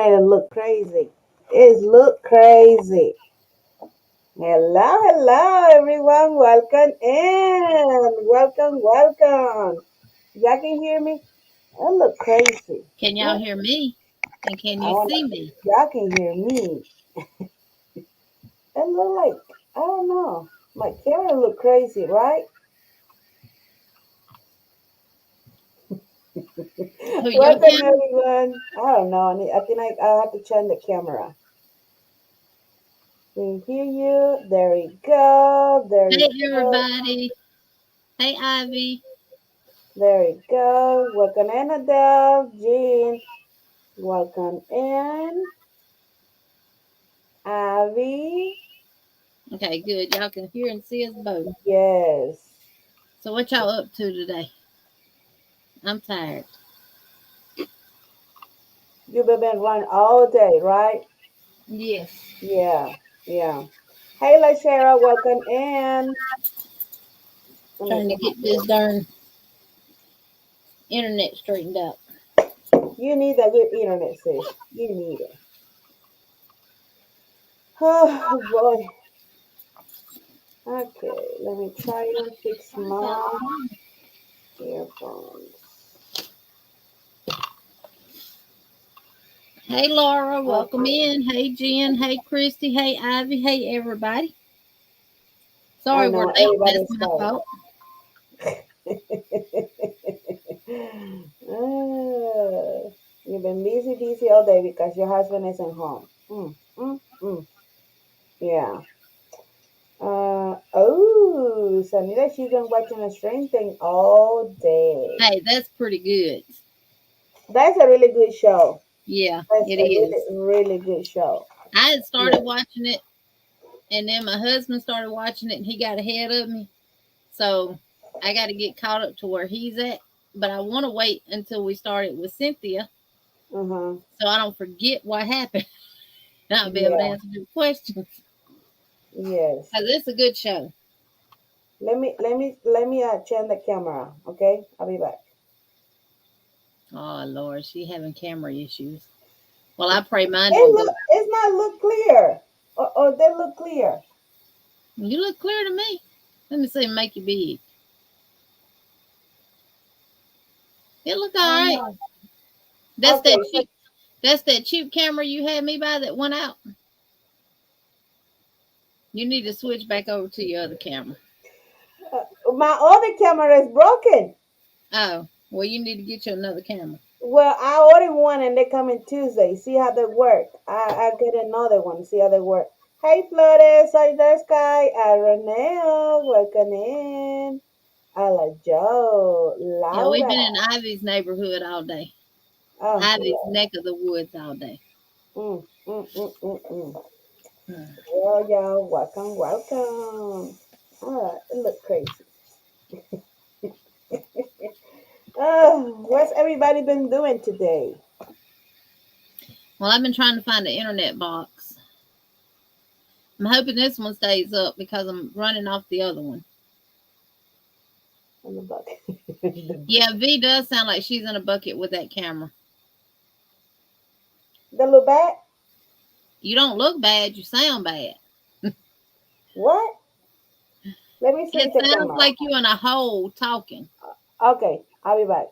made it look crazy. It look crazy. Hello, hello, everyone. Welcome in. Welcome. Y'all can hear me? I look crazy. Can y'all hear me? And can I you want see me? y'all can hear me. It look like I don't know. My camera look crazy, right? Who your Welcome, camera? everyone. I don't know. I think I'll have to change the camera. We hear you. There we go. There Hey we go. everybody. Hey Ivy. There we go. Welcome in, Adele. Jean. Welcome in. Abby. Okay, good. Y'all can hear and see us both. Yes. So what y'all up to today? I'm tired. You've been running all day, right? Yes. Yeah. Yeah. Hey, Lashera. Welcome in. Let me Trying to put my get this darn internet straightened out. You need that good internet, sis. You need it. Oh, boy. Okay. Let me try to fix my earphones. Hey Laura, welcome Okay. in. Hey Jen. Hey Christy. Hey Ivy. Hey everybody. I Sorry we're know late. That's everybody's my tired. fault. Ah, you've been busy all day because your husband isn't home. Yeah. Sanita, she's been watching a strange thing all day. Hey, that's pretty good. That's a really good show. Yeah, That's it a really, is. really good show. I had started Yeah. watching it and then my husband started watching it and he got ahead of me. So I got to get caught up to where he's at. But I want to wait until we start it with Cynthia Uh-huh. so I don't forget what happened. And I'll be able to Yeah. answer your questions. Yes. Because it's a good show. Let me change the camera. Okay, I'll be back. Oh, Lord, she having camera issues. Well, I pray mine It don't go. look, it's not look clear. Or they look clear. You look clear to me. Let me see, make you big. It look all Oh right. no. That's Okay, that cheap. That's that cheap camera you had me by that went out. You need to switch back over to your other camera. my other camera is broken. Oh, well, you need to get you another camera. Well, I ordered one and they come in Tuesday. See how they work. I get another one. See how they work. Hey, Flores. Hi there, Sky. Ronell. Welcome in. Ala Joe. Yeah, we've Laura. been in Ivy's neighborhood all day. Oh, Ivy's Lord. neck of the woods all day. Mm, mm, mm, mm, mm. Hmm. Well, y'all, welcome. All right, it look crazy. Oh, what's everybody been doing today? Well, I've been trying to find an internet box. I'm hoping this one stays up because I'm running off the other one. On the bucket. Yeah, V does sound like she's in a bucket with that camera. The little bat? You don't look bad, you sound bad. What? Let me It switch the sounds camera. like you in a hole talking. Okay, I'll be back.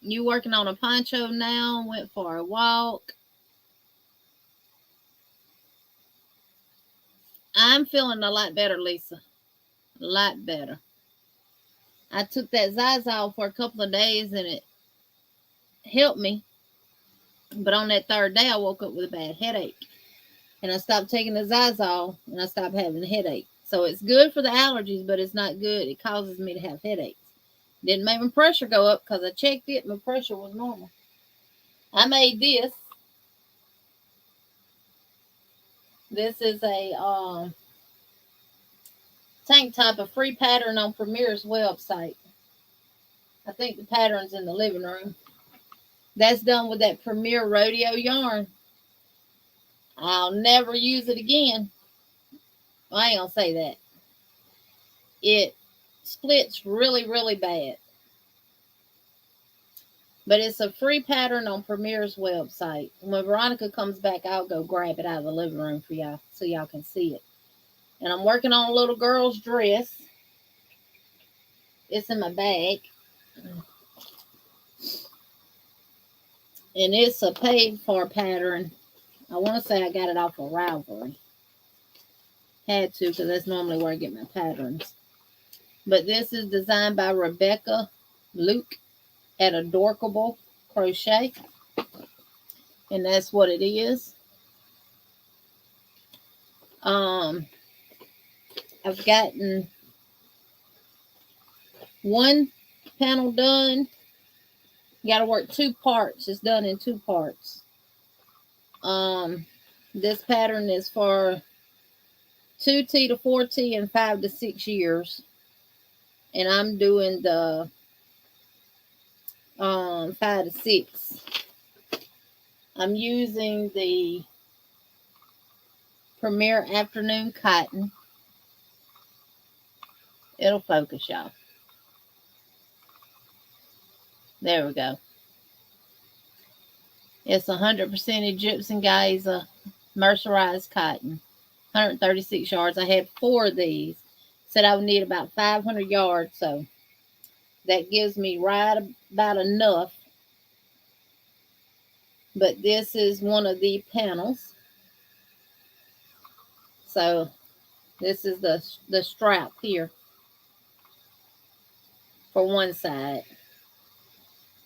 You working on a poncho now, went for a walk. I'm feeling a lot better, Lisa. A lot better. I took that Zazal for a couple of days and it helped me. But on that third day, I woke up with a bad headache. And I stopped taking the Zazal and I stopped having a headache. So it's good for the allergies, but it's not good. It causes me to have headaches. Didn't make my pressure go up because I checked it. My pressure was normal. I made this. This is a tank top, a free pattern on Premier's website. I think the pattern's in the living room. That's done with that Premier rodeo yarn. I'll never use it again. Well, I ain't gonna say that. It splits really, really bad. But it's a free pattern on Premier's website. When Veronica comes back, I'll go grab it out of the living room for y'all so y'all can see it. And I'm working on a little girl's dress. It's in my bag. And it's a paid for pattern. I want to say I got it off of Ravelry. Had to, because that's normally where I get my patterns. But this is designed by Rebecca Luke at Adorkable Crochet. And that's what it is. I've gotten one panel done. You got to work 2 parts. It's done in 2 parts. This pattern is for 2T to 4T and 5 to 6 years. And I'm doing the 5 to 6. I'm using the Premier Afternoon Cotton. It'll focus, y'all. There we go. It's 100% Egyptian Giza mercerized cotton. 136 yards. I had 4 of these. Said I would need about 500 yards, so that gives me right about enough. But this is one of the panels. So this is the strap here for one side.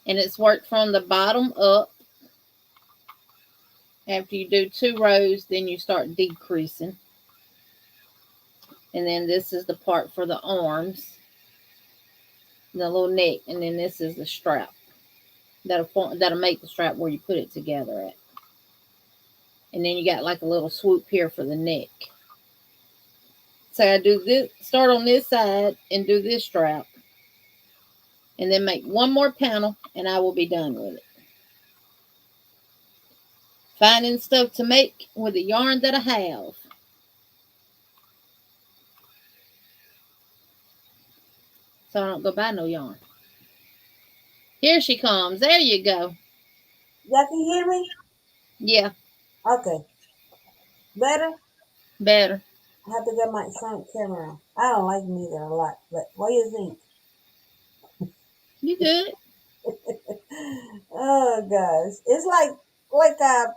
And it's worked from the bottom up. After you do 2 rows, then you start decreasing. And then this is the part for the arms, the little neck, and then this is the strap. That'll make the strap where you put it together at. And then you got like a little swoop here for the neck. So I do this, start on this side and do this strap. And then make one more panel and I will be done with it. Finding stuff to make with the yarn that I have. So I don't go buy no yarn. Here she comes. There you go. Y'all can hear me? Yeah. Okay. Better? Better. I have to get my front camera. I don't like them either a lot, but what do you think? You good? Oh gosh, it's like a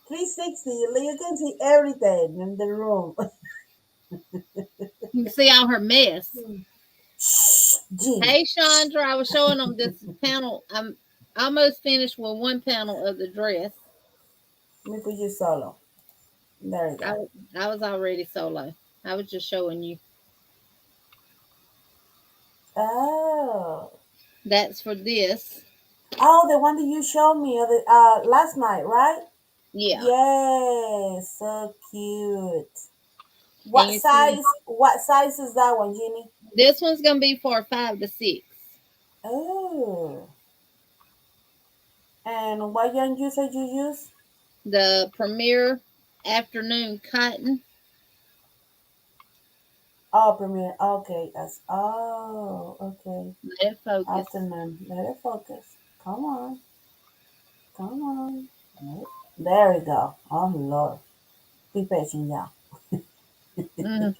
360. You can see everything in the room. You can see all her mess. Shh, Jeannie. Hey, Chandra, I was showing them this panel. I'm almost finished with one panel of the dress. Let me put you solo. There you go. I was already solo. I was just showing you. Oh. That's for this. Oh, the one that you showed me last night, right? Yeah. Yes, so cute. And you see, What size is that one, Jeannie? this one's going to be for 5 to 6. Oh. And what yarn you said you use? The Premier Afternoon Cotton. Oh, Premier. Okay. Okay. Let it focus. Afternoon. Let it focus. Come on. Come on. There we go. Oh, Lord. Be patient, y'all. Mm.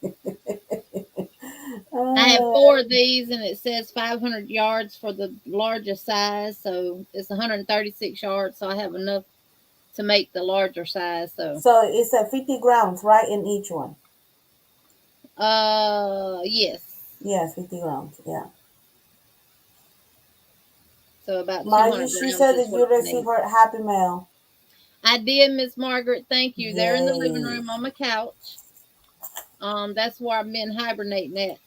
I have 4 Oh. of these, and it says 500 yards for the larger size. So it's 136 yards. So I have enough to make the larger size. So it's a 50 grams, right, in each one? Yes. Yes, 50 grams. Yeah. So about Margie, 200 she grams said is that what you I received need. her happy mail. I did, Miss Margaret. Thank you. They're in the living Yay. room on my couch. That's where I've been hibernating at,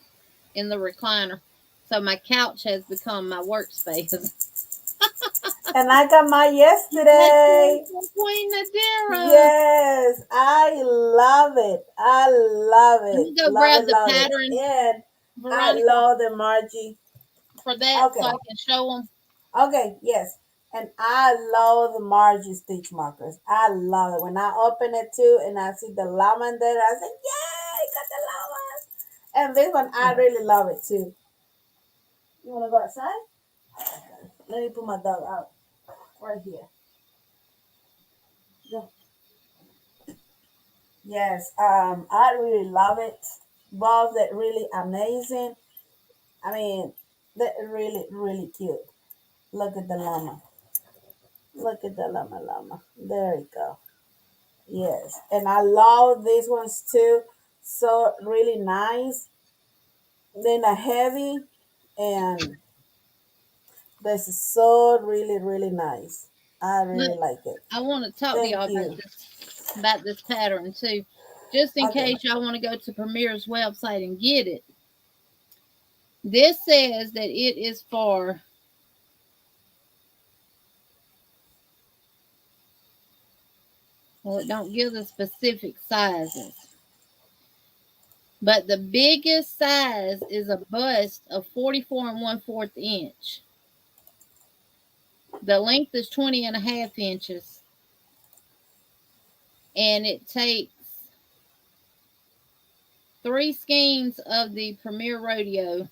in the recliner. So my couch has become my workspace. And I got mine yesterday. Queen Nadira. Yes, I love it. I love Let it. me go Love grab it, the love it. pattern, And I Veronica, love the Margie. for that so Okay. I can show them. Okay, yes. And I love the Margie stitch markers. I love it. When I open it too and I see the llama there, I say, yay, got the llamas. And this one, I really love it too. You want to go outside? Let me put my dog out. right here. Go. Yes, I really love it. Balls that really amazing. I mean, they're really, really cute. Look at the llama. Look at the llama. There you go. Yes, and I love these ones too. So really nice. They're not heavy, and this is so really, really nice. I really Look, like it. I want to talk to Thank y'all you. about this pattern too, just in Okay. case y'all want to go to Premier's website and get it. This says that it is for well, it don't give the specific sizes, but the biggest size is a bust of 44 and 1/4 inch. The length is 20 and a half inches, and it takes 3 skeins of the Premier Rodeo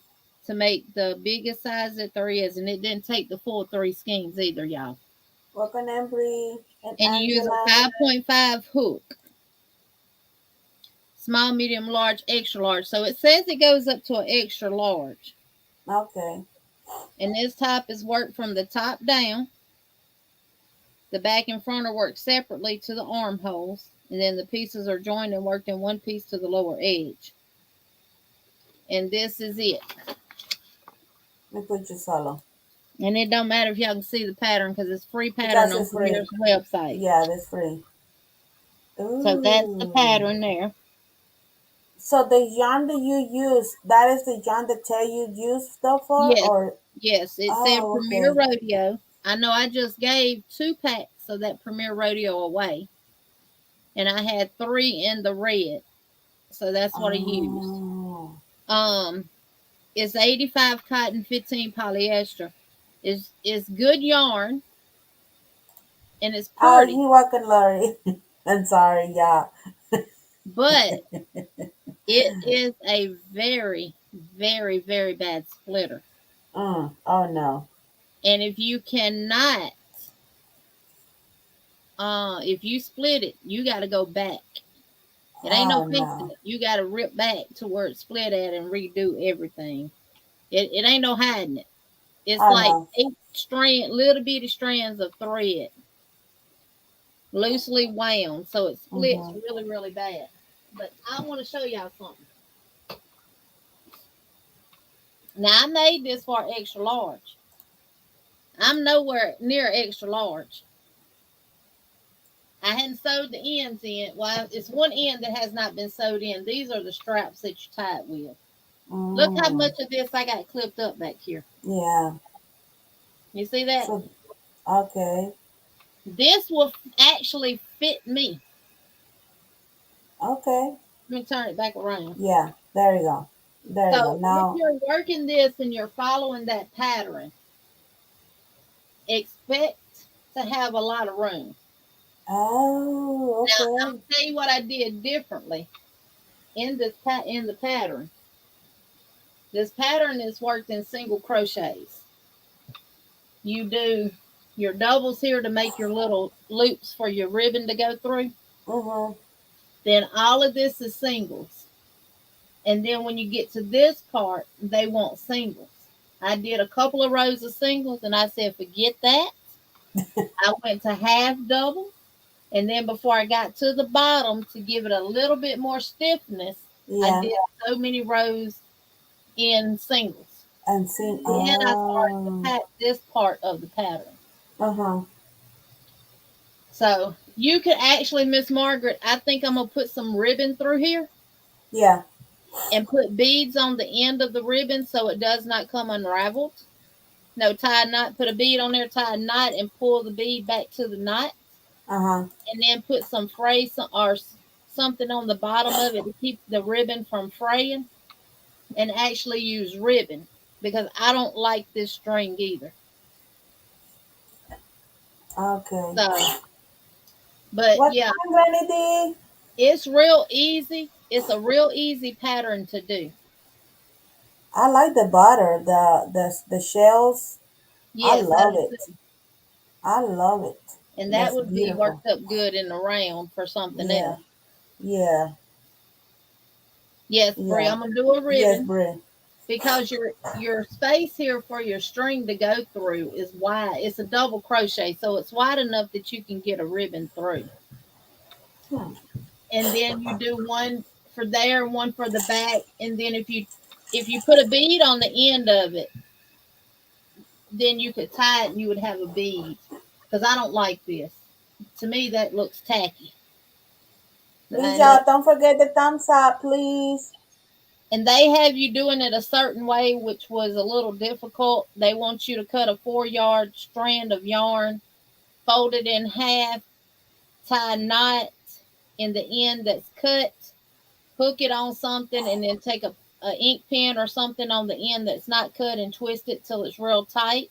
to make the biggest size that there is, and it didn't take the full 3 skeins either, y'all. Welcome, Embry and And you use a Angela. 5.5 hook, small, medium, large, extra large. So it says it goes up to an extra large. Okay. And this top is worked from the top down. The back and front are worked separately to the armholes, and then the pieces are joined and worked in one piece to the lower edge. And this is it. Let me put you solo. And it don't matter if y'all can see the pattern because it's free pattern Because on it's free. Premier's website. Yeah, that's free. So that's the Ooh. pattern there. So the yarn that you use, that is the yarn that tell you use stuff for, Yes, or yes. It said oh, Premier okay. Rodeo. I know I just gave 2 packs of that Premier Rodeo away, and I had 3 in the red, so that's what I used. Oh. Um, it's 85 cotton, 15 polyester. It's good yarn and it's Oh, pretty, you welcome, Lori. I'm sorry, yeah. but it is a very, very, very bad splitter. Oh no. And if you split it, you got to go back. It ain't no Oh fixing no. it. You got to rip back to where it split at and redo everything. It ain't no hiding it. It's Oh like no. 8 little bitty strands of thread, loosely wound, so it splits Mm-hmm. really, really bad. But I want to show y'all something. Now I made this for extra large. I'm nowhere near extra large. I hadn't sewed the ends in. Well, it's one end that has not been sewed in. These are the straps that you tie it with. Look how Mm. much of this I got clipped up back here. Yeah. You see that? So okay. This will actually fit me. Okay. Let me turn it back around. Yeah. There you go. There you go. So if Now. you're working this and you're following that pattern, expect to have a lot of room. Oh, Now okay. I'll tell you what I did differently in the pattern. This pattern is worked in single crochets. You do your doubles here to make your little loops for your ribbon to go through. Mm-hmm. Then all of this is singles. And then when you get to this part, they want singles. I did a couple of rows of singles and I said, forget that. I went to half double. And then before I got to the bottom to give it a little bit more stiffness, I Yeah. did so many rows in singles. And see. Then I started to Oh. pack this part of the pattern. Uh-huh. So you could actually, Miss Margaret, I think I'm gonna put some ribbon through here Yeah. and put beads on the end of the ribbon so it does not come unraveled. No, tie a knot, put a bead on there, tie a knot, and pull the bead back to the knot, Uh-huh. and then put some fray or something on the bottom of it to keep the ribbon from fraying, and actually use ribbon because I don't like this string either. Okay. So, but What yeah, time, Granny D? it's real easy. It's a real easy pattern to do. I like the butter, the shells. I Yes, I love do it. too. I love it. And that That's would be beautiful. worked up good in the round for something Yeah, else. yeah, Yes, Brie, yeah. I'm gonna do a Yes, ribbon Brie. because your space here for your string to go through is wide. It's a double crochet, so it's wide enough that you can get a ribbon through. Hmm. And then you do one for there, one for the back, and then if you put a bead on the end of it, then you could tie it and you would have a bead. Because I don't like this. To me, that looks tacky. Please, And y'all, don't forget the thumbs up, please. they have you doing it a certain way, which was a little difficult. They want you to cut a 4-yard strand of yarn, fold it in half, tie a knot in the end that's cut, hook it on something, and then take a ink pen or something on the end that's not cut and twist it till it's real tight.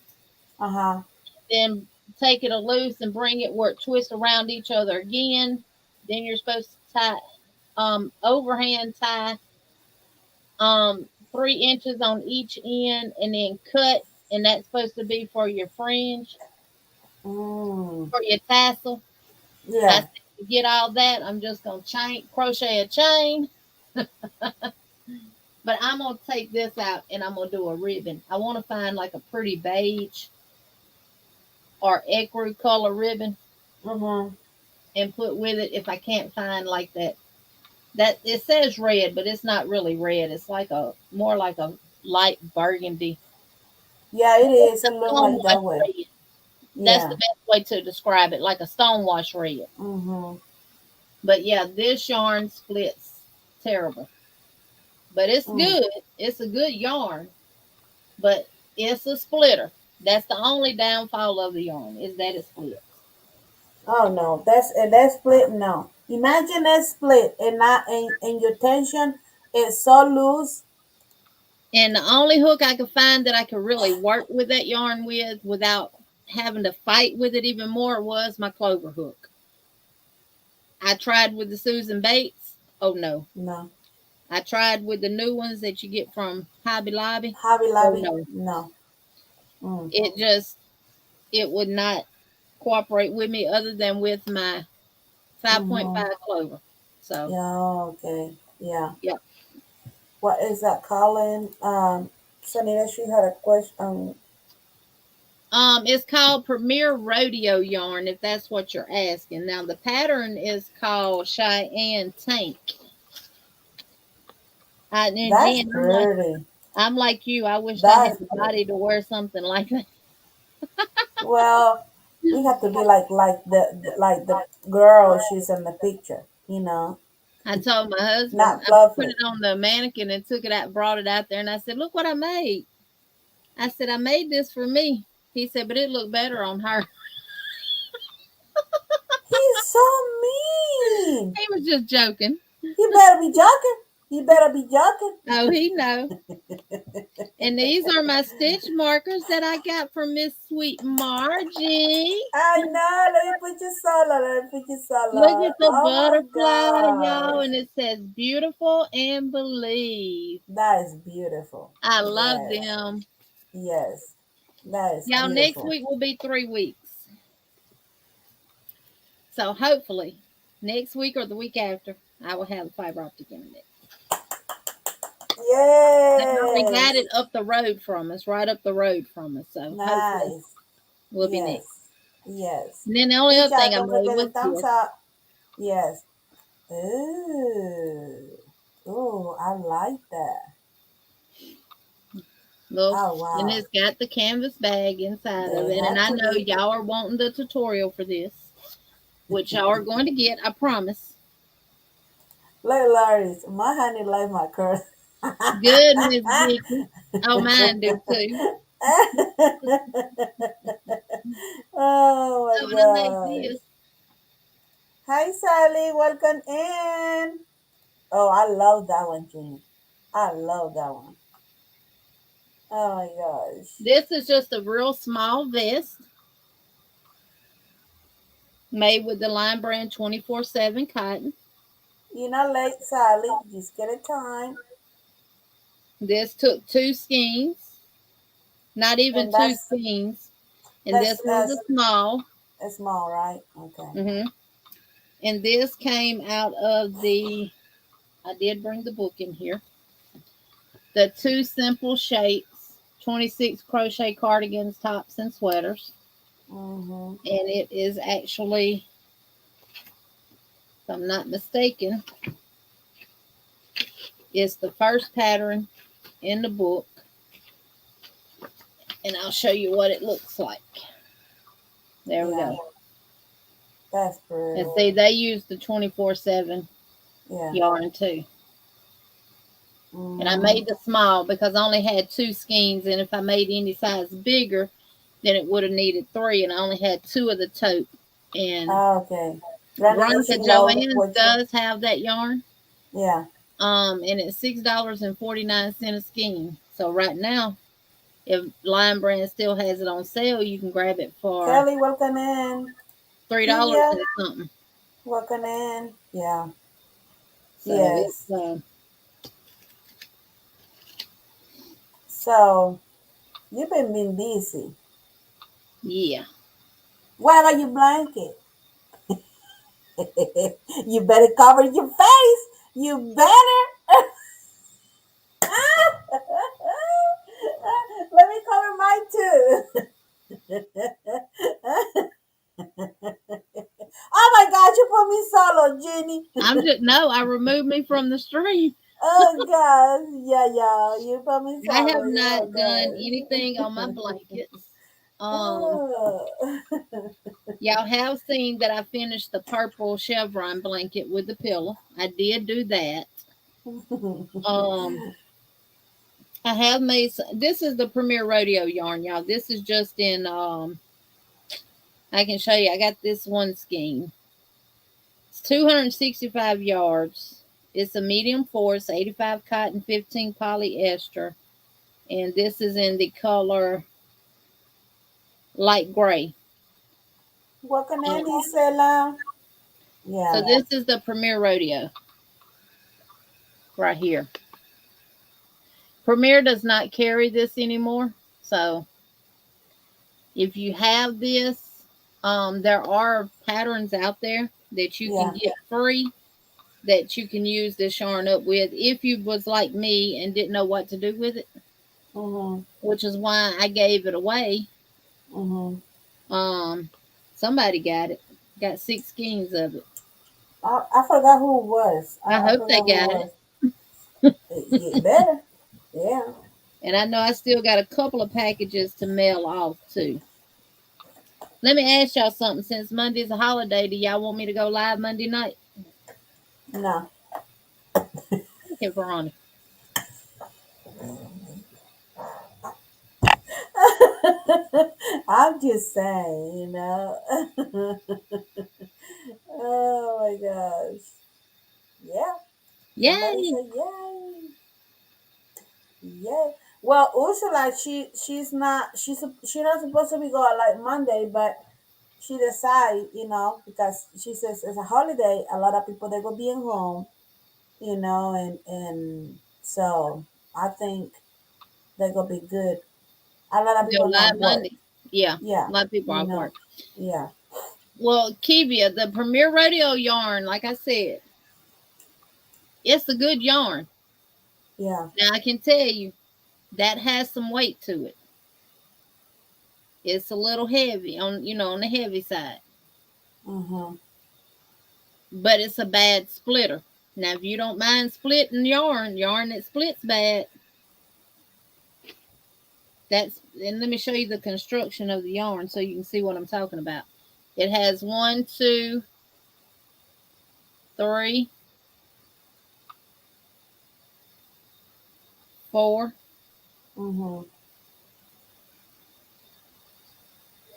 Uh-huh. Then take it loose and bring it where it twists around each other again. Then you're supposed to tie overhand tie 3 inches on each end and then cut, and that's supposed to be for your fringe, Mm. for your tassel. I Yeah. said to get all that, I'm just gonna crochet a chain, but I'm gonna take this out and I'm gonna do a ribbon. I want to find like a pretty beige or ecru color ribbon Mm-hmm. and put with it if I can't find like that it says red, but it's not really red. It's like a more like a light burgundy. Yeah, it is. It look like Stonewash that way. red. That's the Yeah. best way to describe it, like a stonewash red. Mm-hmm. But yeah, this yarn splits terrible. But it's Mm. good. It's a good yarn, but it's a splitter. That's the only downfall of the yarn is that it splits. Oh no, that's split. No, imagine that split and not and your tension is so loose. And the only hook I could find that I could really work with that yarn with without having to fight with it even more was my clover hook. I tried with the Susan Bates. Oh no. No, I tried with the new ones that you get from Hobby Lobby. Hobby Oh Lobby. no. No. Mm. It just it would not cooperate with me other than with my Mm-hmm. 5.5 clover. So Yeah. Okay. Yeah. yeah. What is that, Colin? Sonita, she had a question. It's called Premier Rodeo Yarn, if that's what you're asking. Now the pattern is called Cheyenne Tank. And That's Jen, pretty. I'm like you. I wish I had That's the pretty. body to wear something like that. Well, we have to be like the girl she's in the picture. You know, I told my husband, not I put fluffy. it on the mannequin and took it out, brought it out there, and I said, "Look what I made." I said, "I made this for me." He said, "But it looked better on her." He's so mean. He was just joking. He better be joking. He better be joking. Oh, he know. And these are my stitch markers that I got from Miss Sweet Margie. I know. Let me put your solo. Let me put your Look solo. at the Oh my butterfly, y'all, gosh. and it says "beautiful and believe." That is beautiful. I love Yes. them. Yes. That is Y'all, next beautiful. week will be 3 weeks. So hopefully, next week or the week after, I will have the fiber optic internet. They already got Yes. it up the road from us, right up the road from us. So hopefully, Nice. we'll be next. Yes. Yes. And then the only Please, other thing y'all, I don't made forget the was thumbs this. up. Yes. Ooh. Ooh, I like that. Look, Oh, and wow. it's got the canvas bag inside of They it. And have I to know be. y'all are wanting the tutorial for this, which y'all are going to get, I promise. Look, Larry, my honey like my curls. Good, Miss Vicky. Oh, mine do too. Oh So my when I make gosh. this, Hi, Sally. Welcome in. Oh, I love that one, Jeannie. I love that one. Oh my gosh. this is just a real small vest made with the Line Brand 24/7 cotton. You're not late, Sally. Just get a time. This took 2 skeins, not even And two that's skeins. And this was a small. A small, right? Okay. And this came out of the, I did bring the book in here. The Two Simple Shapes 26 crochet cardigans, tops, and sweaters. And it is actually, if I'm not mistaken, it's the first pattern in the book. And I'll show you what it looks like. There we go. That's pretty. And see, they use the 24/7 yarn too. And I made the small because I only had 2 skeins. And if I made any size bigger, then it would have needed 3. And I only had 2 of the taupe. And Veronica Joanne's does have that yarn. Yeah. And it's $6.49 a skein. So right now, if Lion Brand still has it on sale, you can grab it for Kelly, welcome in. $3 and something. Welcome in. Yeah. So yes. So you've been being busy. Yeah. What about your blanket? You better cover your face. You better. Let me cover mine too. Oh my God, you put me solo, Jeannie. I removed me from the stream. Oh God, yeah, you put me solo. I have not done anything on my blankets. Y'all have seen that I finished the purple chevron blanket with the pillow. I did do that. I have made, this is the Premier Rodeo yarn, y'all. This is just in, I can show you. I got this one skein. It's 265 yards. It's a medium force, 85 cotton, 15 polyester. And this is in the color light gray. What can Andy say now? Yeah. So this is the Premier Rodeo. Right here. Premier does not carry this anymore. So if you have this, there are patterns out there that you can get free that you can use this yarn up with if you was like me and didn't know what to do with it. Which is why I gave it away. Somebody got it. Got 6 skeins of it. I forgot who it was. I hope they got it. You better. Yeah. And I know I still got a couple of packages to mail off too. Let me ask y'all something. Since Monday's a holiday, do y'all want me to go live Monday night? No. Okay, Veronica. I'm just saying, you know. Oh my gosh. Yeah. Yay. Yay. Yay. Well, Ursula, she's not supposed to be going like Monday, but she decided, you know, because she says it's a holiday, a lot of people they go being home, you know, and so I think they're gonna be good. A lot of people live not Monday. Yeah. Yeah. A lot of people are work. Yeah. Well, Kivia, the Premier Rodeo yarn, like I said, it's a good yarn. Yeah. Now I can tell you that has some weight to it. It's a little heavy on the heavy side. But it's a bad splitter. Now, if you don't mind splitting yarn that splits bad, and let me show you the construction of the yarn so you can see what I'm talking about. It has 1, 2, 3, 4,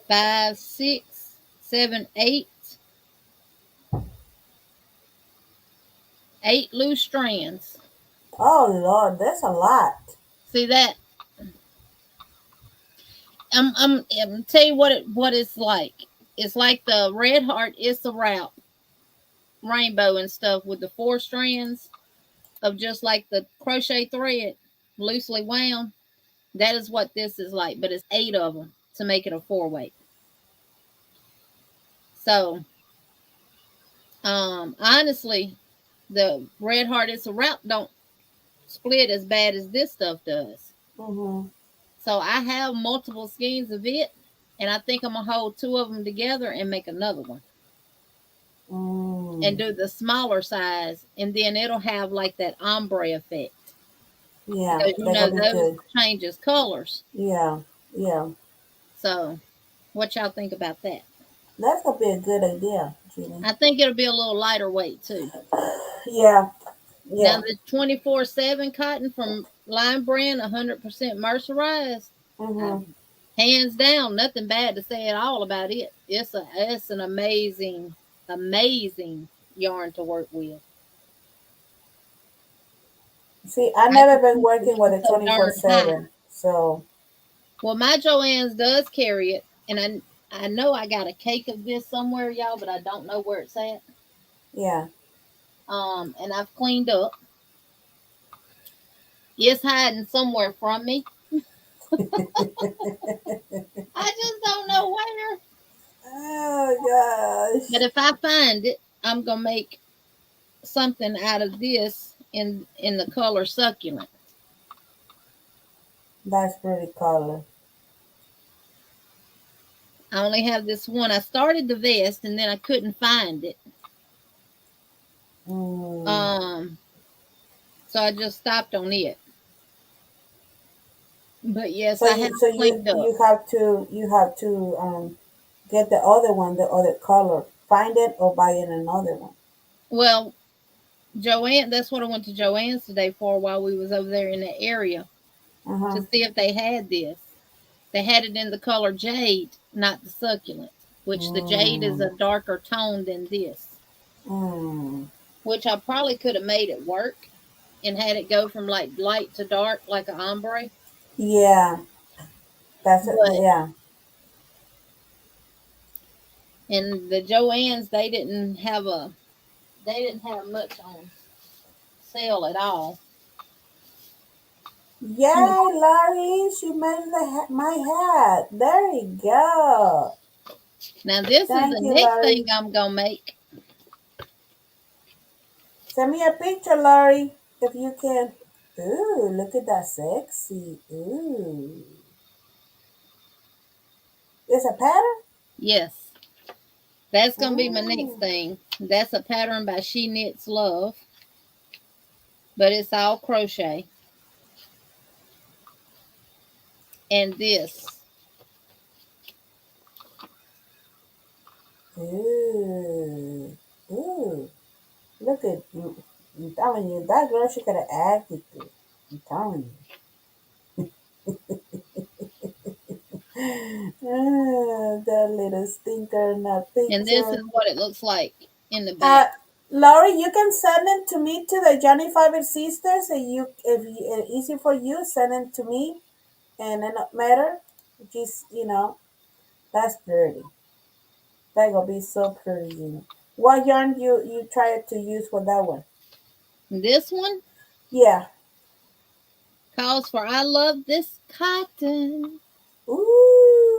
5, 6, 7, 8 loose strands. Oh Lord, that's a lot. See that? I'm tell you what it's like. It's like the Red Heart is the route rainbow and stuff with the 4 strands of just like the crochet thread loosely wound. That is what this is like, but it's 8 of them. to make it a 4-weight. So, honestly, the Red Heart It's a Wrap don't split as bad as this stuff does. Mm-hmm. So I have multiple skeins of it, and I think I'm gonna hold 2 of them together and make another one, and do the smaller size, and then it'll have like that ombre effect. Yeah, Because that could be those good. changes colors. Yeah, yeah. So, what y'all think about that? That could be a good idea, Jeannie. I think it'll be a little lighter weight too. Yeah, Now yeah. the 24/7 cotton from Line Brand, 100% mercerized. Mm-hmm. Hands down, nothing bad to say at all about it. It's an amazing yarn to work with. See, I I never just been think working with a it's so darn high. 24/7, so Well, my Joann's does carry it, and I know I got a cake of this somewhere, y'all, but I don't know where it's at. yeah. And I've cleaned up. It's hiding somewhere from me. I just don't know where. Oh But gosh, if I find it, I'm gonna make something out of this in the color succulent. that's pretty color. I only have this one. I started the vest and then I couldn't find it. Mm. Um, so I just stopped on it. But yes, So I have you cleaned up. you have to get the other one, the other color. Find it or buy it another one. Well, Joanne, that's what I went to Joanne's today for while we was over there in the area Uh to huh. see if they had this. They had it in the color jade, not the succulent, which the jade is Mm. a darker tone than this, Mm. which I probably could have made it work and had it go from like light to dark like an ombre. Yeah, that's it. But Yeah. in the Joann's, they didn't have much on sale at all. Yay, Larry! She made my hat. There you go. Now this is Thank the you, next thing Larry. I'm gonna make. Send me a picture, Larry, if you can. Ooh, look at that sexy. Ooh. It's a pattern? Yes, that's gonna be my next Oh. thing. That's a pattern by She Knits Love, but it's all crochet. And this, Ooh. Ooh. Look at you. I'm telling you, that girl, she got an attitude. I'm telling you. That little stinker in that and this is picture. what it looks like in the Uh, back. Laurie, you can send it to me to the Yarny Fiber Sisters. If easy for you, send it to me, and it not matter. Just that's pretty. That gonna be so pretty. What yarn you try to use for that one? This one Yeah. calls for I love this cotton. Ooh,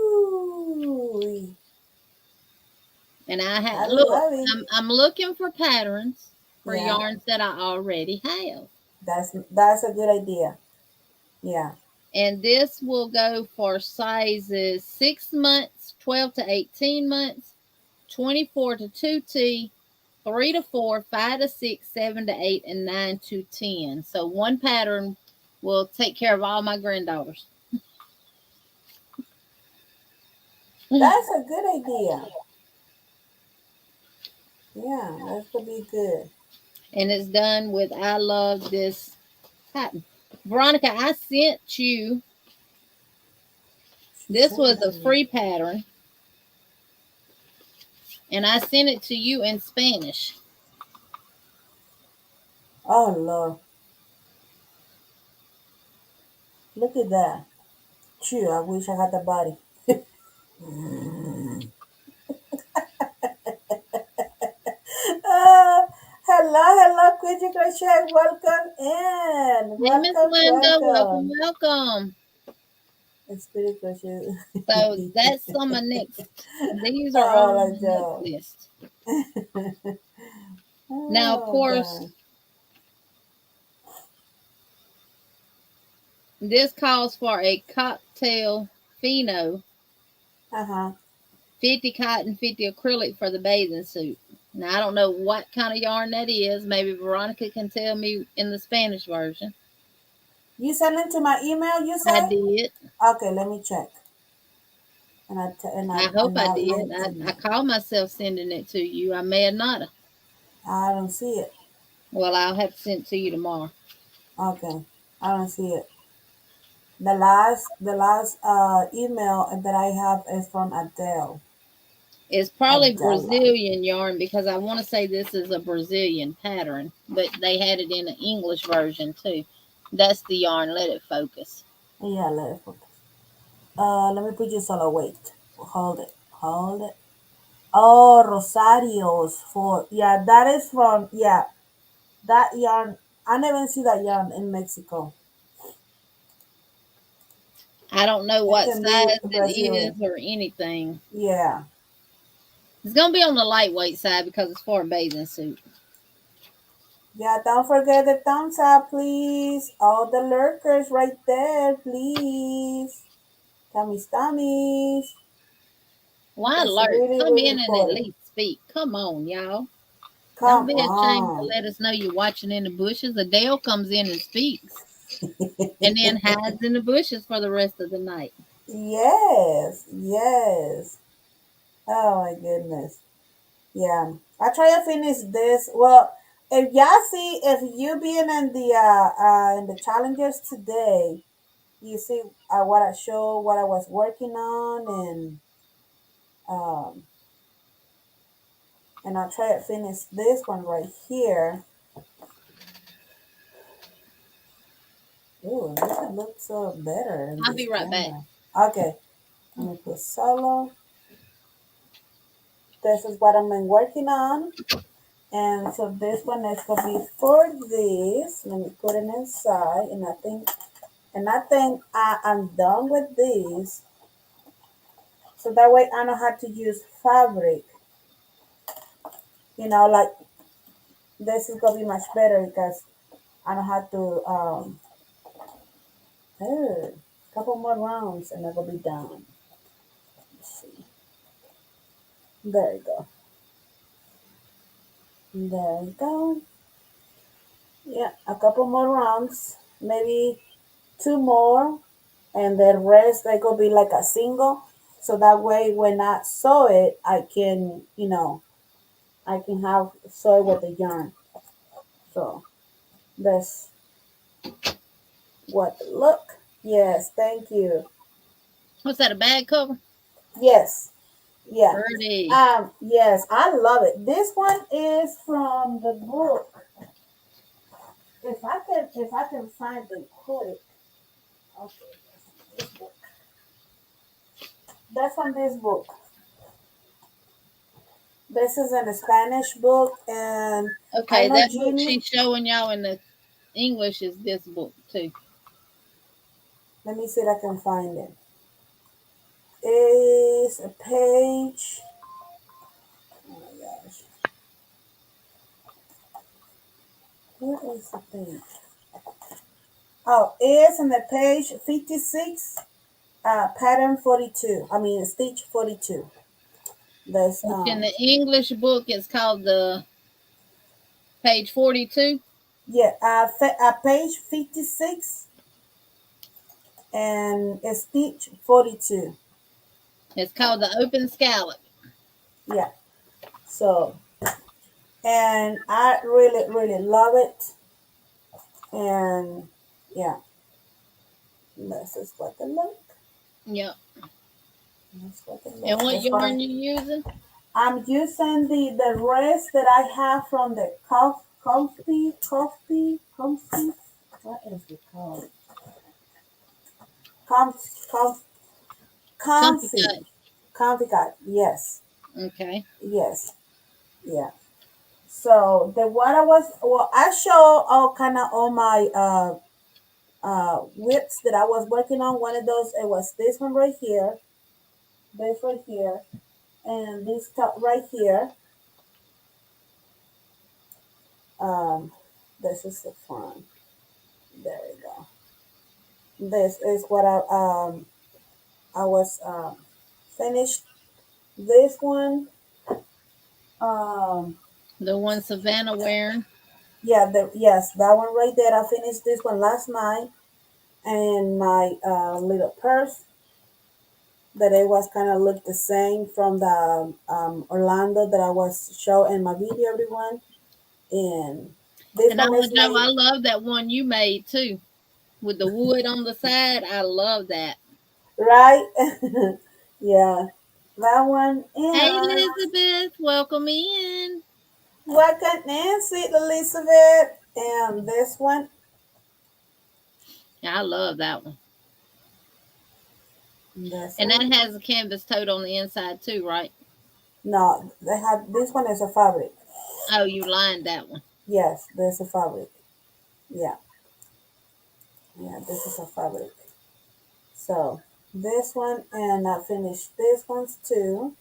And I had I look, love it. I'm looking for patterns for Yeah, yarns that I already have. that's a good idea. Yeah. And this will go for sizes 6 months, 12 to 18 months, 24 to 2T, 3 to 4, 5 to 6, 7 to 8, and 9 to 10. So one pattern will take care of all my granddaughters. And That's a good idea. Yeah, that's gonna be good. it's done with I love this cotton. Veronica, I sent you, She this sent was it a to me. free pattern, and I sent it to you in Spanish. Oh Lord, look at that. Phew, I wish I had the body. Uh, hello, Quincy Crochet. Welcome in. Hey, Miss Welcome, Linda, welcome, welcome. welcome. Spirit crochet. So that's on my next. These are all Oh on my the next God. list. Now, of Oh course, God. this calls for a cocktail pheno, Uh-huh. 50 cotton, 50 acrylic for the bathing suit. Now, I don't know what kind of yarn that is. Maybe Veronica can tell me in the Spanish version. You sent it to my email, you I said? did. Okay, let me check. And I hope I I did. linked in I it. called myself sending it to you. I may have not. I don't see it. Well, I'll have to send it to you tomorrow. Okay. I don't see it. The last email that I have is from Adele. It's probably Adela. Brazilian yarn because I want to say this is a Brazilian pattern, but they had it in an English version too. That's the yarn. Let it focus. Yeah, let it focus. Let me put you solo. Wait. Hold it. Hold it. Oh, Rosario's for, yeah, that is from, yeah, that yarn. I never see that yarn in Mexico. I don't know It what can be size it Brazilian. is or anything. Yeah. It's gonna be on the lightweight side because it's for a bathing suit. Yeah, don't forget the thumbs up, please. All the lurkers right there, please. Tummies, tummies. Why It's lurk? really, Come really in and at important. least speak. Come on, y'all. Don't Come be ashamed to on. let us know you're watching in the bushes. Adele comes in and speaks and then hides in the bushes for the rest of the night. Yes, yes. Oh my goodness. Yeah. I try to finish this. Well, if y'all see, if you being in the challenges today, you see what I show, what I was working on, um, and I try to finish this one right here. Ooh, this one looks so better in I'll this be right back. camera. Okay, let me put solo. This is what I've been working on. And so this one is gonna be for this. Let me put it inside, I'm done with this. So that way I know how to use fabric. Like this is gonna be much better because I know how to couple more rounds and I'm gonna be done. Let's see. There you go. There you go. Yeah, a couple more rounds, maybe two more, and the rest they could be like a single. So that way when I sew it, I can have sew it with the yarn. So that's what look. Yes, thank you. What's that, a bag cover? Yes, yeah. Pretty. Yes, I love it. This one is from the book. If I can find the quote. Okay, this book. That's from this book. This is in a Spanish book, and I Okay, know that book Jeannie. she's showing y'all in the English is this book too. Let me see if I can find it. It's a page. Oh my gosh, where is the page? Oh, it's in the page 56, pattern 42. I mean, stitch 42. That's Which in the English book is called the page 42. yeah, page 56 and stitch 42. It's called the open scallop. Yeah. So, and I really, really love it. And yeah, this is what they look. Yep. That's what they And look. what That's what yarn you using? I'm using the rest that I have from the comfy. What is it called? Comf, comf, Comfy comfy, cut. comfy cut. Yes, Okay. yes, yeah. So the what I was, well, I show all kind of all my whips that I was working on. One of those, it was this one right here, this right here, and this top right here. Um, this is the front. There we go. This is what I was finished. This one, um, The one Savannah wearing. yeah, yes, that one right there. I finished this one last night, and my little purse that it was kind of looked the same from the Orlando that I was showing in my video, everyone. And this And one Uncle is Joe, made I love that one you made too, with the wood on the side. I love that. right. Yeah, that one. Hey, And Elizabeth, welcome in. welcome Nancy Elizabeth. And this one, Yeah, I love that one. this And that one. has a canvas tote on the inside too, right? No, they have this one is a fabric. Oh, you lined that one. Yes, there's a fabric. Yeah, yeah, this is a fabric. So this one, and I finished this ones too.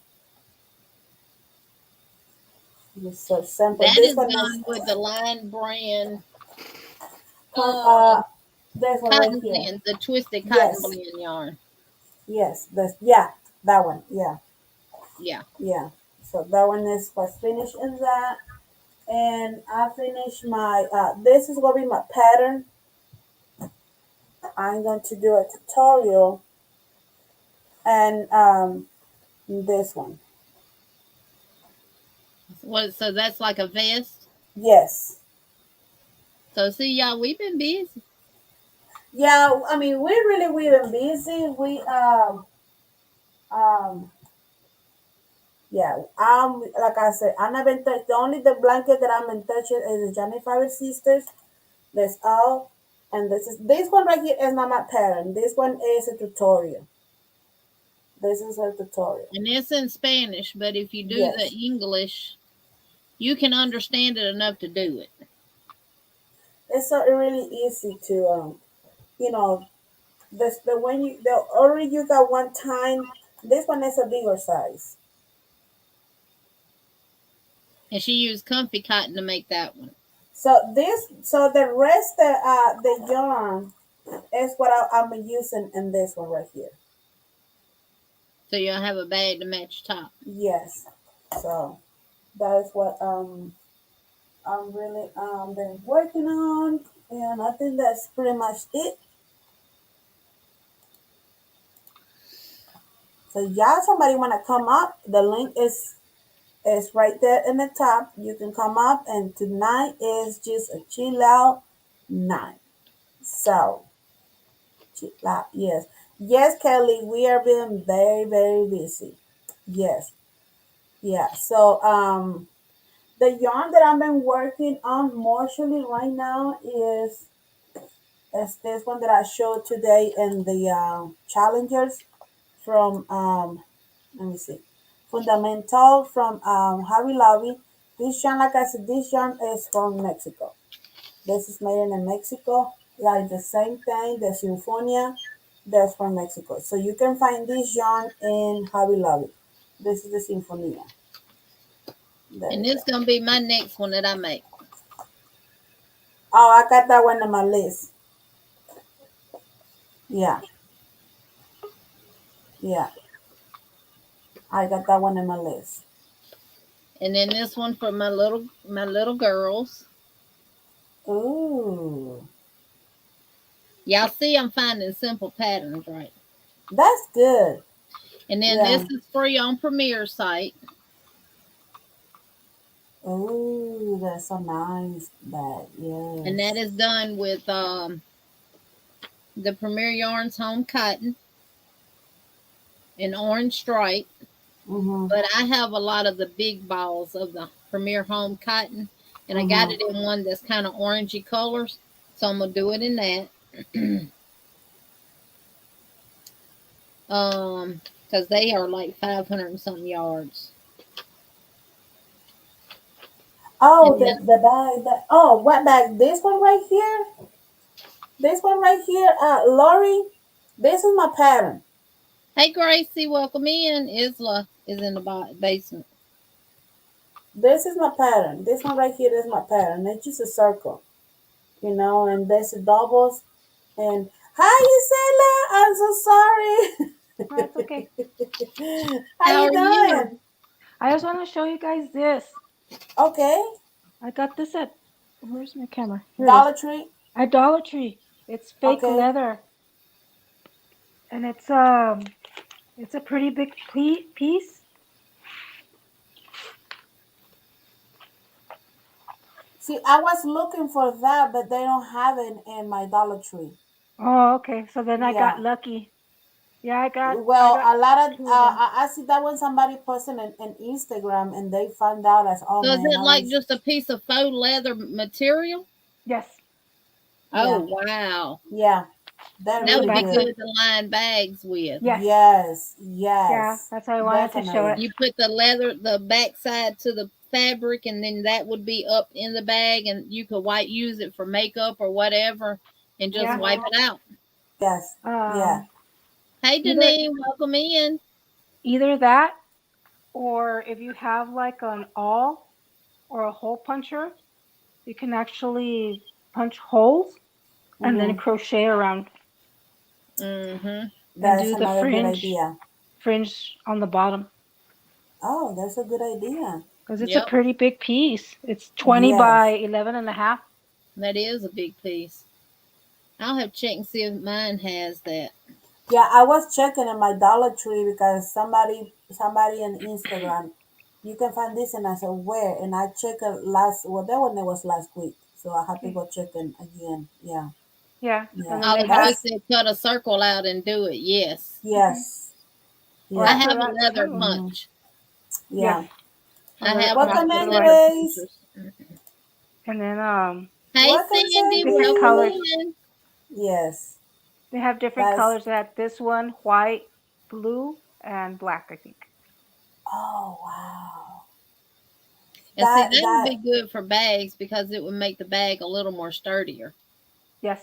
Just so simple. That This is one is done with the Line brand con um, this one right cotton here. blend, the twisted cotton Yes, blend yarn. yes, this yeah, that one. Yeah, Yeah. yeah. So that one is was finished in that, and I finished my. This is gonna be my pattern. I'm going to do a tutorial, and this one. What? So that's like a vest. Yes. So see, y'all, we've been busy. Yeah, I mean we've been busy. We um yeah, like I said, I'm not been touched. The only the blanket that I'm in touch with is the Yarny Fiber SISTERs. That's all. And this one right here is not my pattern. This one is a tutorial. This is a tutorial. And it's in Spanish, but if you do the Yes. English, you can understand it enough to do it. It's so really easy to you know, the when you the already you got one time, this one is a bigger size. And she used comfy cotton to make that one. So the rest the yarn is what I'm using in this one right here. So you'll have a bag to match top. Yes. So that is what I'm really been working on, and I think that's pretty much it. So y'all, somebody want to come up? The link is right there in the top. You can come up, and tonight is just a chill out night. So chill out, yes, yes, Kelly, we are being very busy. Yes, yeah. So the yarn that I've been working on mostly right now is this one that I showed today in the challengers from let me see, fundamental from Hobby Lobby. This yarn, like I said, this yarn is from Mexico. This is made in Mexico, like the same thing, the Sinfonia, that's from Mexico. So you can find this yarn in Hobby Lobby. This is the Sinfonia. There And we this go. is gonna be my next one that I make. Oh, I got that one on my list. Yeah, yeah, I got that one on my list. And then this one for my little girls. Ooh, Y'all see I'm finding simple patterns, right? that's good. And then this Yeah. is free on Premier site. Ooh, that's so nice. That And that yes. is done with the Premier Yarns Home Cotton in orange stripe. Mhm. But I have a lot of the big balls of the Premier Home Cotton. And I got Mhm. it in one that's kind of orangey colors. So I'm going to do it in that. Because they are like 500 and something yards. Oh, And the bag. What bag? This one right here. This one right here, Lori, this is my pattern. Hey, Gracie, welcome in. Isla is in the basement. This is my pattern. This one right here is my pattern. It's just a circle, and there's a doubles. And hi, Isela, I'm so sorry. That's okay. How How you are you? doing? I just want to show you guys this. Okay. I got this at, where's my camera? Here it is. Dollar Tree. At Dollar Tree. It's fake Okay. leather. And it's a pretty big piece. See, I was looking for that, but they don't have it in my Dollar Tree. Oh, okay. So then I got Yeah. lucky. Yeah, I got Well, a lot of two of them. I see that when somebody posted in Instagram and they found out as, oh So is man, it I like was, just a piece of faux leather material? Yes. Oh, yeah, wow. yeah, they're That So would really be that's good. it. good to line bags with. Yes. Yes, Yeah, yes, that's why I wanted to show it. definitely. You put the leather, the backside to the fabric, and then that would be up in the bag, and you could use it for makeup or whatever, and just Yeah. wipe Hmm. it out. Yes, yeah. Um, Hey, either Denise, welcome in. either that, or if you have like an awl or a hole puncher, you can actually punch holes and then Hmm. crochet around Mm-hmm. and That's do the another good fringe idea. on the bottom Oh, that's a good idea. because it's a Yep, pretty big piece. It's 20 by Yes. 11 and a half. that is a big piece. I'll have to check and see if mine has that. Yeah, I was checking in my Dollar Tree because somebody on Instagram, you can find this, and I said where, and I checked it that one was last week, so I had to Okay. go check in again. Yeah, Yeah, and yeah. then I they was have supposed That's to cut a circle out and do it. Yes, mhm. yes, Or I yeah, for have a that leather too. hmm, punch. Yes, yeah. I or have one that of Welcome the in, too. leather Grace. punchers. And then Hey, Welcome, Sandy, different welcome colors. Sandy. in. Yes, They have different that's. colors. They have this one, white, blue, and black, I think. Oh wow. And see, That that would be that good for bags because it would make the bag a little more sturdier. Yes.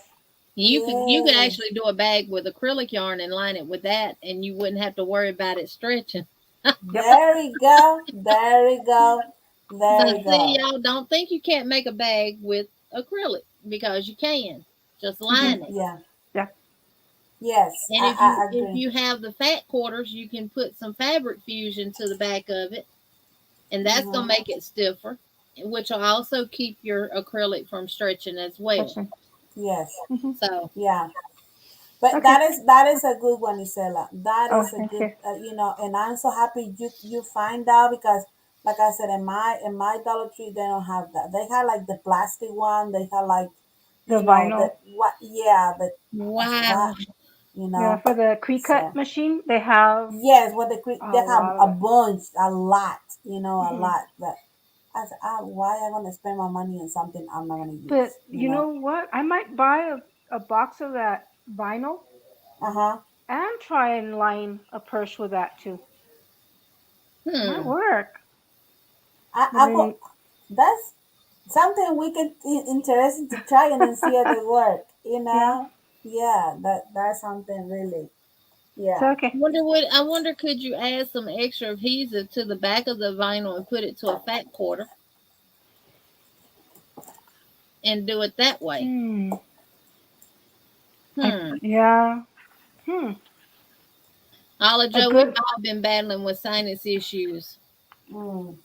You could yes. actually do a bag with acrylic yarn and line it with that, and you wouldn't have to worry about it stretching. Yep. There we go. There we go. So There we see, go. y'all don't think you can't make a bag with acrylic because you can. Just Mhm. line it. Yeah. Yeah. Yes, And I if agree. you have the fat quarters, you can put some fabric fusion to the back of it, and that's gonna Hmm. make it stiffer, which will also keep your acrylic from stretching as well. Question. Yes. Mhm. So Yeah. But Okay. that is a good one, Isela. That Oh, is a thank good, you. and I'm so happy you find out because, like I said, in my Dollar Tree they don't have that. They have like the plastic one. They have like, The the vinyl. what? Yeah, but I said wow. what, Yeah, for the pre-cut So machine, they have yes, a they have lot of a it. bunch, a lot, a Mhm. lot. But I said, why am I gonna spend my money on something I'm not gonna But use? you know what? I might buy a box of that vinyl Uh huh. and try and line a purse with that too. Might Hmm. work. But I go. then, That's something we could interesting to try and then see if it work. yeah, Yeah, that's something really. it's Yeah. okay. I wonder could you add some extra adhesive to the back of the vinyl and put it to a fat quarter and do it that way? Hmm. Hmm. Yeah. Hmm. Olive A Joe, we've good all been battling with sinus issues. Mm,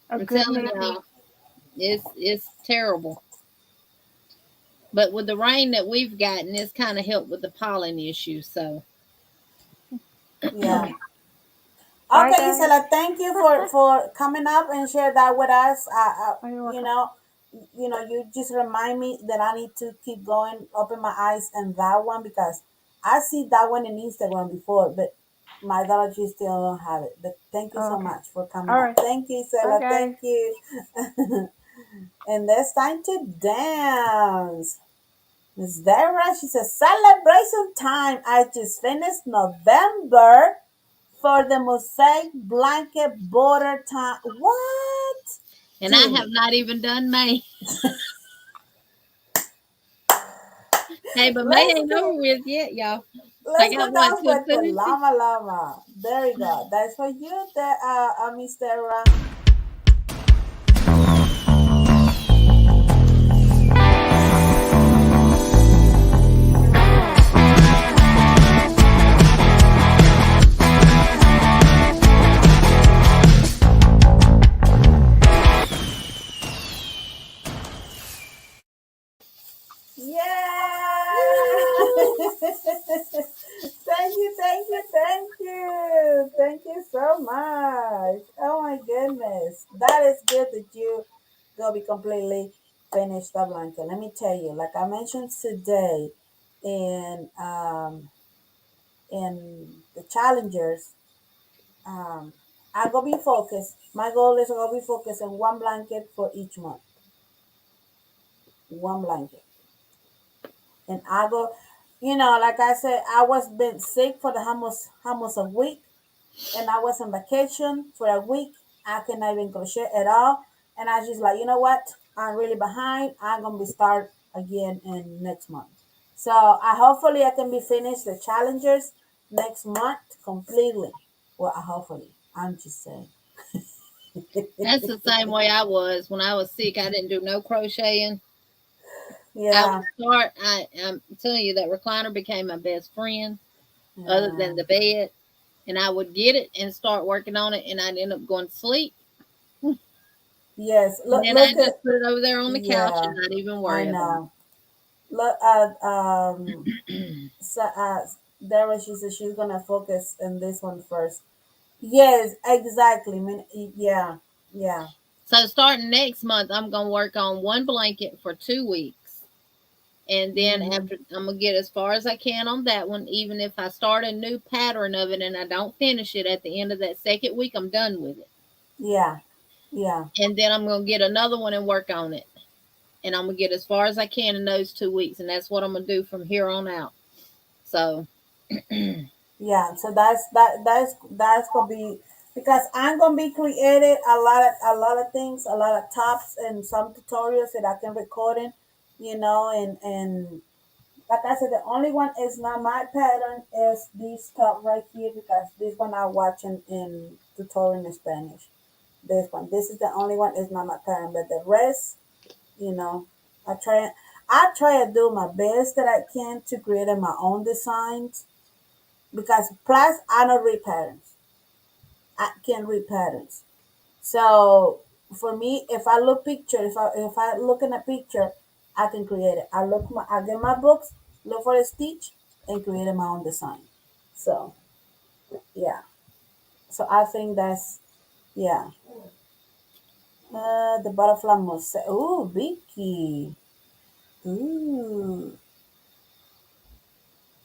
a I'm good telling maybe. y'all, it's terrible. But with the rain that we've gotten, it's kind of helped with the pollen issue. So yeah. Bye Okay, guys. Isela, thank you for coming up and share that with us. Oh, you're You welcome. know, you just remind me that I need to keep going, open my eyes and that one because I see that one in Instagram before, but my Dollar Tree still don't have it. But thank you Oh, so okay. much for coming All up. right. Thank you, Bye Isela. guys. Thank you. And it's time to dance. Miss Deborah, she says, celebration time. I just finished November for the mosaic blanket border time. What? and I have Jeannie. not even done May. Hey, but May let's ain't go. over with yet, y'all. I Let's got go what, down till with the Tuesday? llama llama. There you go. That's for you, Mr. Yeah! Thank you, thank you, thank you. Thank you so much. Oh my goodness. That is good that you go be completely finished the blanket. Let me tell you, like I mentioned today in the challengers, I go be focused. My goal is to go be focused on one blanket for each month. One blanket. And I go, like I said, I was been sick for the almost a week, and I was on vacation for a week. I cannot even crochet at all, and I just like, you know what? I'm really behind. I'm gonna be start again in next month. So I hopefully I can be finished the challengers next month completely. Well, hopefully, I'm just saying. That's the same way I was when I was sick. I didn't do no crocheting. I would Yeah, start. I'm telling you that recliner became my best friend, other yeah. than the bed. And I would get it and start working on it, and I'd end up going to sleep. Yes. And Look, then I look just at. put it over there on the couch and Yeah, not even I worry about know. Look at it. so, Dara, she said she's gonna focus on this one first. Yes, exactly. I mean, yeah, yeah, So starting next month, I'm gonna work on one blanket for 2 weeks. And then hmm after I'm gonna get as far as I can on that one, even if I start a new pattern of it and I don't finish it at the end of that second week, I'm done with it. yeah, yeah, And then I'm gonna get another one and work on it. And I'm gonna get as far as I can in those 2 weeks, and that's what I'm gonna do from here on out. So yeah. So that's gonna be because I'm gonna be creating a lot of things, a lot of tops and some tutorials that I can record in, and like I said, the only one is not my pattern is this top right here because this one I watch in tutorial in Spanish. This one. This is the only one is not my pattern, but the rest, you know, I try I try to do my best that I can to create my own designs because plus I don't read patterns. I can read patterns. So for me, if I look picture, if I look in a picture, I can create it. I get my books, look for a stitch, and create my own design. So yeah. So I think that's yeah. The butterfly mosaic. Ooh, Vicky. Ooh,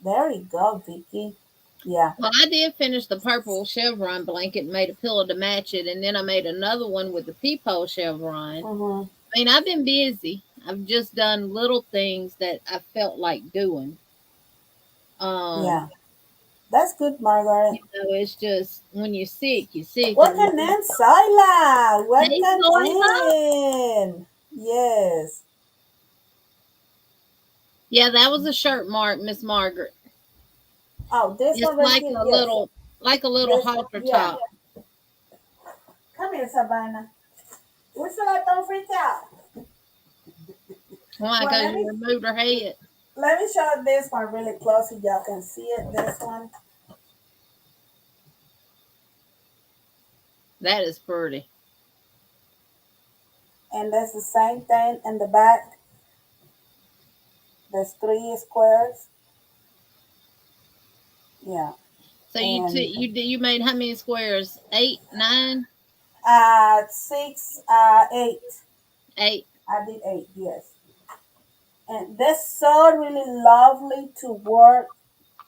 there you go, Vicky. Yeah. well, I did finish the purple chevron blanket and made a pillow to match it, and then I made another one with the peephole chevron. Mm-hmm. I mean, I've been busy. I've just done little things that I felt like doing. Um, Yeah. That's good, Margaret. it's just when you're sick, you're sick, and Welcome in, Soila. hey, Welcome Zoila. in. Yes. Yeah, that was a shirt mark, Miss Margaret. Oh, this It's one right here. Yes. like a little This. halter Yeah. top. Come here, Savannah. We still like don't freak out. Why? Well, Because let you me removed her head. let me show this one really close so y'all can see it. This one, That is pretty. and that's the same thing in the back. There's three squares. Yeah, So and you made how many squares? 8, 9, six, 8. 8. I did 8. Yes, and that's so really lovely to work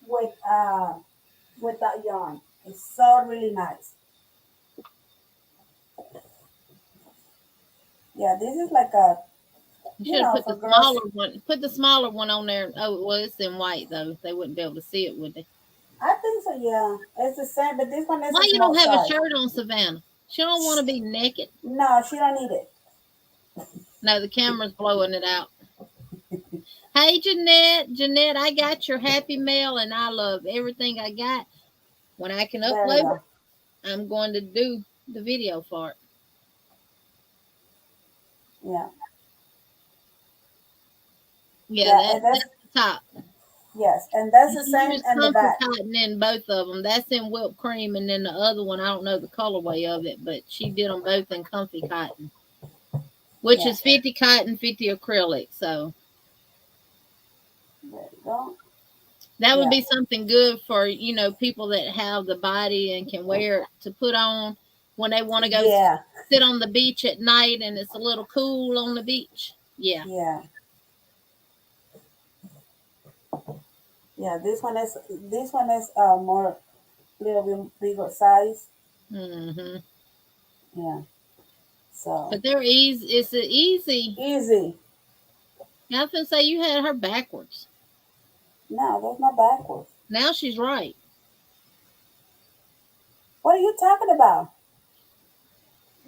with that yarn. It's so really nice. Yeah, this is like a You should have put for the girls. smaller one. Put the smaller one on there. Oh, well, it's in white though. They wouldn't be able to see it, would they? I think so. Yeah, it's the same, but this one is Why a you small don't have a size. shirt on, Savannah? She don't want to be naked. No, she don't need it. No, the camera's blowing it out. Hey, Jeanette. Jeanette, I got your happy mail and I love everything I got. When I can There we upload go. it, I'm going to do the video for it. Yeah. Yeah, Yeah, and that's that's the top. yes, and that's the You same use in the comfy back. cotton in both of them. That's in whipped cream, and then the other one, I don't know the colorway of it, but she did them both in comfy cotton, which Yeah. is 50 cotton, 50 acrylic. So There we go. that would Yeah. be something good for, people that have the body and can wear it to put on when they want to go Yeah. sit on the beach at night and it's a little cool on the beach. Yeah. Yeah. Yeah. This one is more little bit bigger size. Hmm. Yeah. So But they're easy. It's a easy. easy. I was gonna say you had her backwards. No, that's not backwards. Now she's right. What are you talking about?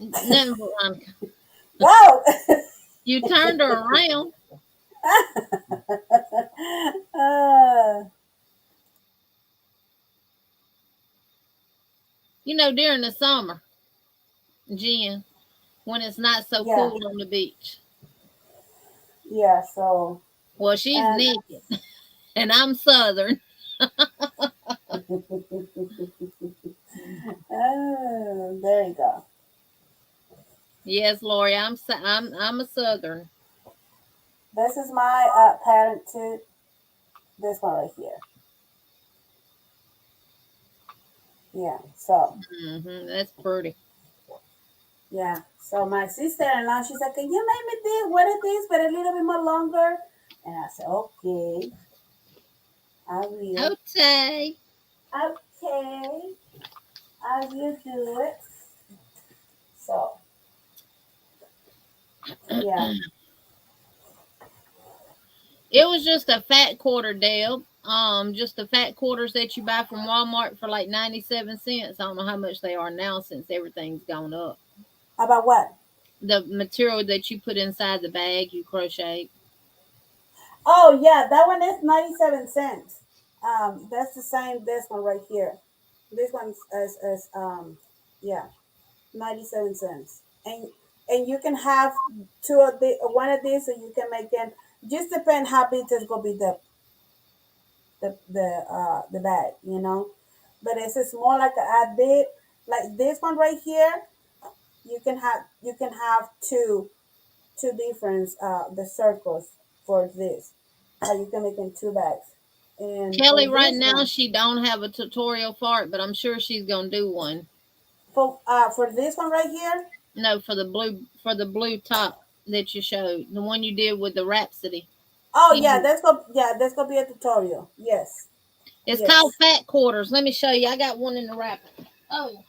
Nothing, Veronica. Go. You turned her around. uh, During the summer, Jen, when it's not so yeah. cool on the beach. Yeah. So Well, she's and naked, and I'm Southern. there you go. Yes, Lori, I'm a Southern. This is my parent too. This one right here. Yeah. So That's pretty. yeah. So my sister-in-law, she's like, "Can you make me this? What is this? But a little bit more longer." And I said, "Okay, I will. Okay. Okay, I will do it." So yeah. It was just a fat quarter, Dale. Just the fat quarters that you buy from Walmart for like 97 cents. I don't know how much they are now since everything's gone up. About what? The material that you put inside the bag you crochet. Oh yeah, that one is 97 cents. That's the same. This one right here. This one's as yeah, 97 cents. And you can have two of the one of these, so you can make them. Just depend how big is gonna be the bag, you know. But it's more like I did like this one right here. You can have two different the circles for this. You can make in two bags. And for Kelly, right this now one, she don't have a tutorial for it, but I'm sure she's gonna do one. for this one right here. No, for the blue top that you showed, the one you did with the Rhapsody. Oh yeah, You that's gonna be a tutorial. Yes, It's called yes, fat quarters. Let me show you. I got one in the wrapper. Oh,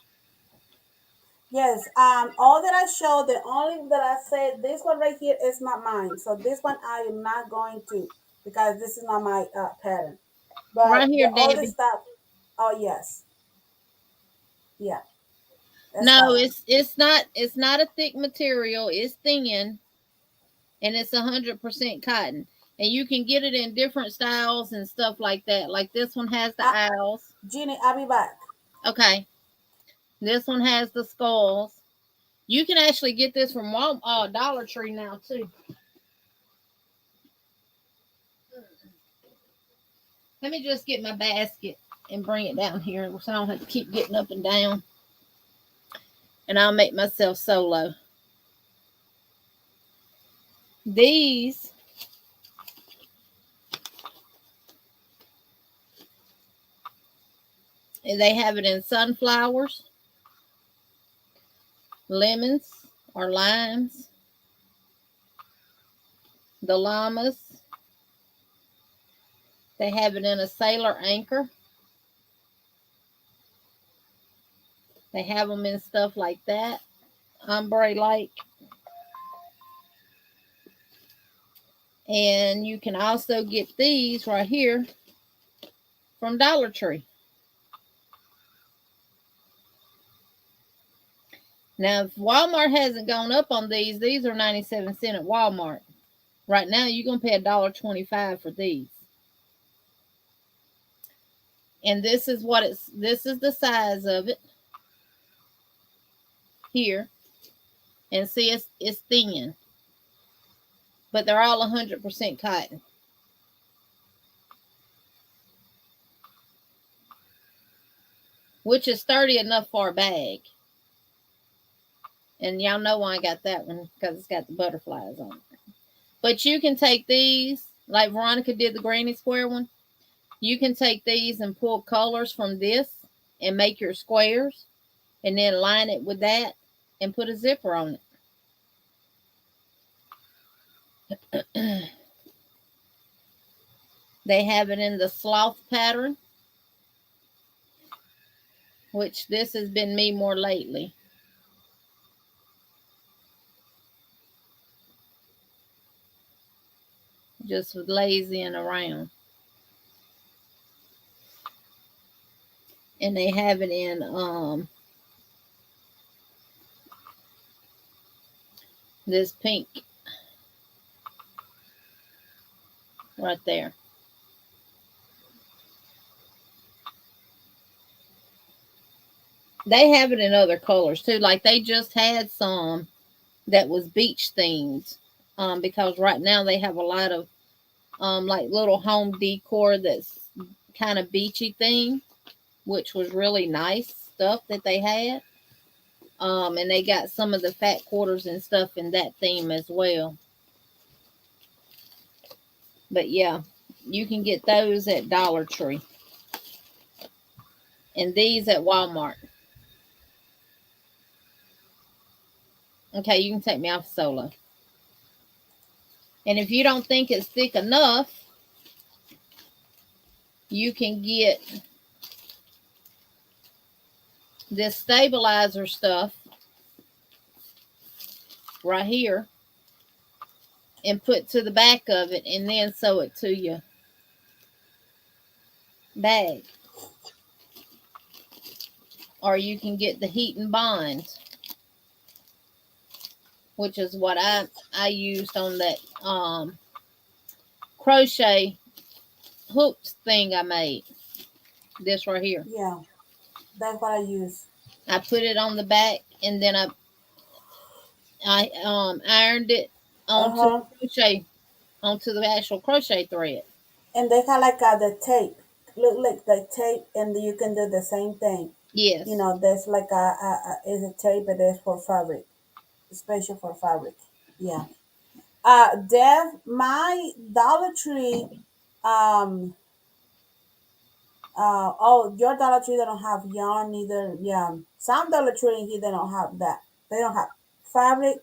yes. All that I showed, the only that I said this one right here is not mine. So this one I am not going to, because this is not my pattern. right But here, the other Debbie. stuff, oh yes, yeah, that's No, fine. it's not a thick material. It's thin, and it's 100% cotton. And you can get it in different styles and stuff like that. Like this one has the Uh, owls. Jeannie, I'll be back. Okay. This one has the skulls. You can actually get this from Dollar Tree now too. Let me just get my basket and bring it down here so I don't have to keep getting up and down. And I'll make myself solo. These, they have it in sunflowers, lemons or limes, the llamas. They have it in a sailor anchor. They have them in stuff like that, ombre like. And you can also get these right here from Dollar Tree. Now, if Walmart hasn't gone up on these are 97 cents at Walmart. Right now, you're gonna pay $1.25 for these. And this is what it's. This is the size of it here, and see it's thin, but they're all 100% cotton, which is sturdy enough for a bag. And y'all know why I got that one, because it's got the butterflies on it. But you can take these, like Veronica did the granny square one. You can take these and pull colors from this and make your squares, and then line it with that and put a zipper on it. They have it in the sloth pattern, which this has been me more lately. Just lazying around. And they have it in this pink right there. They have it in other colors too. Like they just had some that was beach themed, because right now they have a lot of like little home decor that's kind of beachy theme, which was really nice stuff that they had. And they got some of the fat quarters and stuff in that theme as well. But yeah, you can get those at Dollar Tree, and these at Walmart. Okay, you can take me off solo. And if you don't think it's thick enough, you can get this stabilizer stuff right here and put to the back of it, and then sew it to your bag. Or you can get the heat and bond, which is what I used on that crochet hooks thing I made. This right here. Yeah, that's what I use. I put it on the back, and then I ironed it onto the actual crochet thread. And they have like the tape. Look like the tape, and you can do the same thing. Yes. You know, there's like is a tape, but it's for fabric, special for fabric. Yeah. Dev, my Dollar Tree. Your Dollar Tree they don't have yarn either. Yeah. Some Dollar Tree here they don't have that. They don't have fabric.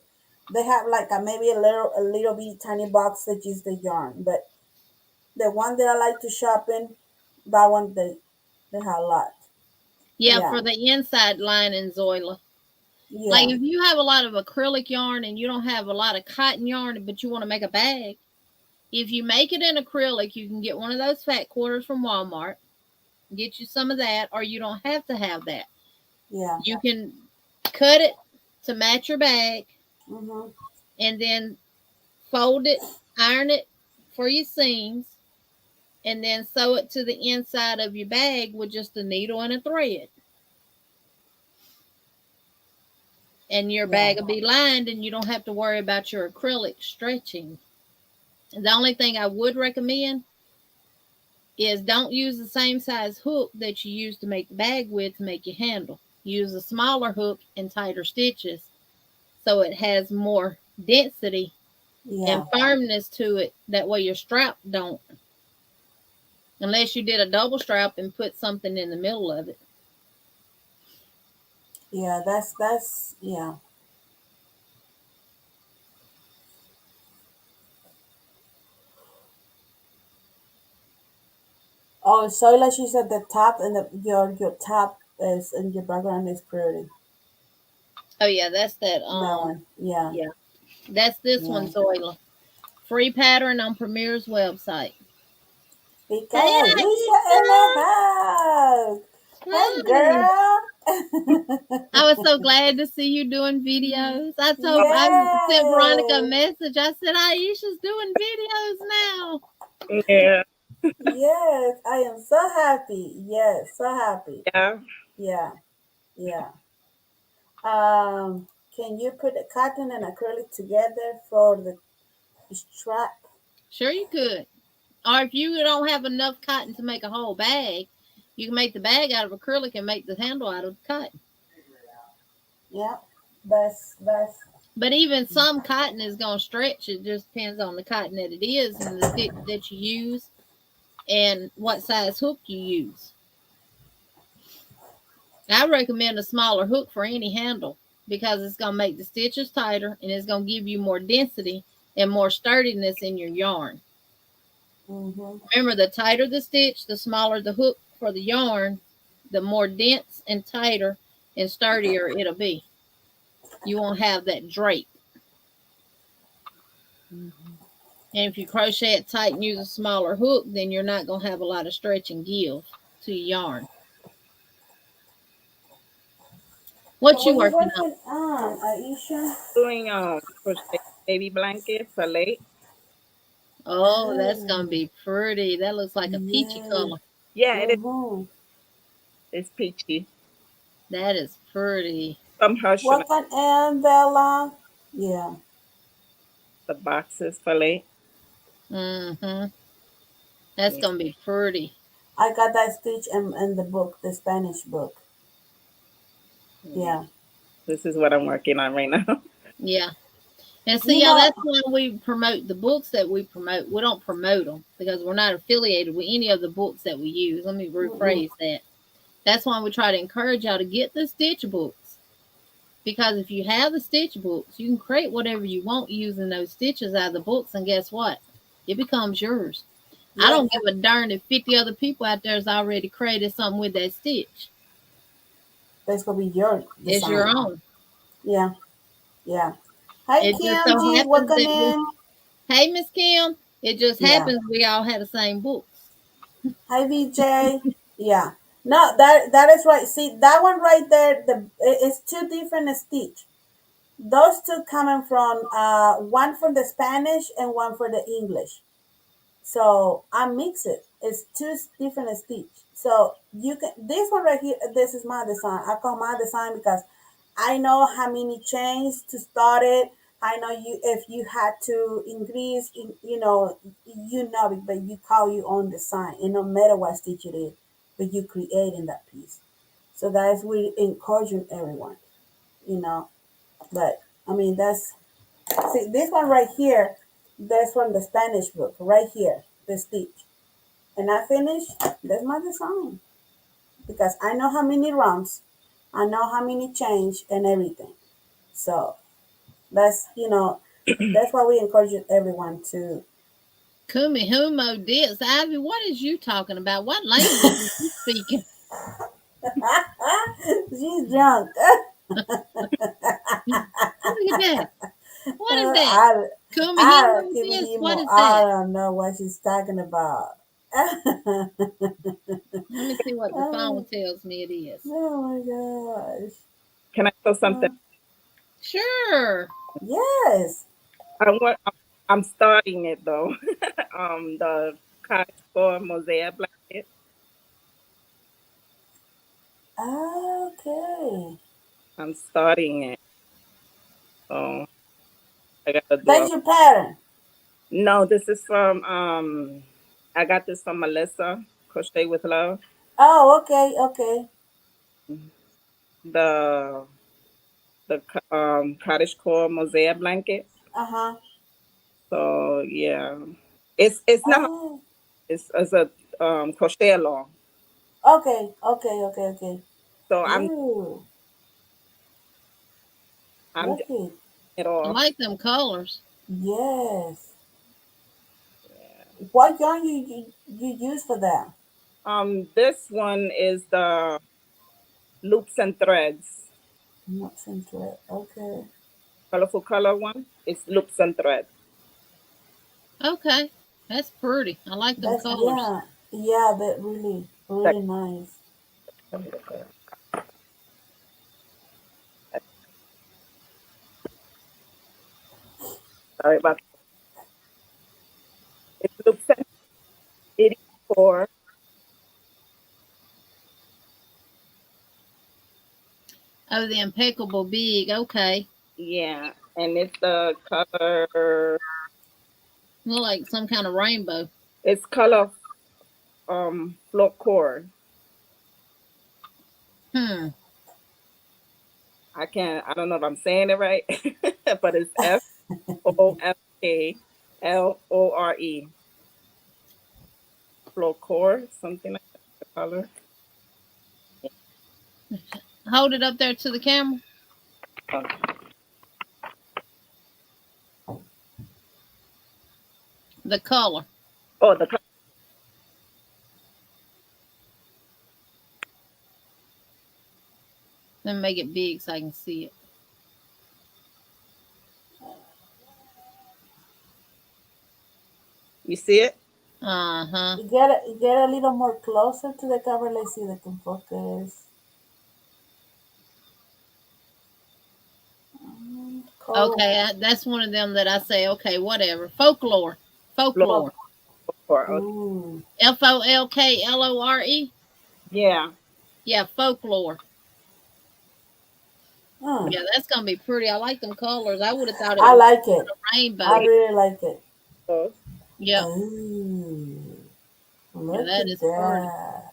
They have like maybe a little bit tiny box that is the yarn, but the one that I like to shop in, that one they have a lot. Yeah, Yeah. for the inside lining, Zoila. Yeah. Like if you have a lot of acrylic yarn and you don't have a lot of cotton yarn, but you want to make a bag, if you make it in acrylic, you can get one of those fat quarters from Walmart, get you some of that, or you don't have to have that. Yeah. You can cut it to match your bag, Mm-hmm. and then fold it, iron it for your seams, and then sew it to the inside of your bag with just a needle and a thread. And your bag will be lined, and you don't have to worry about your acrylic stretching. The only thing I would recommend is don't use the same size hook that you use to make the bag with to make your handle. Use a smaller hook and tighter stitches so it has more density and firmness to it. That way your strap don't. Unless you did a double strap and put something in the middle of it. Yeah, that's yeah. Oh, so like she said, the top and your top is in your background is pretty. Oh yeah, that's that That one, yeah. yeah. That's this one, Zoila. Free pattern on Premier's website. Because we are in the house. Hey, girl. I was so glad to see you doing videos. I sent Veronica a Yes. message. I said, Aisha's doing videos now. Yeah. Yes, I am so happy. Yes, so happy. Yeah. Yeah, yeah. Can you put a cotton and acrylic together for the strap? Sure you could. Or if you don't have enough cotton to make a whole bag, you can make the bag out of acrylic and make the handle out of cotton. Yeah, that's. But even some cotton is going to stretch. It just depends on the cotton that it is and the stitch that you use and what size hook you use. I recommend a smaller hook for any handle because it's going to make the stitches tighter and it's going to give you more density and more sturdiness in your yarn. Mm-hmm. Remember, the tighter the stitch, the smaller the hook for the yarn, the more dense and tighter and sturdier it'll be. You won't have that drape. Mm-hmm. And if you crochet it tight and use a smaller hook, then you're not going to have a lot of stretch and give to your yarn. So What you what you working on? working on, Aisha? Doing crochet baby blanket for late. Oh, that's going to Oh, be pretty. That looks like a peachy yeah. color. Yeah, it is. Mm-hmm. It's peachy. That is pretty. Some hush and Working on Bella. Yeah. the boxes for late. Mm-hmm. That's Yeah. going to be pretty. I got that stitch in the book, the Spanish book. Yeah. Yeah. This is what I'm working on right now. Yeah. And see, You y'all, know, that's why we promote the books that we promote. We don't promote them because we're not affiliated with any of the books that we use. Let me mm-mm. rephrase that. That's why we try to encourage y'all to get the stitch books. Because if you have the stitch books, you can create whatever you want using those stitches out of the books. And guess what? It becomes yours. I Yep. don't give a darn if 50 other people out there has already created something with that stitch. That's gonna be your It's your design. own. Yeah. Yeah. Hi It just so Kim G, happens welcome that in. hey, Miss Kim, it just Yeah. happens we all had the same books. Hi VJ. Yeah. No, that is right. See that one right there. It's two different stitch. Those two coming from one for the Spanish and one for the English. So I mix it. It's two different stitch. So you can this one right here. This is my design. I call my design because I know how many chains to start it. I know you if you had to increase, you know it, but you call your own design, and no matter what stitch it is, but you create in that piece. So that's we encouraging everyone, you know. But I mean that's see this one right here. That's from the Spanish book right here. The stitch, and I finish. That's my design because I know how many rounds, I know how many chains and everything. So that's why we encourage everyone to. Kumi Humo Dis. Ivy, what is you talking about? What language is you speaking? She's drunk. Look at that. What is that? I Kumi I Humo keep Dis? What emo. is I that? don't know what she's talking about. Let me see what the phone Oh, tells me it is. oh my gosh. Can I tell something? Uh, Sure. yes. I want. I'm starting it though. The cottage core mosaic blanket. Okay. I'm starting it. So I gotta do That's a. your pattern. No, this is from I got this from Melissa, Crochet with Love. Oh, okay, okay. The cottage core mosaic blanket. Uh huh. So yeah, it's not. Oh, It's a crochet along. okay, okay, okay, okay. So Ooh, I'm look just it. it I off. like them colors. Yes. Yeah. What yarn you use for that? This one is the loops and threads. Not into it. Okay. Colorful color one. It's loops and thread. Okay. That's pretty. I like them That's colors. yeah, yeah. That really That- really nice. Sorry about that. It looks at 84. Oh, the impeccable big. Okay. Yeah, and it's the color. Look like some kind of rainbow. It's color float core. Hmm. I don't know if I'm saying it right, but it's FOLKLORE. Float core, something like that. The color. Hold it up there to the camera. Okay. The color. Oh, the color. Let me make it big so I can see it. You see it? Uh-huh. Get a little more closer to the camera. Let's see if they can focus. Coral. Okay, that's one of them that I say, okay, whatever. Folklore. Float Folklore. core. Okay. Ooh. FOLKLORE. Yeah. Yeah, folklore. Mm. Yeah, that's gonna be pretty. I like them colors. I would have thought it I was like it. a I rainbow. really like it. So, Yep. Ooh. Yeah, Look that at is pretty. that.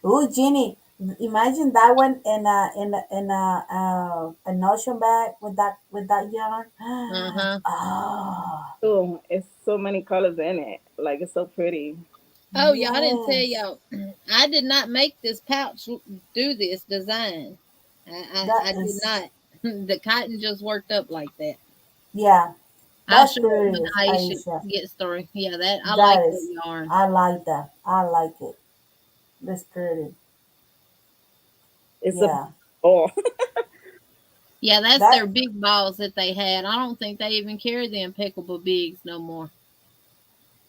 Ooh, Jeannie, imagine that one an ocean bag with that yarn. Uh-huh. Oh, oh, it's so many colors in it. Like it's so pretty. Oh, yeah, I didn't tell yes. y'all. I did not make this pouch do this design. That I did is, not. The cotton just worked up like that. yeah, I'll that's show it pretty, when Aisha Aisha. gets through. Yeah, that I like That is, that yarn. I like that. I like it. That's pretty. It's a Yeah, oh Yeah, that's that, their big balls that they had. I don't think they even carry the impeccable bigs no more.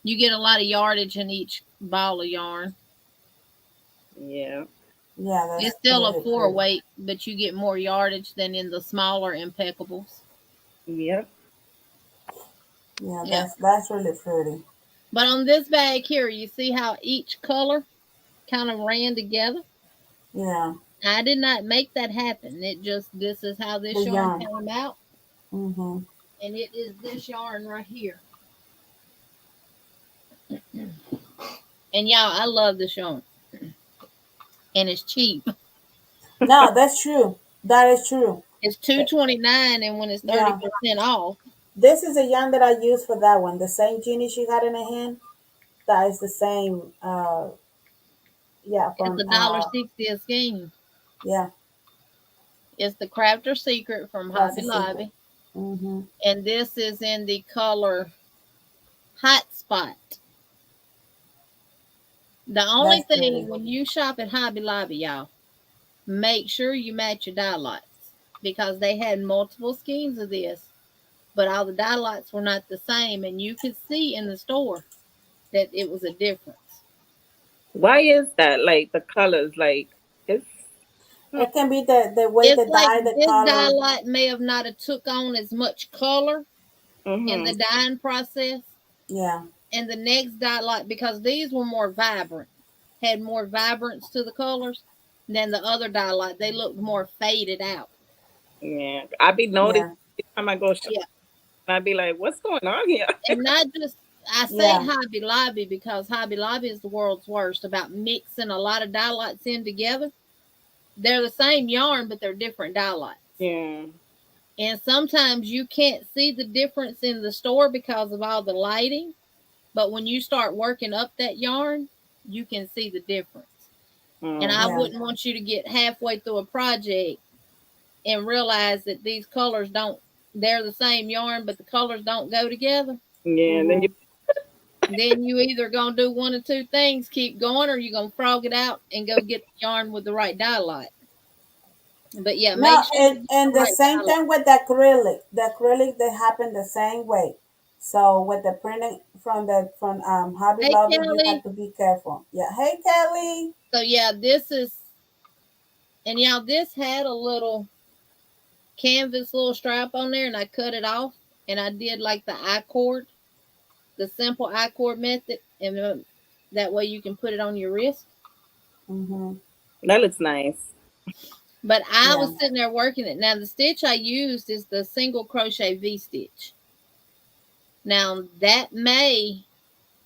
You get a lot of yardage in each ball of yarn. yeah. yeah, that's It's still a really four pretty. weight, but you get more yardage than in the smaller impeccables. Yep. Yeah, Yeah. that's really pretty. But on this bag here, you see how each color kind of ran together? Yeah, I did not make that happen. It just, this is how the this yarn yarn. came out. Mm-hmm. And it is this yarn right here. And y'all, I love this yarn. And it's cheap. No, that's true. That is true. It's $2.29, and when it's Yeah, 30% off, this is a yarn that I used for that one. The same genie she had in her hand. That is the same. Yeah, it's from $1.60 a skein. yeah, It's the Crafter Secret from that's a Hobby secret. Lobby. Mm-hmm. And this is in the color Hot Spot. The only That's thing pretty. when you shop at Hobby Lobby, y'all, make sure you match your dye lots because they had multiple schemes of this, but all the dye lots were not the same, and you could see in the store that it was a difference. Why is that? Like the colors, like it's hmm, It can be the way It's the like dye, the this dye color. lot may have not have took on as much color in mm-hmm. the dyeing process, Yeah, and the next dye lot, because these were more vibrant, had more vibrance to the colors than the other dye lot. They looked more faded out. Yeah. I be noticing yeah, every time I go shop, Yeah. I be like, what's going on here? And not just, I say yeah. Hobby Lobby because Hobby Lobby is the world's worst about mixing a lot of dye lots in together. They're the same yarn, but they're different dye lots. Yeah. And sometimes you can't see the difference in the store because of all the lighting. But when you start working up that yarn, you can see the difference. And I Yeah. Mm-hmm. wouldn't want you to get halfway through a project and realize that these colors don't, they're the same yarn, but the colors don't go together. Yeah. And then you Mm-hmm. Then you either gonna do one or two things, keep going, or you're gonna frog it out and go get the yarn with the right dye lot. But yeah, make No, sure you get and the the right dye same lot. thing with the acrylic. The acrylic they happen the same way. So with the printing from Hobby Hey Lobby, you have Kelly. to be careful. Yeah. Hey Kelly. So yeah, this is, and y'all, this had a little canvas little strap on there, and I cut it off. and I did like the I-cord, the simple I-cord method, and that way you can put it on your wrist. That looks nice. But I was sitting there working it. Now the stitch I used is the single crochet V-stitch. Now that may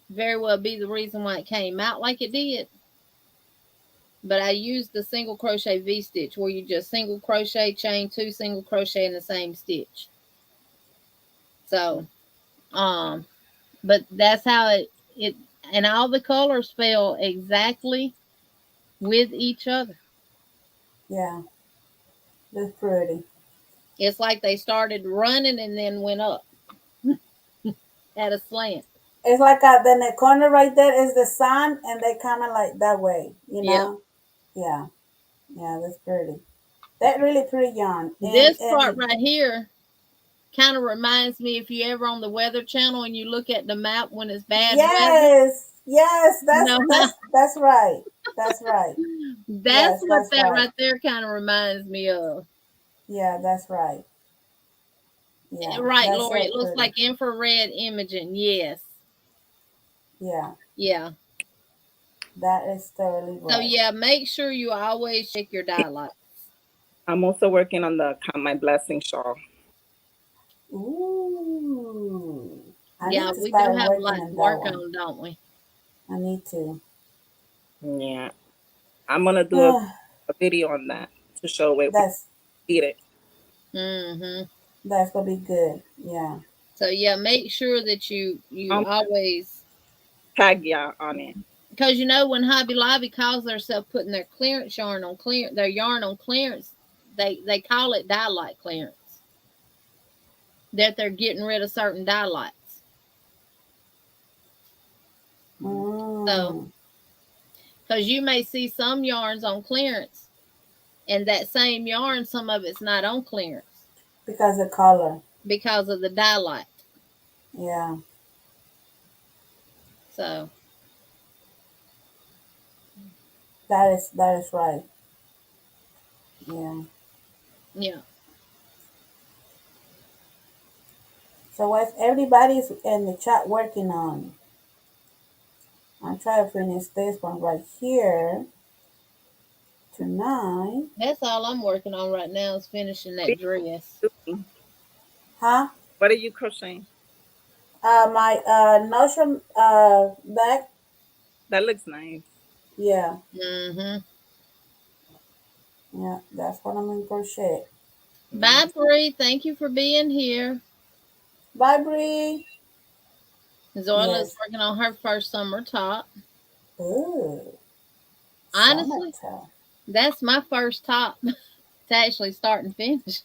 very well be the reason why it came out like it did. But I used the single crochet V-stitch where you just single crochet, chain 2, single crochet in the same stitch. So, but that's how it and all the colors fell exactly with each other. Yeah, that's pretty. It's like they started running and then went up at a slant. It's like then the corner right there is the sun, and they kind of like that way, you Yep. know? Yeah, yeah, that's pretty. That really pretty yarn. This part right here kind of reminds me if you ever on the Weather Channel and you look at the map when it's bad weather. Yes, that's right. That's right. That's what that right there kind of reminds me of. Yeah, that's right. Yeah, right, that's Lori. So it looks like infrared imaging. Yes. Yeah. Yeah. That is totally right. So yeah, make sure you always check your dye lights. I'm also working on the Count My Blessing shawl. Ooh. Yeah, we do have a lot to work on, don't we? I need to. Yeah. I'm going to do a video on that to show it. That's eat it. That's going to be good. Yeah. So yeah, make sure that you always tag y'all on it. Because you know when Hobby Lobby calls themselves putting their clearance yarn on their yarn on clearance, they call it dye light clearance. That they're getting rid of certain dye lights. So, because you may see some yarns on clearance, and that same yarn, some of it's not on clearance. Because of color. Because of the dye light. Yeah. So. That is right. Yeah. Yeah. So what everybody's in the chat working on? I'm trying to finish this one right here tonight. That's all I'm working on right now is finishing that dress. Huh? What are you crocheting? My notion back. That looks nice. Yeah. Mm-hmm. Yeah, that's what I'm in crochet. Bye, Bree. Thank you for being here. Bye, Bree. Zoila's working on her first summer top. Ooh. Honestly, that's my first top to actually start and finish.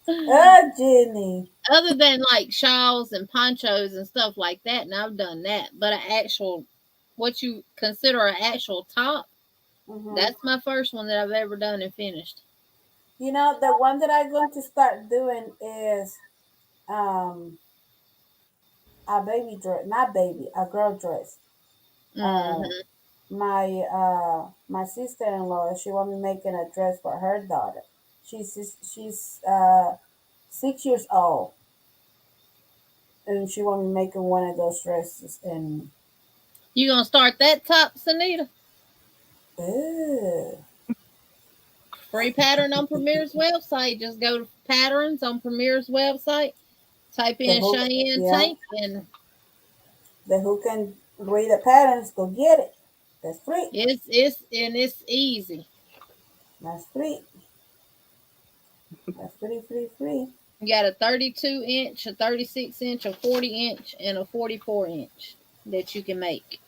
Jeannie. Other than like shawls and ponchos and stuff like that, and I've done that. But an actual, what you consider an actual top, that's my first one that I've ever done and finished. You know, the one that I'm going to start doing is a baby dress, not baby, a girl dress. My sister-in-law, she want me making a dress for her daughter. She's 6 years old, and she want me making one of those dresses. And you gonna start that top, Sanita? Free pattern on Premier's website. Just go to patterns on Premier's website. Type in Cheyenne Tank and who can read the patterns, go get it. That's free. It's easy. That's free. That's free. You got a 32 inch, a 36 inch, a 40 inch, and a 44 inch that you can make.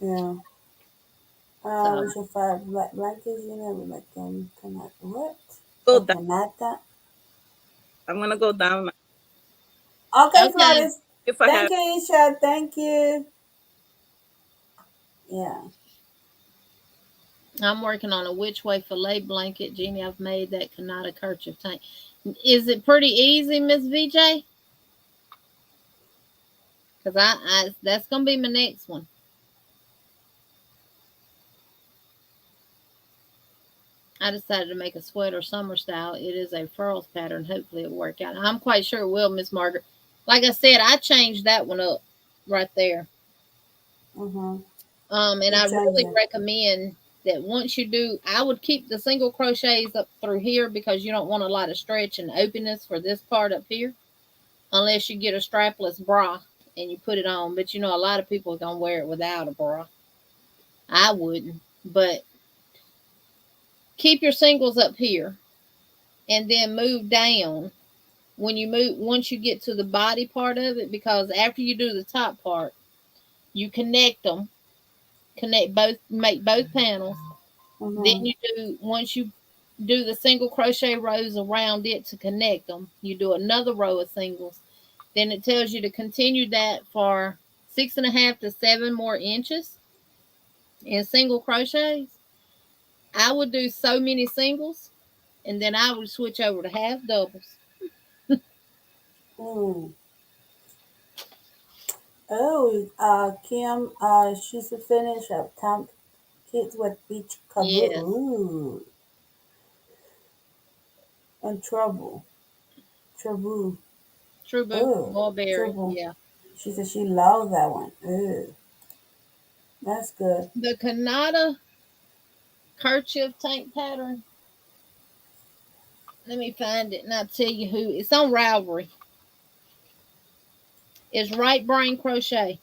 Yeah. We should find blankets, you know, like what? Canata. I'm gonna go down. Okay, Flores. Thank you, Isha. Thank you. Yeah. I'm working on a which way fillet blanket. Jeannie, I've made that Kanata kerchief tank. Is it pretty easy, Miss VJ? Because I that's gonna be my next one. I decided to make a sweater summer style. It is a furls pattern. Hopefully it'll work out. I'm quite sure it will, Miss Margaret. Like I said, I changed that one up right there. Mm-hmm. And You I change really it. recommend that once you do, I would keep the single crochets up through here because you don't want a lot of stretch and openness for this part up here, unless you get a strapless bra and you put it on. But you know, a lot of people are gonna wear it without a bra. I wouldn't, but keep your singles up here and then move down when you move once you get to the body part of it, because after you do the top part, you connect them, connect both, make both panels. Then Mm-hmm. you do, once you do the single crochet rows around it to connect them, you do another row of singles. Then it tells you to continue that for 6.5 to 7 more inches in single crochets. I would do so many singles, and then I would switch over to half doubles. Mm. Oh, Kim, she's a finish of Camp Kids with Beach Kaboo. Yes, Ooh, and Trouble. Trouble. true boo, Oh, mulberry. Trouble. Yeah, She said she loves that one. Ooh, that's good. the Kanata kerchief tank pattern. Let me find it and I'll tell you who. It's on Ravelry. It's Right Brain Crochet.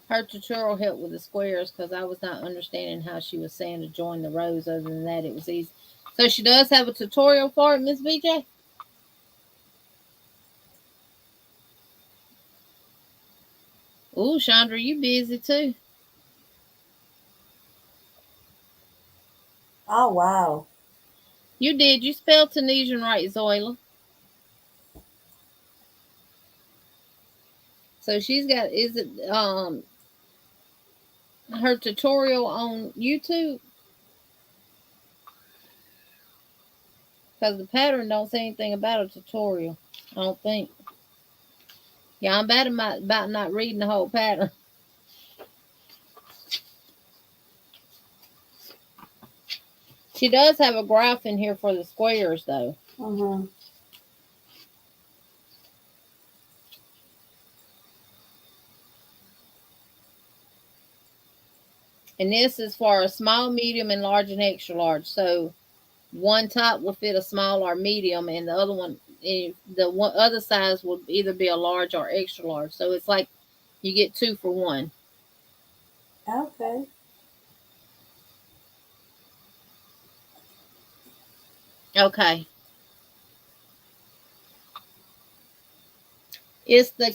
Her tutorial helped with the squares because I was not understanding how she was saying to join the rows. Other than that, it was easy. So she does have a tutorial for it, Miss BJ. Ooh, Chandra, you busy too. Oh, wow. You did. You spelled Tunisian right, Zoila. So she's got, is it her tutorial on YouTube? Because the pattern don't say anything about a tutorial. I don't think. Yeah, I'm bad about not reading the whole pattern. She does have a graph in here for the squares, though. Mm-hmm. And this is for a small, medium, and large and extra large. So one top will fit a small or medium, and the other one, the one other size will either be a large or extra large. So it's like you get 2 for 1. Okay. Okay. It's the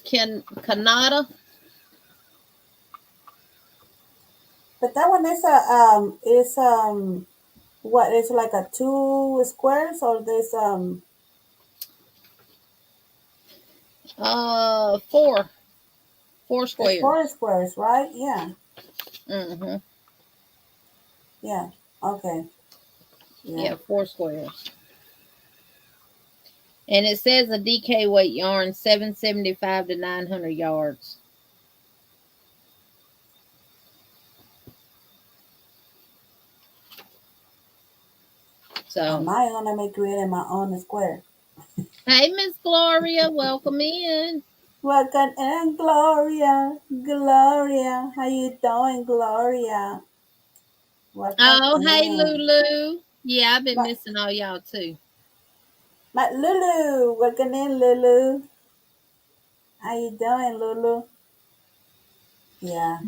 Kanata. But that one is what is like a two squares or this 4 it's four squares. squares, right? Yeah. Mm-hmm. Yeah. Okay. Yeah. Yeah, 4 squares. And it says a DK weight yarn 775 to 900 yards. I So, might gonna make creating my own square. hey, Miss Gloria, welcome in. Welcome in, Gloria. Gloria. How you doing, Gloria? Welcome Oh, hey, in. Lulu. Yeah, I've been My, missing all y'all too. my Lulu. Welcome in, Lulu. How you doing, Lulu? Yeah.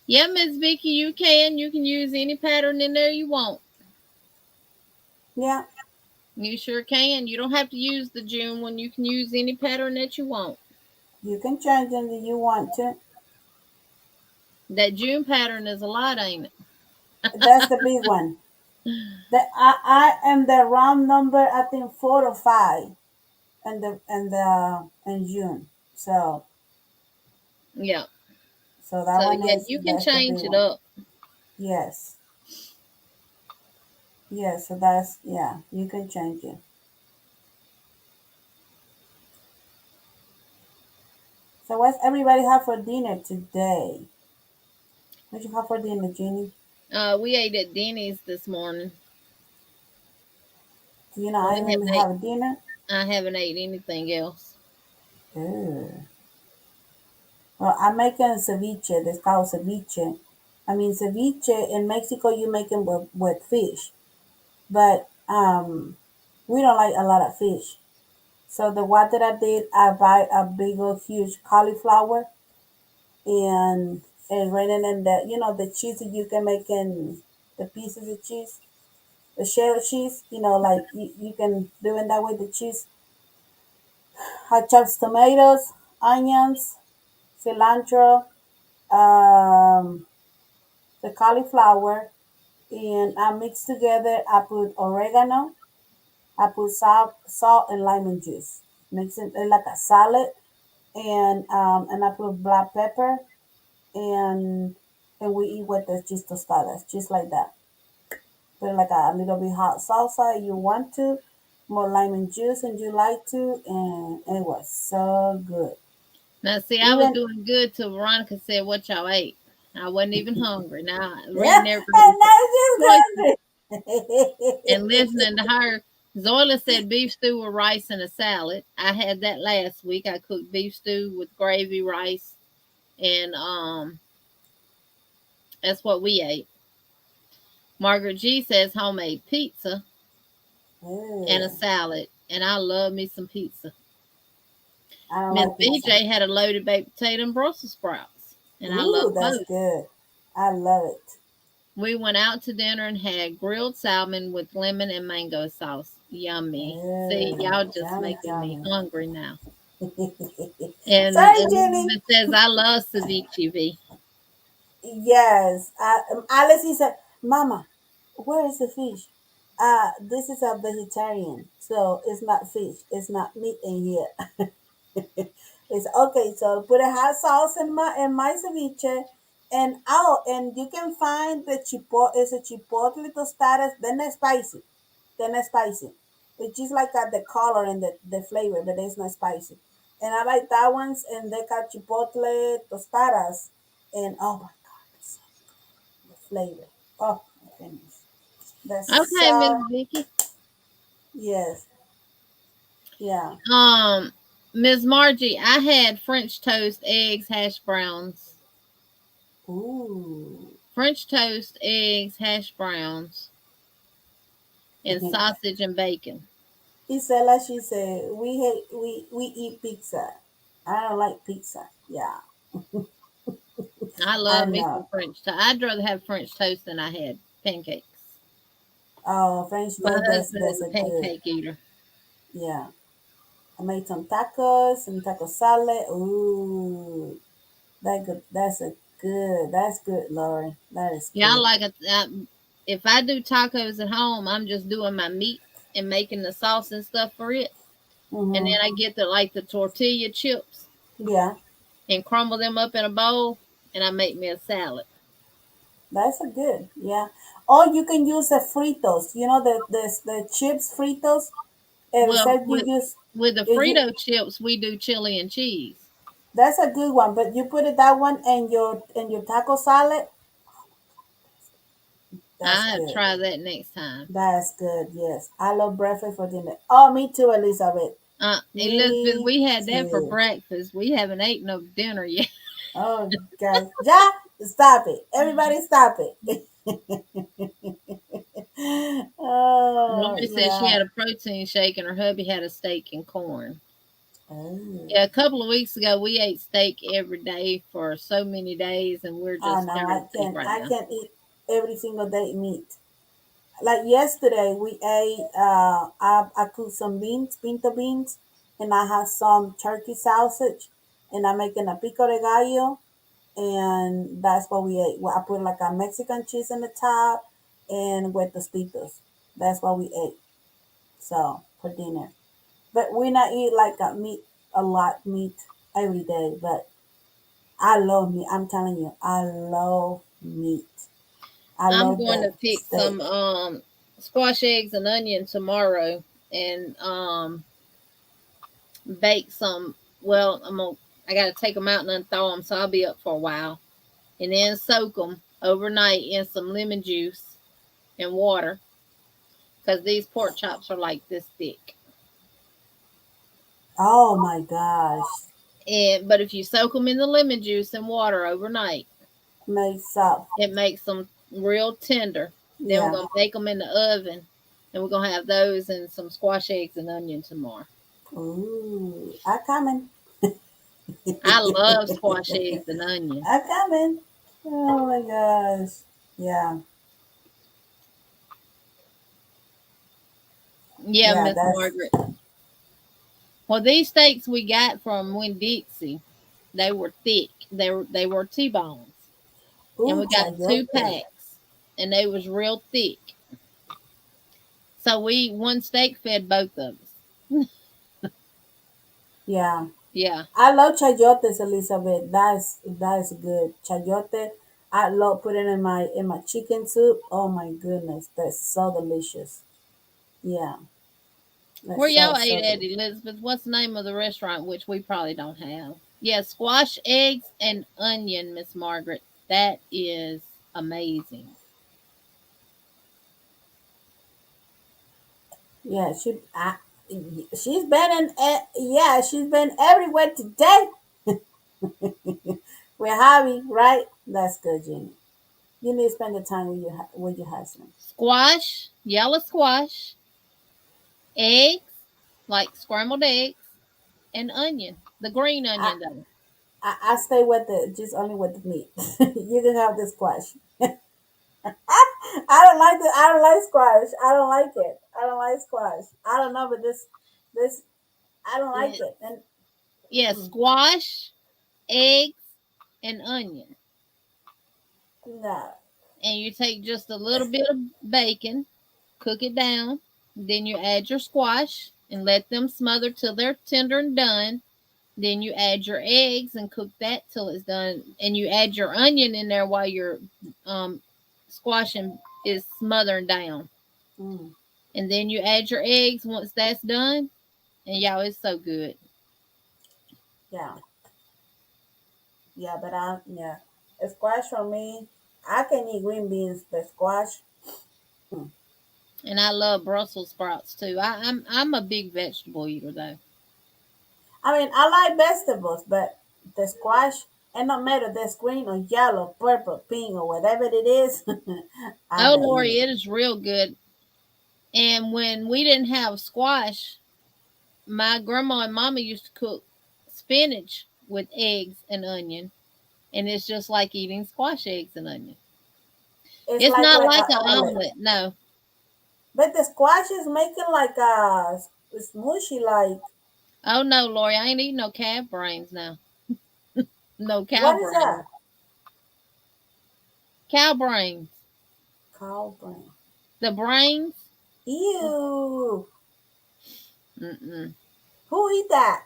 Yeah, Miss Vicky, you can. You can use any pattern in there you want. Yeah. You sure can. You don't have to use the June one. You can use any pattern that you want. You can change them if you want to. That June pattern is a lot, ain't it? That's the big one. I am the round number. I think 4 or 5, and June. Yeah. So that So one yeah, is you can that's the big change it one. up. Yes. Yes. So that's yeah. You can change it. So what's everybody have for dinner today? What you have for dinner, Jeannie? We ate at Denny's this morning. Do you know I I even haven't ate. have dinner? I haven't ate anything else. Ugh. Well, I'm making ceviche. That's called ceviche. I mean, ceviche in Mexico, you make it with fish, but we don't like a lot of fish. So the one that I did, I buy a big old huge cauliflower and right in the the cheese that you can make in the pieces of cheese, the shell cheese. Like you can do it that way. The cheese, I chopped tomatoes, onions, cilantro, um, the cauliflower, and I mix together. I put oregano, I put salt and lemon juice. Mix it like a salad, and I put black pepper, and we eat with the cheese tostadas, just like that. Put like a little bit hot salsa if you want to, more lemon juice and you like to, and it was so good. Now, see, I was Even doing good till Veronica said what y'all ate. I wasn't even hungry. Now, yeah, reading and everybody's now choices she's hungry. and listening to her, Zoila said beef stew with rice and a salad. I had that last week. I cooked beef stew with gravy, rice, and that's what we ate. Margaret G says homemade pizza and a Ugh, salad, and I love me some pizza. I don't Miss like pizza. BJ had a loaded baked potato and Brussels sprouts, and I Ooh, love that's both. good. I love it. We went out to dinner and had grilled salmon with lemon and mango sauce. Yummy. See, y'all just Yummy, making me yummy. hungry now. And Sorry, Jenny. Elizabeth says, I love ceviche. V. Yes. Alice said, Mama, where is the fish? This is a vegetarian, so it's not fish. It's not meat in here. It's okay. So put a hot sauce in my ceviche, and and you can find the chipotle. It's a chipotle tostadas. Then it's spicy. Then it's spicy. It's just like got the color and the flavor, but it's not spicy. And I like that ones, and they got chipotle tostadas, and oh my god, the flavor. Oh my goodness, that's Okay, Miss so Vicky. yes, yeah. Um, Miss Margie, I had French toast, eggs, hash browns. Ooh. French toast, eggs, hash browns, and sausage and bacon. Isela, she said, we eat pizza. I don't like pizza. Yeah, I I love me some know. French toast. I'd rather have French toast than I had pancakes. Oh, French My toast, husband is that's a a good. pancake eater. Yeah, I made some tacos and taco salad. Ooh, that good. That's a good. That's good, Lori. That is Yeah, I good. like it. If I do tacos at home, I'm just doing my meat and making the sauce and stuff for it. And then Mhm. I get the tortilla chips Yeah, and crumble them up in a bowl, and I make me a salad. that's a good. Yeah. Or you can use the fritos. You know the chips fritos. Well, Except you use with the you. Frito chips, we do chili and cheese. That's a good one. But you put it that one in your taco salad. That's I'll good. try that next time. That's good. Yes, I love breakfast for dinner. Oh, me too, Elizabeth. Elizabeth, Me we had that for too. breakfast. We haven't eaten no dinner yet. Oh, guys, ja, stop it! Everybody, stop it! Oh, Lori said she yeah. had a protein shake and her hubby had a steak and corn. Oh, Yeah, a couple of weeks ago we ate steak every day for so many days, and we're oh just no, tired of steak right I now. can't eat every single day meat. Like yesterday, we ate. I cooked some beans, pinto beans, and I had some turkey sausage, and I'm making a pico de gallo, and that's what we ate. Well, I put like a Mexican cheese in the top, and with tostitos. That's what we ate. So for dinner, but we not eat like a lot meat every day. But I love meat. I'm telling you, I love meat. I I'm love going to that pick steak. some squash eggs and onion tomorrow and bake some. Well, I'm gonna I got to take them out and unthaw them, so I'll be up for a while. And then soak them overnight in some lemon juice and water, because these pork chops are like this thick. Oh my gosh. But if you soak them in the lemon juice and water overnight, Makes up. it makes them real tender. Then we're Yeah. gonna bake them in the oven, and we're gonna have those and some squash eggs and onion tomorrow. Ooh, I coming. I love squash eggs and onion. I coming. Oh my gosh. Yeah. Yeah, Yeah, Miss that's Margaret. Well, these steaks we got from Winn Dixie, they were thick. They were T-bones, and ooh we got two chayote. packs, and they was real thick. So we one steak fed both of us. Yeah. Yeah. I love chayotes, Elizabeth. That's good. Chayote. I love putting in my chicken soup. Oh my goodness, that's so delicious. Yeah, Where that's y'all so ate at, delicious. Elizabeth? What's the name of the restaurant, which we probably don't have? Yeah, squash eggs and onion, Miss Margaret. That is amazing. Yeah, she's been yeah, she's been everywhere today. We're happy, right? That's good, Jeannie. You need to spend the time with your husband. Squash, yellow squash, eggs, like scrambled eggs, and onion. The green I onion, though. I stay with the just only with the meat. You can have the squash. I don't like squash. I don't like it. I don't like squash. I don't know, but this I don't like Yeah, it. And yeah, squash, eggs, and onion. no, And you take just a little bit of bacon, cook it down. Then you add your squash and let them smother till they're tender and done. Then you add your eggs and cook that till it's done. And you add your onion in there while your um, squashing is smothering down. mm, And then you add your eggs once that's done. And y'all, it's so good. yeah, yeah, but yeah, squash for me. I can eat green beans, but squash. Mm. And I love Brussels sprouts too. I'm a big vegetable eater though. I mean, I like vegetables, but the squash, and no matter that's green or yellow, purple, pink, or whatever it is, I Oh can eat Lori, it. it is real good. And when we didn't have squash, my grandma and mama used to cook spinach with eggs and onion, and it's just like eating squash eggs and onion. It's It's not like like an an omelet. omelet, no. But the squash is making like a smushy, like Oh no, Lori, I ain't eating no calf brains now. No cow what is brains. that? Cow brains. Cow brain. The brains. Ew. Mm-mm. Who eat that?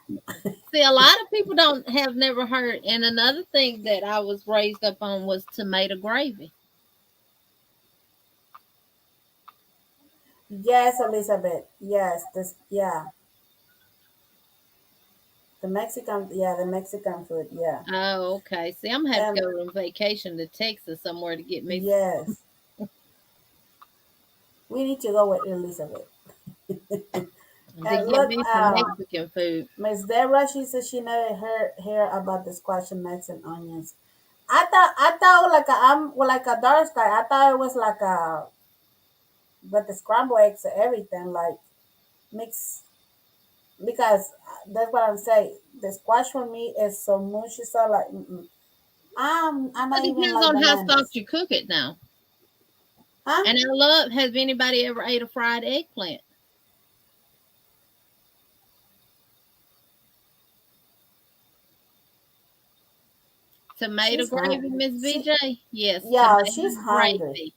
See, a lot of people don't have never heard. And another thing that I was raised up on was tomato gravy. Yes, Elizabeth. Yes, this. Yeah, the Mexican. Yeah, the Mexican food. Yeah. Oh, okay. See, I'm gonna have to Um. go on vacation to Texas somewhere to get me. Yes, we need to go with Elizabeth. To And get look, me some Mexican food. Miss Deborah. She said she never hear about the squash and nuts and onions. I thought like like a dark sky. I thought it was like a but the scrambled eggs and everything like mix because that's what I'm saying. The squash for me is so mushy, so like I'm Well, not it even depends like on how soft bananas, you cook it now. huh? And I love. Has anybody ever ate a fried eggplant? Tomato She's gravy, hungry. Miss VJ? Yes, Yeah, tomato she's hungry. gravy.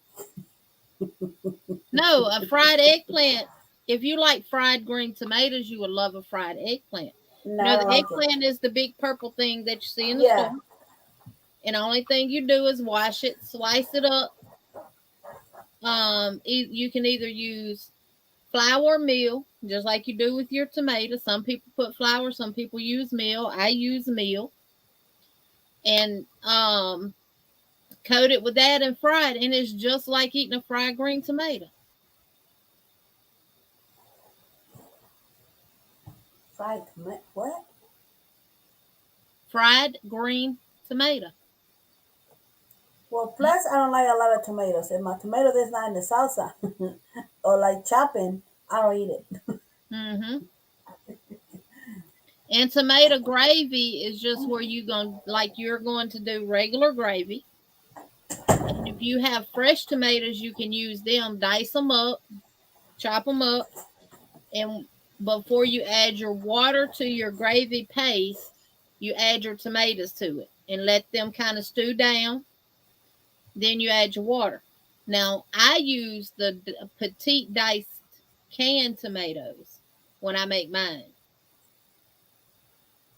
No, a fried eggplant. If you like fried green tomatoes, you would love a fried eggplant. No, You I know, don't the like it. eggplant is the big purple thing that you see in the store. Yeah, And the only thing you do is wash it, slice it up. You can either use flour or meal, just like you do with your tomatoes. Some people put flour, some people use meal. I use meal. And coat it with that and fry it, and it's just like eating a fried green tomato. Fried what? Fried green tomato. Well, plus I don't like a lot of tomatoes. If my tomato is not in the salsa or like chopping, I don't eat it. Mm-hmm. And tomato gravy is just where you're going to do regular gravy. And if you have fresh tomatoes, you can use them, dice them up, chop them up, and before you add your water to your gravy paste, you add your tomatoes to it and let them kind of stew down. Then you add your water. Now, I use the petite diced canned tomatoes when I make mine.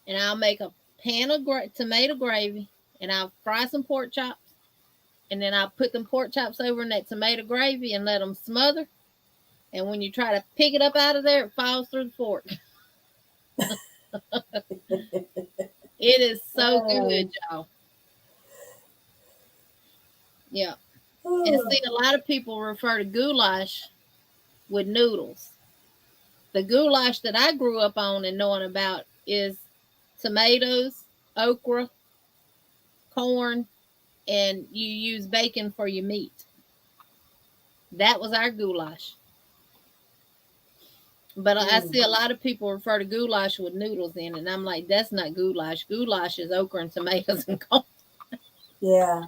And I'll make a pan of tomato gravy, and I'll fry some pork chops, and then I'll put them pork chops over in that tomato gravy and let them smother. And when you try to pick it up out of there, it falls through the fork. It is so good, y'all. Yeah. And see, a lot of people refer to goulash with noodles. The goulash that I grew up on and knowing about is tomatoes, okra, corn, and you use bacon for your meat. That was our goulash. But I see a lot of people refer to goulash with noodles in it, and I'm like, that's not goulash. Goulash is okra and tomatoes and corn. Yeah.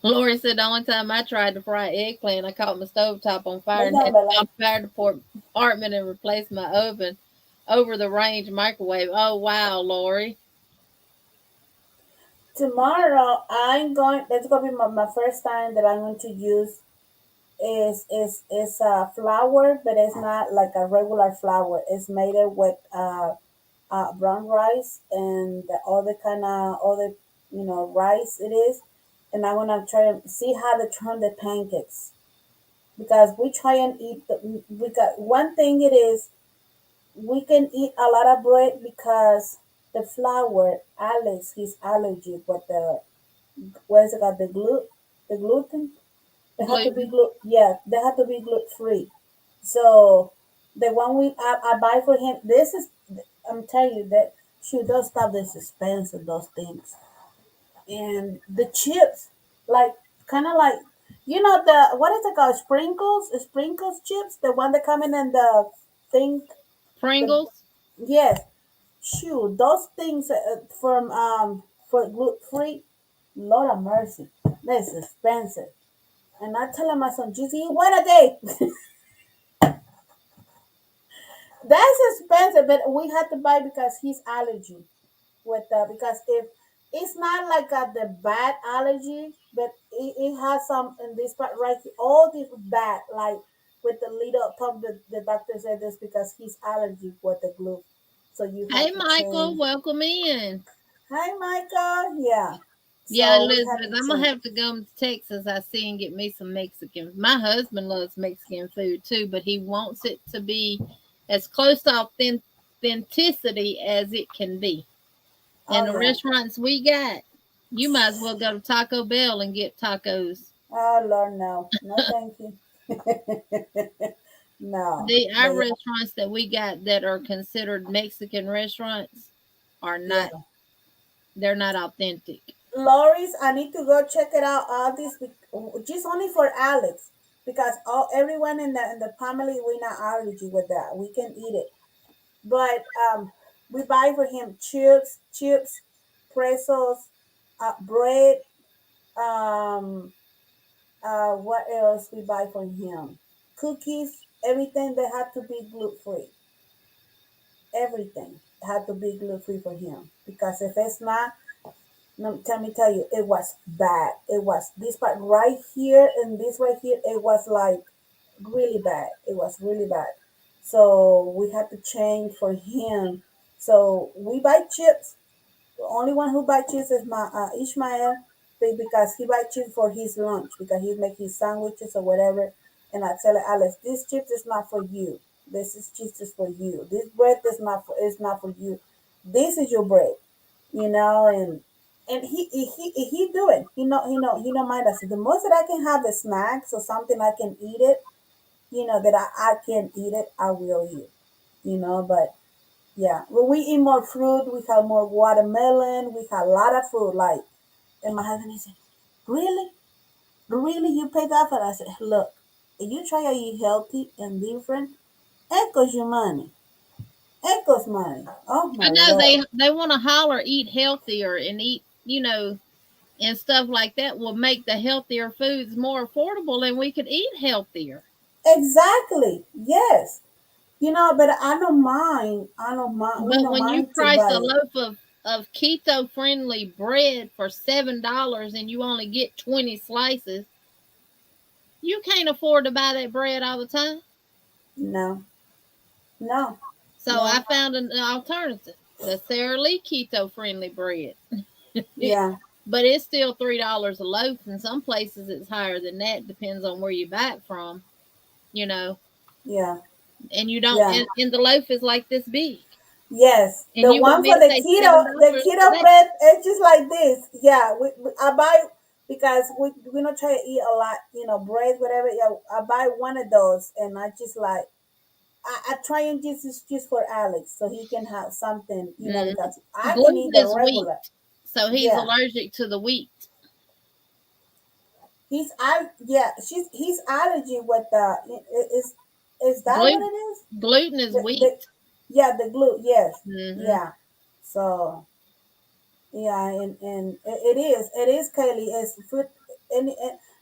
Lori said the only time I tried to fry eggplant, I caught my stovetop on fire and had to call the fire department and replace my oven over the range microwave. Oh, wow, Lori. Tomorrow, that's going to be my first time that I'm going to use is flour, but it's not like a regular flour. It's made it with brown rice and the other kind of other rice it is, and I'm gonna try to see how to turn the pancakes because we try and eat. We got one thing it is we can eat a lot of bread because the flour, Alex, he's allergic with the what is it called the gluten. They have to be Gluten. yeah, they have to be gluten free. So the one I buy for him, this is I'm telling you that she does stuff that's expensive, those things. And the chips, like kind of like the what is it called? Sprinkles chips, the one that come in the thing. The Pringles. yes, shoot, those things from for gluten free. Lord of mercy, that's expensive. And I tell my son, just eat one a day. That's expensive, but we had to buy because he's allergy with because if it's not like the bad allergy, but it has some in this part right here, all this bad like with the little top the doctor said this because he's allergic with the glue, so you Hey, have to Michael, change. welcome in. Hi, Michael. Yeah, Yeah, so we had Elizabeth, to I'm going to change. have to go to Texas, I see, and get me some Mexican. My husband loves Mexican food too, but he wants it to be as close to authenticity as it can be. Oh And the yeah. restaurants we got, you might as well go to Taco Bell and get tacos. Oh Lord, no, no, thank you. No, Our but yeah, restaurants that we got that are considered Mexican restaurants are not, yeah. they're not authentic. Lori's, I need to go check it out. All this just only for Alex because all everyone in the family we not allergy with that. We can eat it, but we buy for him chips, pretzels, bread. Um, what else we buy for him? Cookies, everything that had to be gluten free. Everything had to be gluten free for him because if it's not, no, let me tell you, it was bad. It was this part right here and this right here. It was like really bad. It was really bad. So we had to change for him. So we buy chips. The only one who buy chips is my Ishmael. because he buy chips for his lunch because he make his sandwiches or whatever. And I tell Alex, this chips is not for you. This is chips is for you. This bread is not for you. This is your bread, and he do it. He don't mind us. The most that I can have a snack, so something I can eat it, that I can eat it, I will eat. But yeah, when we eat more fruit, we have more watermelon, we have a lot of fruit. Like, and my husband he said, really, really, you pay that for? I said, look, if you try to eat healthy and different, it costs you money. It costs money. Oh I my know lord. they want to holler eat healthier and eat, and stuff like that will make the healthier foods more affordable and we could eat healthier. Exactly. Yes. But I don't mind. I don't mind. We But don't when you mind to price buy a it. loaf of keto friendly bread for $7 and you only get 20 slices, you can't afford to buy that bread all the time. No. No. So I No. found an alternative, the Sara Lee keto friendly bread. Yeah. But it's still $3 a loaf. In some places it's higher than that, depends on where you buy it from, you know. Yeah. And you don't Yeah. and the loaf is like this big. Yes, And the you want one me for to say the $7 for keto that? bread, it's just like this. Yeah, I buy because we don't try to eat a lot, bread, whatever. Yeah, I buy one of those, and I just like I try and just for Alex so he can have something, Mm. because I can eat Gluten the is wheat. regular. So he's Yeah, allergic to the wheat. he's allergy with the is that what Gluten it is? gluten is The wheat. yeah, the glue, yes, Hmm. yeah. So yeah, and it is Kaylee. It's food, and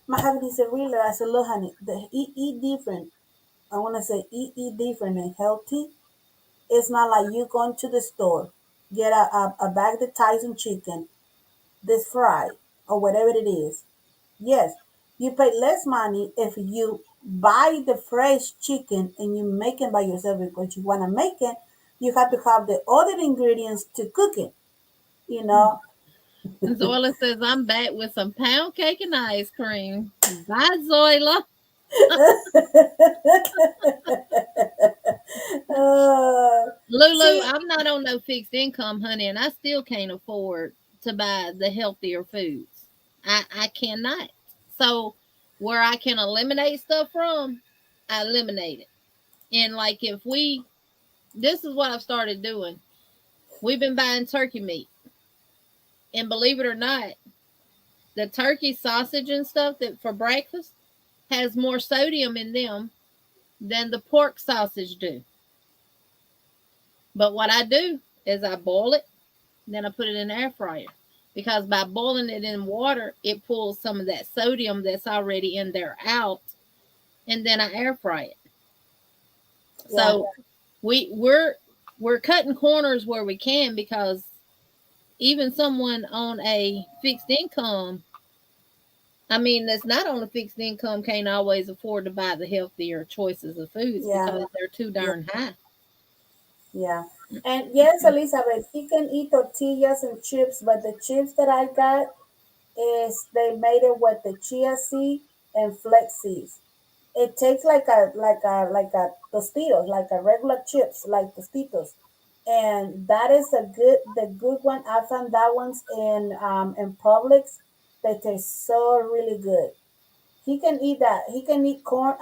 my husband he said, really? I said, look, honey, eat different. I want to say eat different and healthy. It's not like you going to the store, get a bag of Tyson chicken, this fried or whatever it is. Yes, you pay less money if you buy the fresh chicken and you make it by yourself because you want to make it. You have to have the other ingredients to cook it. You know. And Zoila says, I'm back with some pound cake and ice cream. Bye, Zoila. Uh, Lulu, see, I'm not on no fixed income, honey, and I still can't afford to buy the healthier foods. I cannot. So where I can eliminate stuff from, I eliminate it. And like if this is what I've started doing. We've been buying turkey meat. And believe it or not, the turkey sausage and stuff that for breakfast has more sodium in them than the pork sausage do. But what I do is I boil it, then I put it in the air fryer. Because by boiling it in water, it pulls some of that sodium that's already in there out, and then I air fry it. yeah, So we're cutting corners where we can because even someone on a fixed income, I mean, that's not on a fixed income, can't always afford to buy the healthier choices of foods yeah, because they're too yeah, darn high. yeah. And yes, Elizabeth, he can eat tortillas and chips, but the chips that I got is they made it with the chia seed and flex seeds. It tastes like a Tostitos, like a regular chips, like Tostitos. And that is the good one. I found that ones in Publix. They taste so really good. He can eat that. He can eat corn,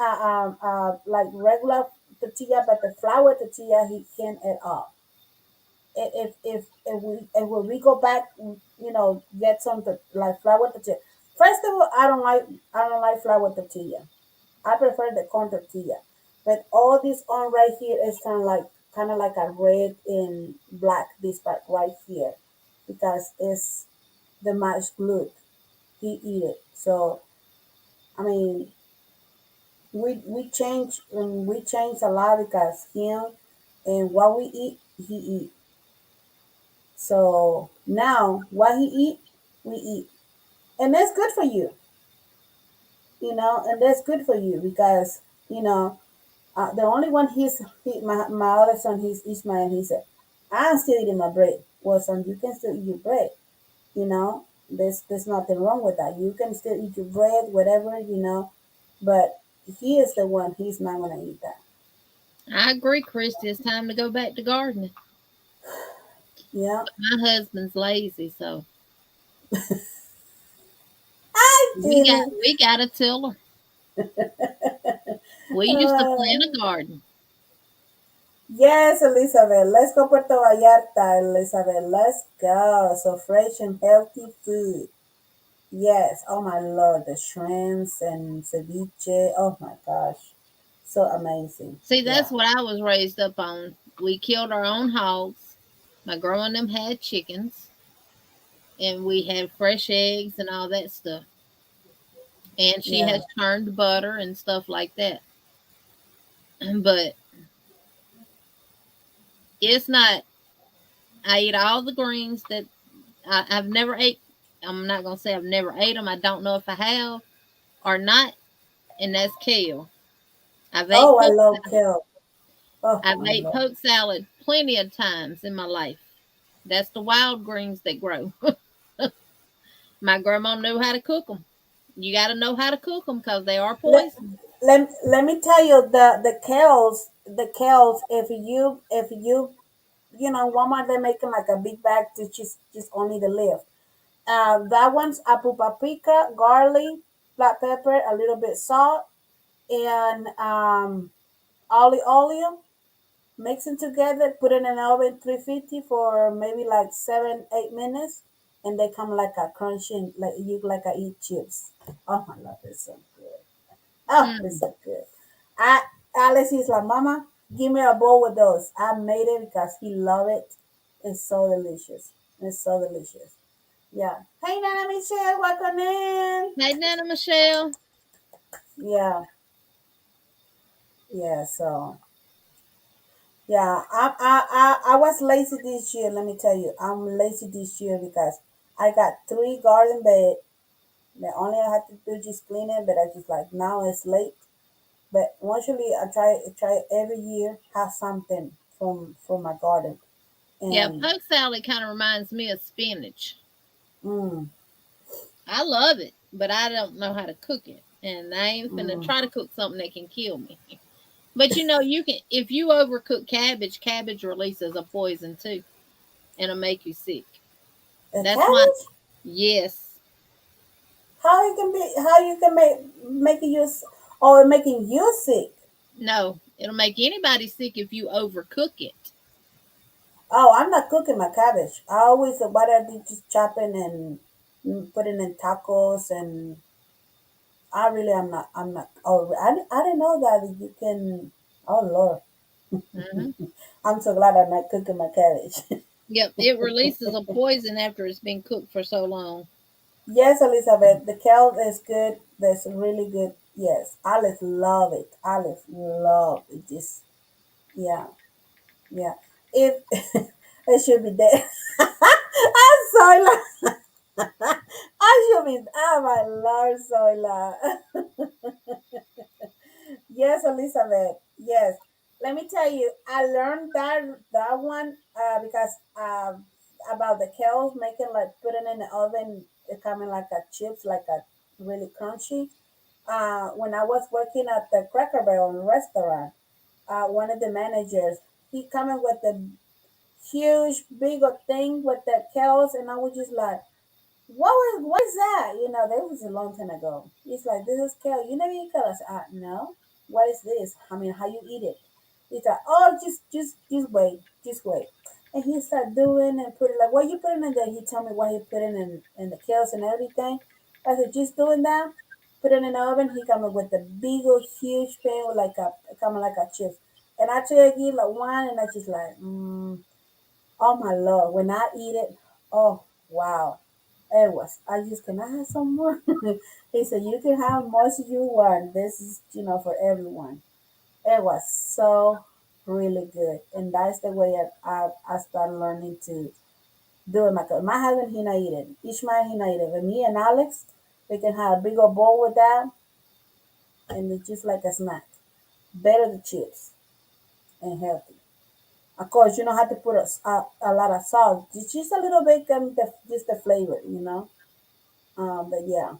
like regular tortilla, but the flour tortilla he can't at all. If we go back, get some like flour tortilla. First of all, I don't like flour tortilla. I prefer the corn tortilla. But all this on right here is kind of like a red and black. This part right here, because it's the mashed glute. He eat it. So I mean, we change a lot because him and what we eat, he eat. So now what he eat, we eat, and that's good for you, and that's good for you because you know the only one my other son, he's Ismail. He said, "I'm still eating my bread." Well, son, you can still eat your bread, you know. There's nothing wrong with that. You can still eat your bread, whatever, but he is the one, he's not gonna eat that. I agree, Christy. It's time to go back to gardening. Yeah. My husband's lazy, so Hi, Jeannie. we got a tiller. We used to plant a garden. Yes, Elizabeth. Let's go Puerto Vallarta, Elizabeth. Let's go. So fresh and healthy food. Yes. Oh my Lord, the shrimps and ceviche. Oh my gosh, so amazing. See, that's Yeah. what I was raised up on. We killed our own hogs. My girl and them had chickens, and we had fresh eggs and all that stuff. And she Yeah. has turned butter and stuff like that. But it's not. I eat all the greens that I've never ate. I'm not gonna say I've never ate them. I don't know if I have or not, and that's kale. I've ate Oh, I poke love salad. kale. Oh I've my ate Lord. poke salad plenty of times in my life. That's the wild greens that grow. My grandma knew how to cook them. You got to know how to cook them because they are Let, poison. let me tell you the kales, if you Walmart, they're making like a big bag to just only the leaf. That one's apple paprika, garlic, black pepper, a little bit salt, and olive oil. Mix it together, put it in an oven 350 for maybe like 7-8 minutes, and they come like a crunching, like I eat chips. Oh my lord, it's so good. Oh, it's Mm. so good. I Alex is like, Mama, give me a bowl with those. I made it because he loved it. It's so delicious. It's so delicious. Yeah. Hey, Nana Michelle, welcome in. Hey, Nana Michelle. Yeah. Yeah. So yeah, I was lazy this year. Let me tell you, I'm lazy this year because I got 3 garden bed. The only I had to do just clean it, but I just like now it's late. But usually I try every year have something from my garden. Yeah, And poke salad kind of reminds me of spinach. mm, I love it, but I don't know how to cook it. And I ain't finna mm, try to cook something that can kill me. But you can, if you overcook cabbage, cabbage releases a poison too, and it'll make you sick. the That's why, cabbage, yes, how you can make it use or making you sick. no, it'll make anybody sick if you overcook it. Oh, I'm not cooking my cabbage. I always what I do just chopping and putting in tacos, and I really I'm not. Oh, I didn't know that you can. Oh Lord, Hmm. I'm so glad I'm not cooking my cabbage. Yep, it releases a poison after it's been cooked for so long. Yes, Elizabeth, the kale is good. That's really good. Yes, Alice love it. Alice love it. Just yeah, yeah. If it should be there. I'm sorry. I should be. Oh my Lord, Soila. Yes, Elizabeth. Yes. Let me tell you, I learned that one because about the kales making like putting in the oven, it coming like a chips, like a really crunchy. When I was working at the Cracker Barrel restaurant, one of the managers, he coming with the huge big thing with the kales, and I was just like, what is that? That was a long time ago. He's like, this is kale. You never eat kale. I said, no. What is this? I mean, how you eat it? He's like, oh, just wait, just wait. And he started doing and putting like, what you putting in there? He told me what he put in the kales and everything. I said, just doing that. Put it in the oven. He coming with the big old huge pan with like a coming like a chip. And I took it like one, and I just like, oh my Lord, when I eat it, oh wow. It was. I just, can I have some more? He said, you can have much as you want. This is, for everyone. It was so really good. And that's the way I started learning to do it. My husband, he not eat it. Ishmael, he not eat it. But me and Alex, we can have a big old bowl with that, and it's just like a snack. Better the chips and healthy. Of course, you don't have to put a lot of salt. Just a little bit, just the flavor. But yeah.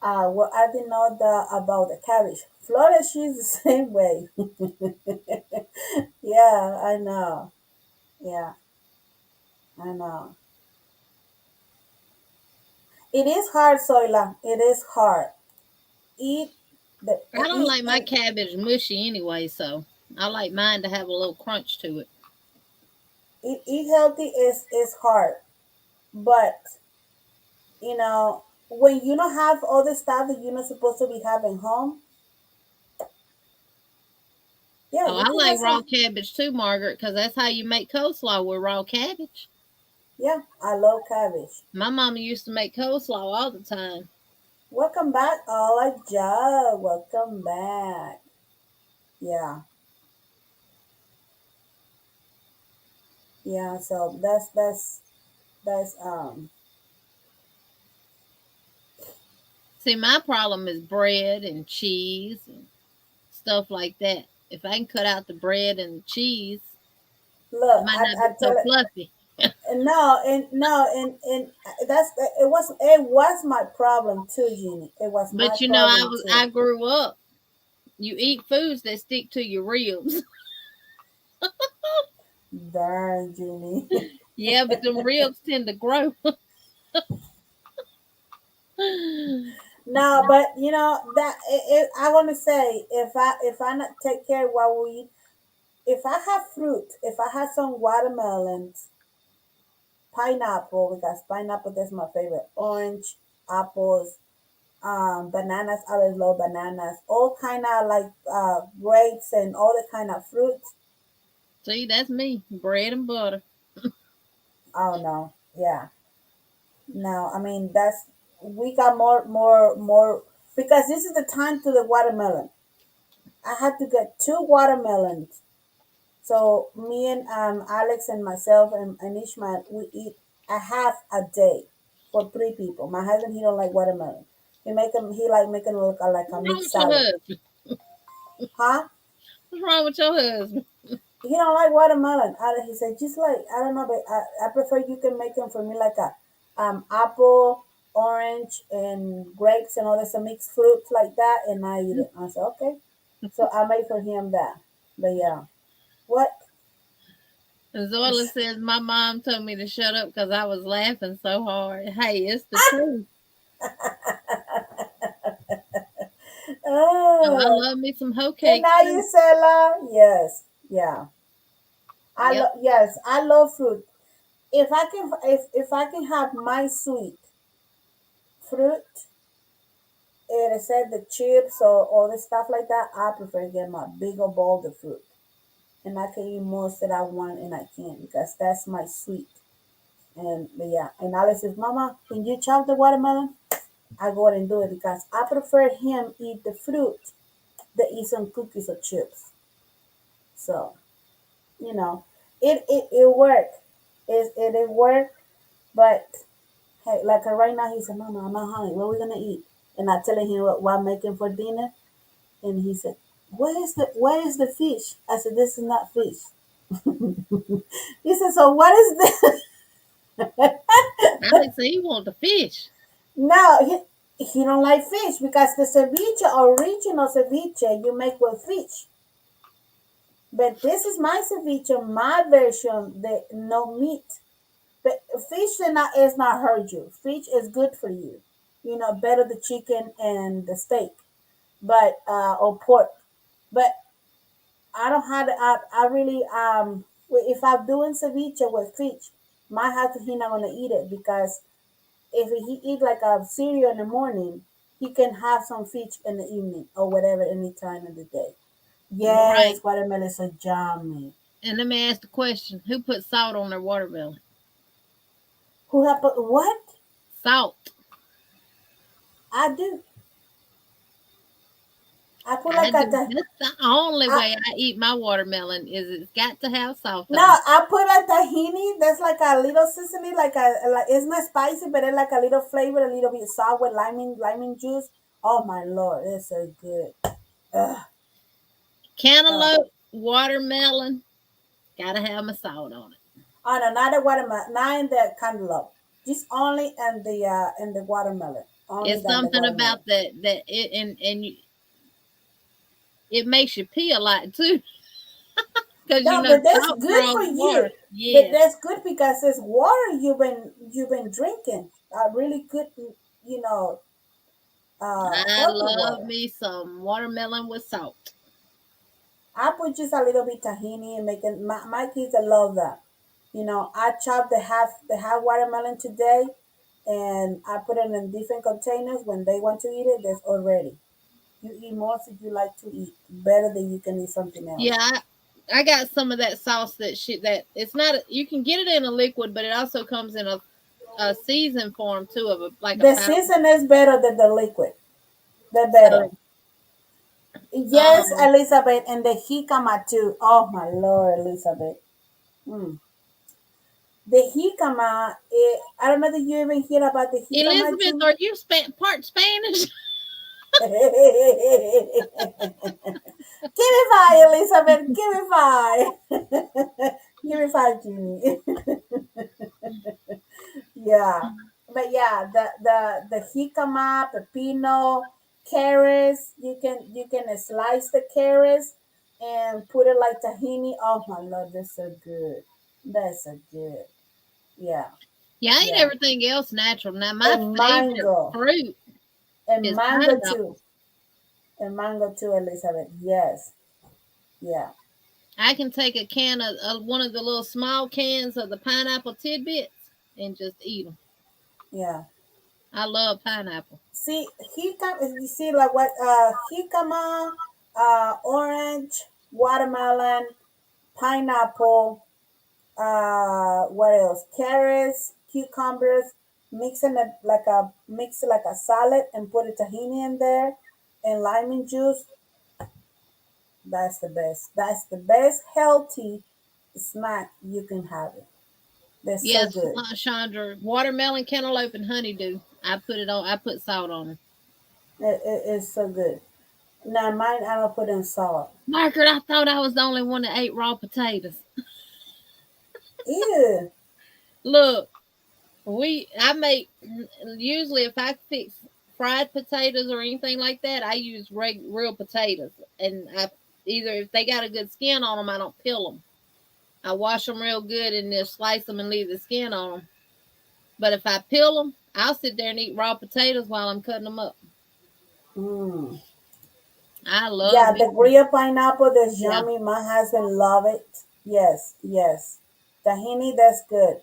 Well, I didn't know about the cabbage. Florida, she's the same way. Yeah, I know. Yeah, I know. It is hard, Soila. It is hard. Eat I don't eat like my cabbage mushy anyway, so I like mine to have a little crunch to it. eat healthy is hard, but when you don't have all the stuff that you're not supposed to be having home, yeah, Oh, you I can like have raw some. cabbage too, Margaret, because that's how you make coleslaw with raw cabbage. Yeah, I love cabbage. My mama used to make coleslaw all the time. Welcome back, Joe. Welcome back. Yeah, yeah. So that's. See, my problem is bread and cheese and stuff like that. If I can cut out the bread and the cheese, it Look, might not I be so tell it. fluffy. And that's it was my problem too, Jeannie. It was my But you know, problem I too. grew up. You eat foods that stick to your ribs. Darn, Jeannie. Yeah, but them ribs tend to grow. No, but that I want to say if I not take care of what we eat, if I have fruit, if I have some watermelons, pineapple because pineapple that's my favorite, orange, apples, bananas. I always love bananas. All kind of like grapes and all the kind of fruits. See, that's me. Bread and butter. Oh no, yeah, no. I mean that's we got more because this is the time to the watermelon. I had to get two watermelons. So me and Alex and myself and Ishmael, we eat a half a day for three people. My husband, he don't like watermelon. He like making it look like a What's wrong mixed with your salad. husband? Huh? What's wrong with your husband? He don't like watermelon. He said just like I don't know, but I prefer you can make them for me like a apple, orange, and grapes and all this some mixed fruits like that, and I eat it. I said okay. So I made for him that. But yeah, what? And Zoila says my mom told me to shut up because I was laughing so hard. Hey, it's the truth. Oh, I Oh, love me some hoe good cakes night, too. Yusela. Yes, yeah. Yep. I love fruit. If I can have my sweet fruit, and said the chips or all the stuff like that, I prefer to get my big old bowl of fruit, and I can eat most that I want, and I can because that's my sweet. And but yeah, and Alice says, "Mama, can you chop the watermelon?" I go ahead and do it because I prefer him eat the fruit than eat some cookies or chips. So you know, it worked. It worked, but hey, like right now, he said, "Mama, I'm not hungry. What are we gonna eat?" And I telling him what I'm making for dinner, and he said, "Where is the fish?" I said, "This is not fish." He said, "So what is this?" Alex said he want the fish. No, he don't like fish because the ceviche, original ceviche, you make with fish. But this is my ceviche, my version, the no meat. But fish is not hurt you. Fish is good for you. Better the chicken and the steak, but or pork. But I don't have. I really if I'm doing ceviche with fish, my husband he not gonna eat it because if he eat like a cereal in the morning, he can have some fish in the evening or whatever any time of the day. Right. Yes, watermelon is so yummy. And let me ask the question: who put salt on their watermelon? Who have put what? Salt. I do. I put I like do. a That's the only I, way I eat my watermelon is it's got to have salt no, on it. I put a tahini. That's like a little seasoning, like it's not spicy, but it's like a little flavor, a little bit sour with lemon juice. Oh my lord, it's so good. Ugh, ugh. Cantaloupe, watermelon, gotta have my salt on it. Oh no, not the watermelon, not in the cantaloupe. Just only and the watermelon. Only It's than the something watermelon. about that it it makes you pee a lot too, because No, but that's salt good for draws you. water. But Yes, that's good because it's water you've been drinking. A really good, you know, I healthy love water. me some watermelon with salt. I put just a little bit tahini and make it. My kids love that. I chop the half watermelon today, and I put it in different containers. When they want to eat it, that's already. You eat more if you like to eat better than you can eat something Yeah, else. I got some of that sauce that it's not. You can get it in a liquid, but it also comes in a seasoned form too of like a The powder. season is better than the liquid. The better. So Yes, um, Elizabeth, and the jicama too. Oh my Lord, Elizabeth. Mm. The jicama, I don't know if you even hear about the jicama, Elizabeth, Jeannie. are you part Spanish? Give me five, Elizabeth. Give me five. Give me five, Jeannie. Yeah, but yeah, the jicama, pepino, carrots. You can slice the carrots and put it like tahini. Oh my Lord, that's so good. That's so good. Yeah, Yeah, I eat yeah. everything else natural. Now my And favorite mango, fruit and is mango too, pineapple. and mango too, Elizabeth. Yes, yeah, I can take a can of one of the little small cans of the pineapple tidbits and just eat them. yeah. I love pineapple. See, jicama. You see, like what? Jicama, orange, watermelon, pineapple. What else? Carrots, cucumbers. Mix it like a salad and put a tahini in there, and lemon juice. That's the best. That's the best healthy snack you can have. It. They're so Yes, good. Chandra, watermelon, cantaloupe, and honeydew. I put it on. I put salt on them. It's so good. Now mine, I don't put in salt. Margaret, I thought I was the only one that ate raw potatoes. Ew. Look, I make usually if I fix fried potatoes or anything like that, I use real potatoes, and I either if they got a good skin on them, I don't peel them. I wash them real good and then slice them and leave the skin on them. But if I peel them, I'll sit there and eat raw potatoes while I'm cutting them up. Mm. I love Yeah, me. the grilled pineapple, that's Yeah. yummy. My husband love it. Yes, yes. Tahini, that's good.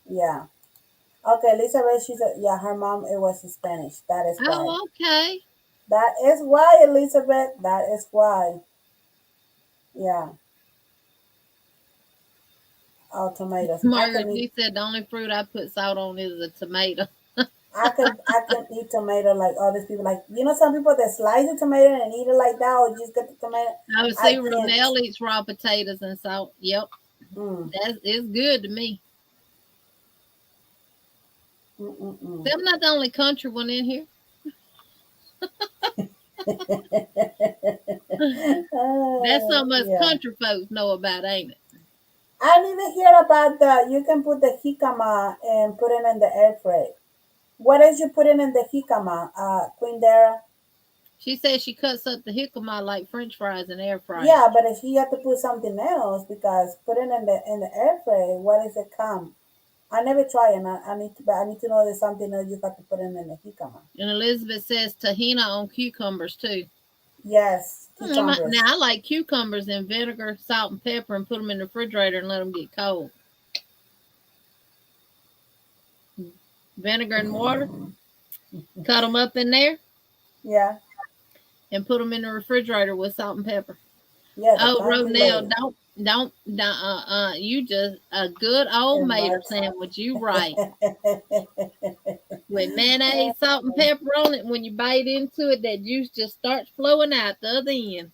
Yeah. Okay, Elizabeth, she said, yeah, her mom, it was Spanish. That is why. Oh, okay. That is why, Elizabeth. That is why. Yeah. Oh, tomatoes. I Margaret, can eat. he said the only fruit I put salt on is a tomato. I can eat tomato like all these people. Like some people that slice the tomato and eat it like that, or just get the tomato. I would I see can't. Ronell eats raw potatoes and salt. Yep, Mm, that's it's good to me. mm, mm, See, mm. I'm not the only country one in here. That's something us Yeah. country folks know about, ain't it? I need to hear about that. You can put the jicama and put it in the air fry. What is you putting in the jicama, Queen Dara? She says she cuts up the jicama like French fries and air fry it. Yeah, but if you have to put something else, because putting in the air fry, what is it come? I never try, and I need to know there's something else you got to put in the jicama. And Elizabeth says tahina on cucumbers too. Yes, Now cucumbers. I like cucumbers in vinegar, salt, and pepper, and put them in the refrigerator and let them get cold. Vinegar and water, cut them up in there, Yeah, and put them in the refrigerator with salt and pepper. yeah, the Oh, country Ronell, lady. don't, you just a good old And mater Mark. sandwich. You right. With mayonnaise, salt, and pepper on it, when you bite into it, that juice just starts flowing out the other end.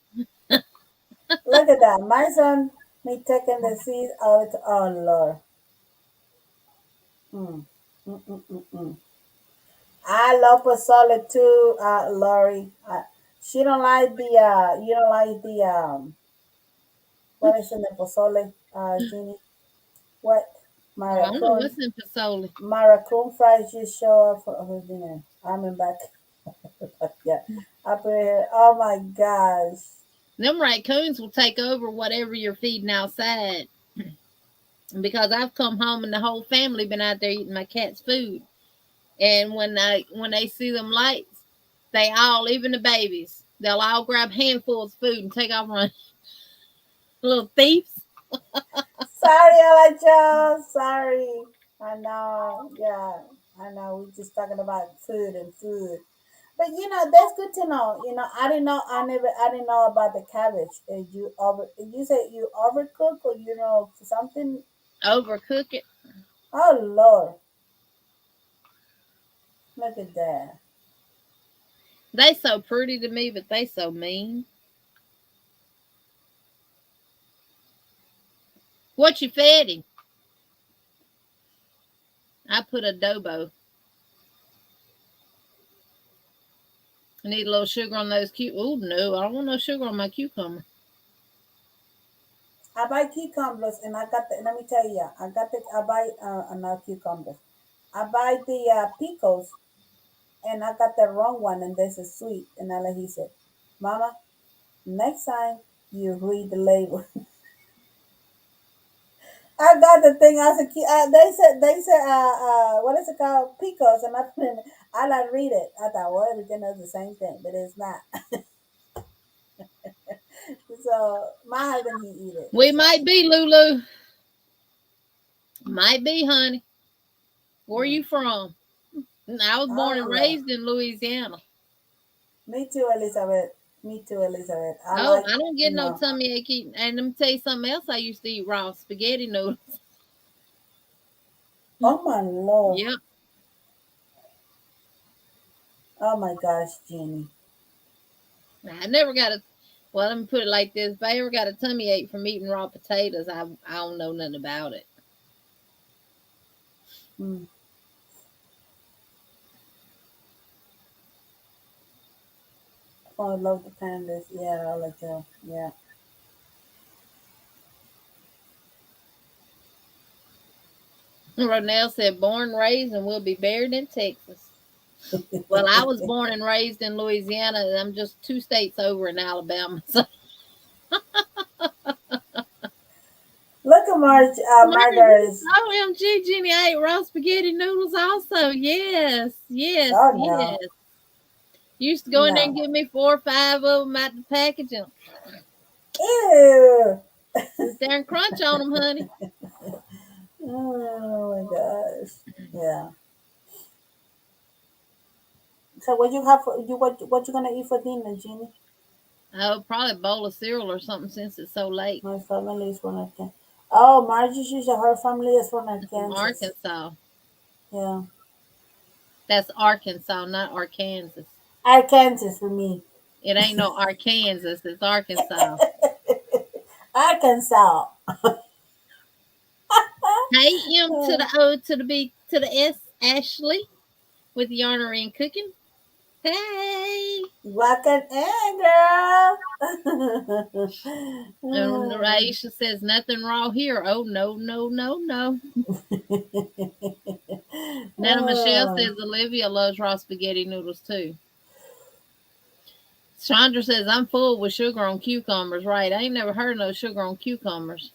Look at that. My son, me taking the seeds out. Oh, Lord. Mm. Mm, mm, mm, mm. I love pozole too, Lori. She don't like you don't like what is in the pozole, Jeannie? What? I don't know Maracun. what's in Pasoli. Maracun fries just show up for dinner. I'm back. Yeah. I put it here. Oh my gosh. Them raccoons will take over whatever you're feeding outside. Because I've come home and the whole family been out there eating my cat's food. And when they see them lights, they all, even the babies, they'll all grab handfuls of food and take off running. Little thieves. Sorry, Alexa. Sorry. I know. Yeah. I know. We're just talking about food and food. But that's good to know. I didn't know. I didn't know about the cabbage. You said you overcook or something. Overcook it. Oh Lord, look at that. They so pretty to me, but they so mean. What you fed him? I put adobo. I need a little sugar on those Oh no, I don't want no sugar on my cucumber. I buy cucumbers, and I got the. Let me tell you, I got the. I buy not cucumbers. I buy the pickles, and I got the wrong one, and this is sweet. And he said, "Mama, next time you read the label." I got the thing. I said, they said, what is it called? Picos, and I put in. I like read it. I thought, well, everything is the same thing, but it's not. So my husband, he eat it. We So might be, Lulu. Might be, honey. Where mm. you from? I was born Oh and yeah, raised in Louisiana. me too, Elizabeth. Me too, Elizabeth. I Oh, like I don't get no tummy ache eating. And let me tell you something else. I used to eat raw spaghetti noodles. Oh my lord. Yep. Oh my gosh, Jeannie. I never got a. Well, let me put it like this: if I ever got a tummy ache from eating raw potatoes, I don't know nothing about it. Mm. Oh, I love the pandas. Yeah, I like that. Yeah. Ronell said, "Born, raised, and will be buried in Texas." Well, I was born and raised in Louisiana, and I'm just 2 states over in Alabama. So, Look at Margie, Margaret. OMG, Jeannie, I ate raw spaghetti noodles also. Yes, yes, Oh yes. no, Used to go in there and no. get me 4 or 5 of them out the package and Ew. sit there and crunch on them, honey. Oh my gosh. Yeah. So what you have for you? What you gonna eat for dinner, Jeannie? Oh, probably a bowl of cereal or something since it's so late. My family is from Arkansas. Oh, Margie, she's her family is from From Arkansas. Arkansas. Yeah, That's Arkansas, not Arkansas. Arkansas for me. It ain't no Arkansas, it's Arkansas. Arkansas. Hey, M to the O to the B to the S, Ashley with Yarny and cooking. Hey. Welcome in, girl. And Aisha says nothing raw here. Oh no, no, no, no. Nana Michelle Oh. says Olivia loves raw spaghetti noodles too. Chandra says I'm full with sugar on cucumbers. Right? I ain't never heard of no sugar on cucumbers.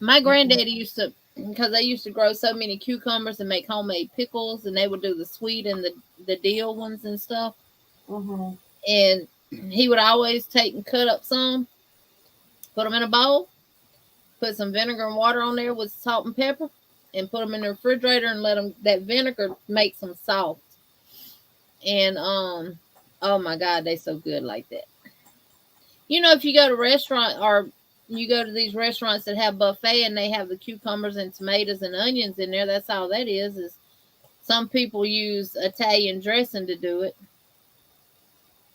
My granddaddy used to, because they used to grow so many cucumbers and make homemade pickles, and they would do the sweet and the dill ones and stuff. Mm-hmm. And he would always take and cut up some, put them in a bowl, put some vinegar and water on there with salt and pepper, and put them in the refrigerator and let them that vinegar makes them soft. And oh my God, they so good like that. You know, if you go to a restaurant or you go to these restaurants that have buffet and they have the cucumbers and tomatoes and onions in there, that's all that is some people use Italian dressing to do it.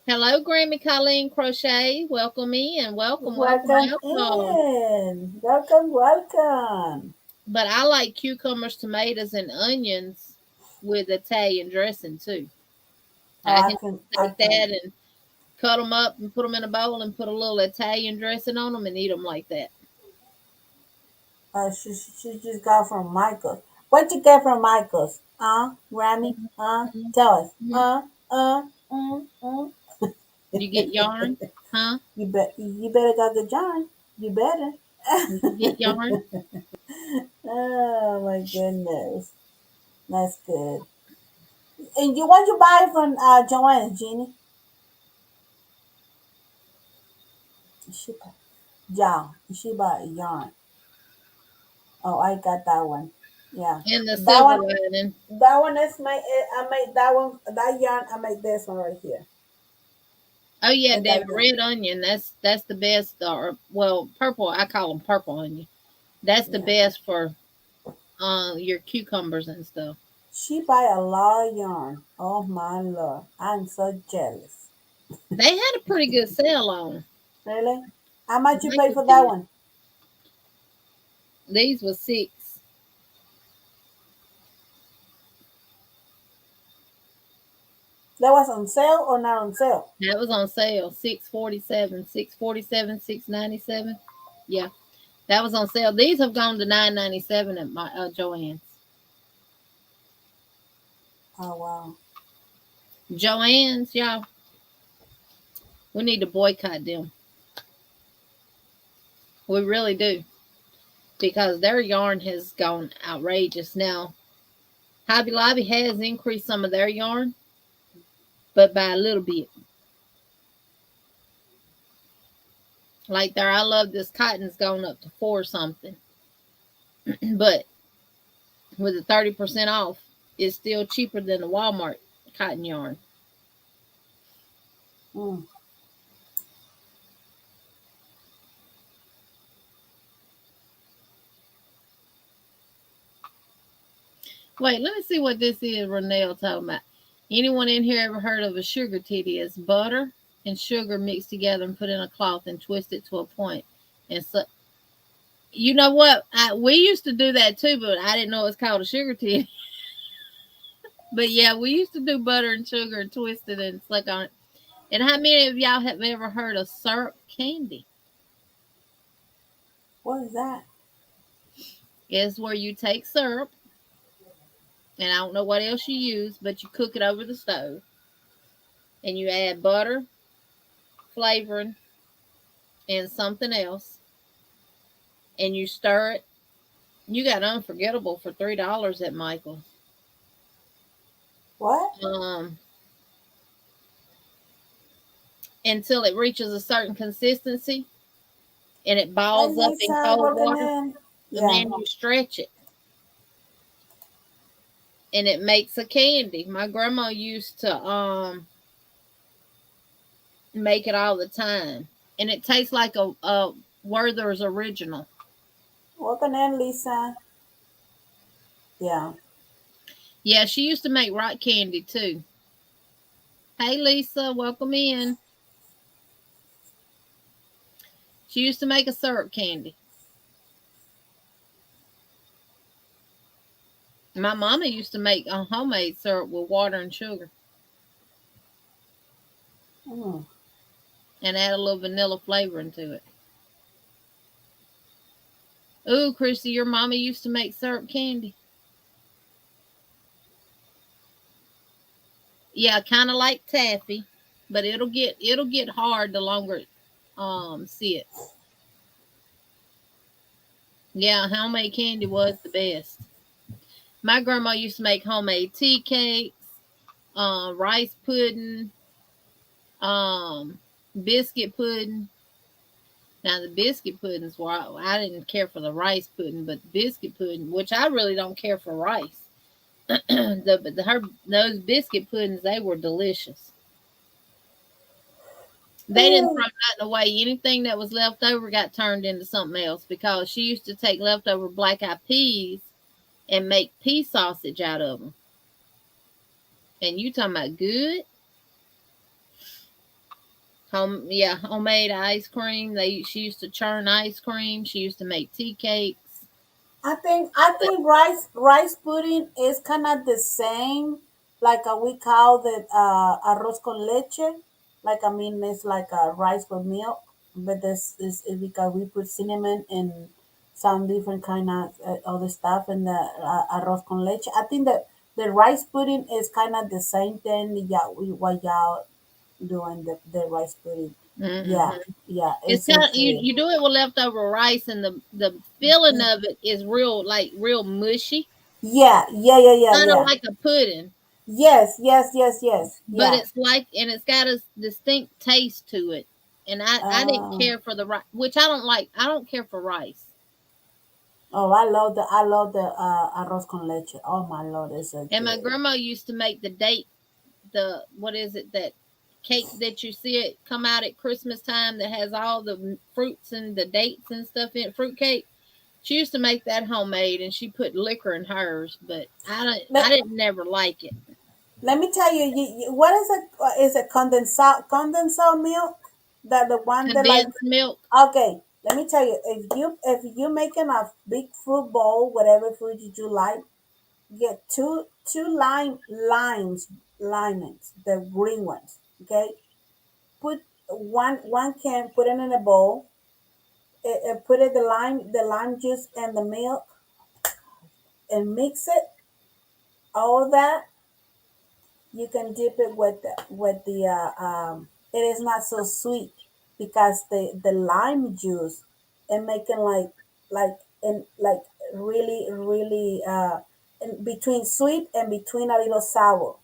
Hello, Grammy Colleen Crochet. Welcome in. Welcome, welcome, Welcome welcome. in. Welcome, welcome. But I like cucumbers, tomatoes, and onions with Italian dressing too. Oh, I I can can, I take can. that and cut them up and put them in a bowl and put a little Italian dressing on them and eat them like that. She just got from Michael's. What you get from Michael's? Grammy? Tell us. Mhm. Mm. You get yarn, huh? You better got the John. You better. Did you get yarn? Oh my goodness. That's good. And you what you buy from Joanne, Jeannie? She buy yeah, she buy yarn. Oh, I got that one. Yeah. And the That silver one lining. that one is my I made that one that yarn I made this one right here. Oh yeah, And damn that yarn. red onion. That's the best. Or well, purple. I call them purple onion. That's the Yeah. best for your cucumbers and stuff. She buy a lot of yarn. Oh my lord. I'm so jealous. They had a pretty good sale on. Really? How much you pay Michael for that did. one? These was six. That was on sale or not on sale? That was on sale. 647, 647, 697. Yeah, that was on sale. These have gone to 997 at my Joann's. Oh wow. Joann's, y'all. We need to boycott them. We really do because their yarn has gone outrageous. Now, Hobby Lobby has increased some of their yarn, but by a little bit. Like there, I love this cotton's gone up to four something, but with a 30% off, it's still cheaper than the Walmart cotton yarn. Mm. Wait, let me see what this is. Ronell talking about. Anyone in here ever heard of a sugar titty? It's butter and sugar mixed together and put in a cloth and twisted to a point. And so, you know what? We used to do that too, but I didn't know it's called a sugar titty. But yeah, we used to do butter and sugar and twist it and suck on it. And how many of y'all have ever heard of syrup candy? What is that? It's where you take syrup, and I don't know what else you use, but you cook it over the stove, and you add butter, flavoring, and something else, and you stir it. You got unforgettable for $3 at Michael's. What? Um, until it reaches a certain consistency, and it Hi balls up in Lisa, cold welcome water, in. and Yeah. then you stretch it, and it makes a candy. My grandma used to make it all the time, and it tastes like a Werther's original. Welcome in, Lisa. Yeah. Yeah, she used to make rock candy too. Hey Lisa, welcome in. She used to make a syrup candy. My mama used to make a homemade syrup with water and sugar Mm. and add a little vanilla flavoring to it. Ooh, Chrissy, your mama used to make syrup candy. Yeah, kind of like taffy, but it'll get hard the longer it sits. Yeah, homemade candy was the best. My grandma used to make homemade tea cakes, rice pudding, um, biscuit pudding. Now the biscuit puddings were I didn't care for the rice pudding, but biscuit pudding, which I really don't care for rice. Her those biscuit puddings they were delicious. They didn't throw nothing away. Anything that was left over got turned into something else because she used to take leftover black eyed peas and make pea sausage out of them. And you talking about good? Homemade ice cream. She used to churn ice cream. She used to make tea cakes. I think rice pudding is kind of the same, like we call it arroz con leche. Like I mean, it's like rice with milk, but this is because we put cinnamon and some different kind of other stuff, and the arroz con leche. I think that the rice pudding is kind of the same thing. Yeah, what y'all doing the rice pudding. Yeah, Mm-hmm. yeah, It's it's kind of you. okay. You do it with leftover rice, and the filling of it is real like real mushy, Yeah, yeah, yeah, yeah, kind of yeah. like a pudding, Yes, yes, yes, yes. but Yeah. it's like and it's got a distinct taste to it. And I didn't Uh, care for the rice, which I don't like. I don't care for rice. oh, I love the arroz con leche. Oh my lord, it's so And my good. grandma used to make the what is it that cake that you see it come out at Christmas time that has all the fruits and the dates and stuff in it, fruit cake. She used to make that homemade, and she put liquor in hers, but I Let, didn't never like it. let me tell you, what is it? Is it condensate milk? That the one that like Condensed milk. okay. Let me tell you, if you making a big fruit bowl, whatever fruit you like, get two limes, the green ones. Okay, put one can, put it in a bowl, put it the lime juice and the milk, and mix it. All that you can dip it with the it is not so sweet because the lime juice and making like really in between sweet and between a little sour.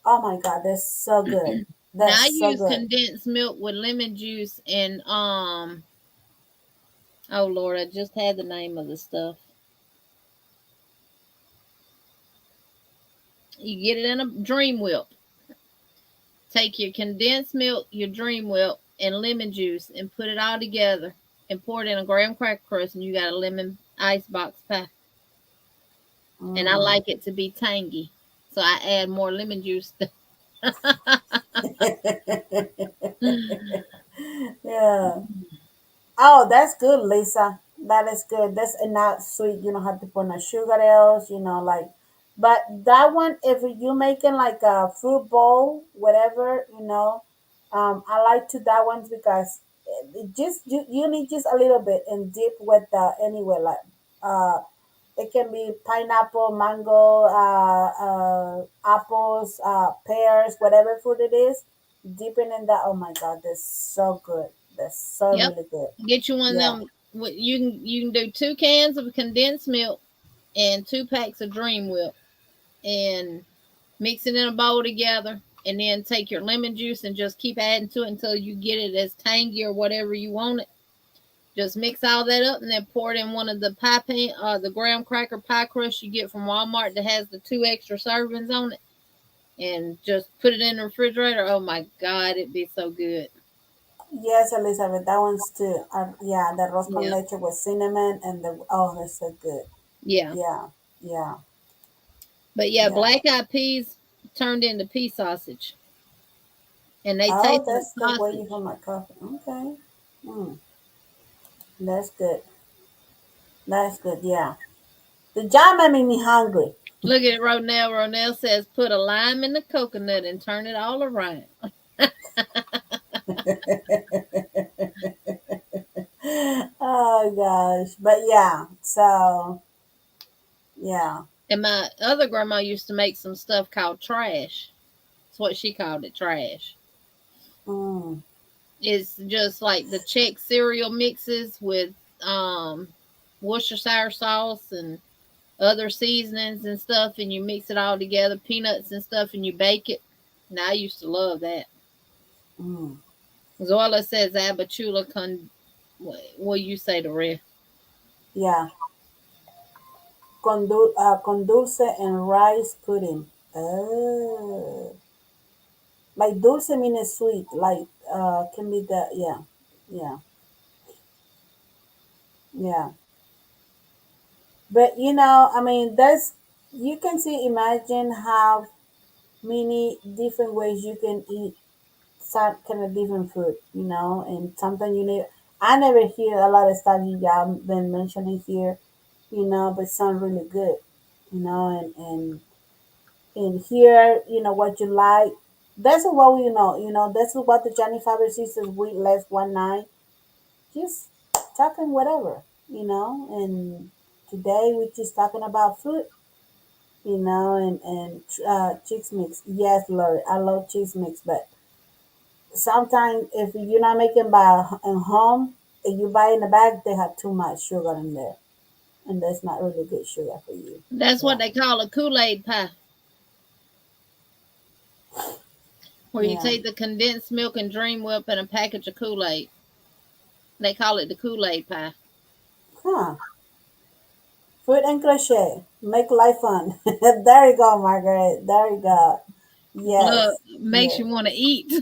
Oh my god, that's so good. Now That's I so use good. condensed milk with lemon juice and oh Lord, I just had the name of the stuff. You get it in a dream whip. Take your condensed milk, your dream whip, and lemon juice and put it all together and pour it in a graham cracker crust and you got a lemon icebox pie. And I Mm. like it to be tangy. So I add more lemon juice. Yeah. Oh, that's good, Lisa. That is good. That's not sweet. You don't have to put no sugar else, like. But that one, if you making like a fruit bowl, whatever, I like to that ones because you need just a little bit and dip with anywhere like uh it can be pineapple, mango, apples, pears, whatever fruit it is. Dipping in that, oh my God, that's so good. That's so Yep. really good. Get you one of Yeah. them. You can do 2 cans of condensed milk and 2 packs of Dream Whip and mix it in a bowl together. And then take your lemon juice and just keep adding to it until you get it as tangy or whatever you want it. Just mix all that up and then pour it in one of the pie pan, the graham cracker pie crust you get from Walmart that has the 2 extra servings on it, and just put it in the refrigerator. Oh my God, it'd be so good. Yes, Elizabeth, that one's too. Yeah, the arroz con Yeah, leche with cinnamon and that's so good. yeah. Yeah, yeah, But yeah, yeah. black eyed peas turned into pea sausage, and they Oh, taste like that's good. Waiting for sausage. my coffee. Okay. Mm, that's good. That's good. Yeah. The job made me hungry. Look at it, Ronell. Ronell says put a lime in the coconut and turn it all around. Oh gosh, but yeah. So yeah. And my other grandma used to make some stuff called trash. That's what she called it, trash. Mm, It's just like the Czech cereal mixes with Worcestershire sauce and other seasonings and stuff, and you mix it all together, peanuts and stuff, and you bake it. Now I used to love that. mm. Zoila says abachula con. What you say the rest? Yeah. Con dulce and rice pudding. Oh. Like dulce means sweet. Like can be the yeah. Yeah. Yeah. But I mean that's you can see imagine how many different ways you can eat some kind of different food, and sometimes I never hear a lot of stuff you y'all been mentioning here, but sound really good, and here, what you like. That's what we that's what the Johnny Fiber sisters we left one night, just talking whatever, and today we're just talking about food, and cheese mix. Yes, Lord, I love cheese mix, but sometimes if you're not making by in home, if you buy in the bag, they have too much sugar in there, and that's not really good sugar for you. That's what Yeah, they call a Kool-Aid pie, where you yeah, take the condensed milk and Dream Whip and a package of Kool-Aid. They call it the Kool-Aid pie. huh? Food and crochet make life fun. There you go, Margaret. There you go. Look, Yes, makes yes. you want to eat.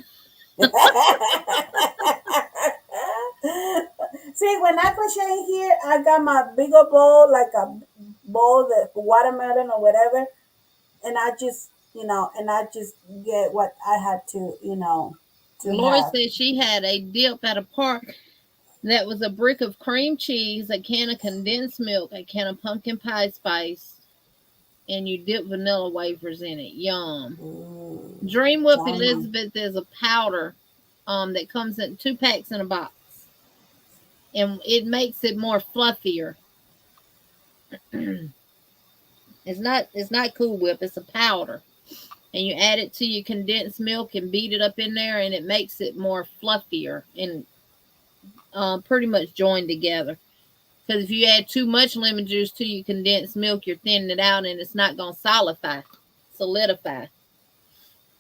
See, when I crochet here, I got my bigger bowl, like a bowl that watermelon or whatever, and I just get what I had to Laura have. said she had a dip at a park that was a brick of cream cheese, a can of condensed milk, a can of pumpkin pie spice, and you dip vanilla wafers in it. Yum. Dream Whip Yummy. Elizabeth is a powder that comes in 2 packs in a box, and it makes it more fluffier. It's not Cool Whip. It's a powder, and you add it to your condensed milk and beat it up in there, and it makes it more fluffier and pretty much joined together. Because if you add too much lemon juice to your condensed milk, you're thinning it out, and it's not gonna solidify.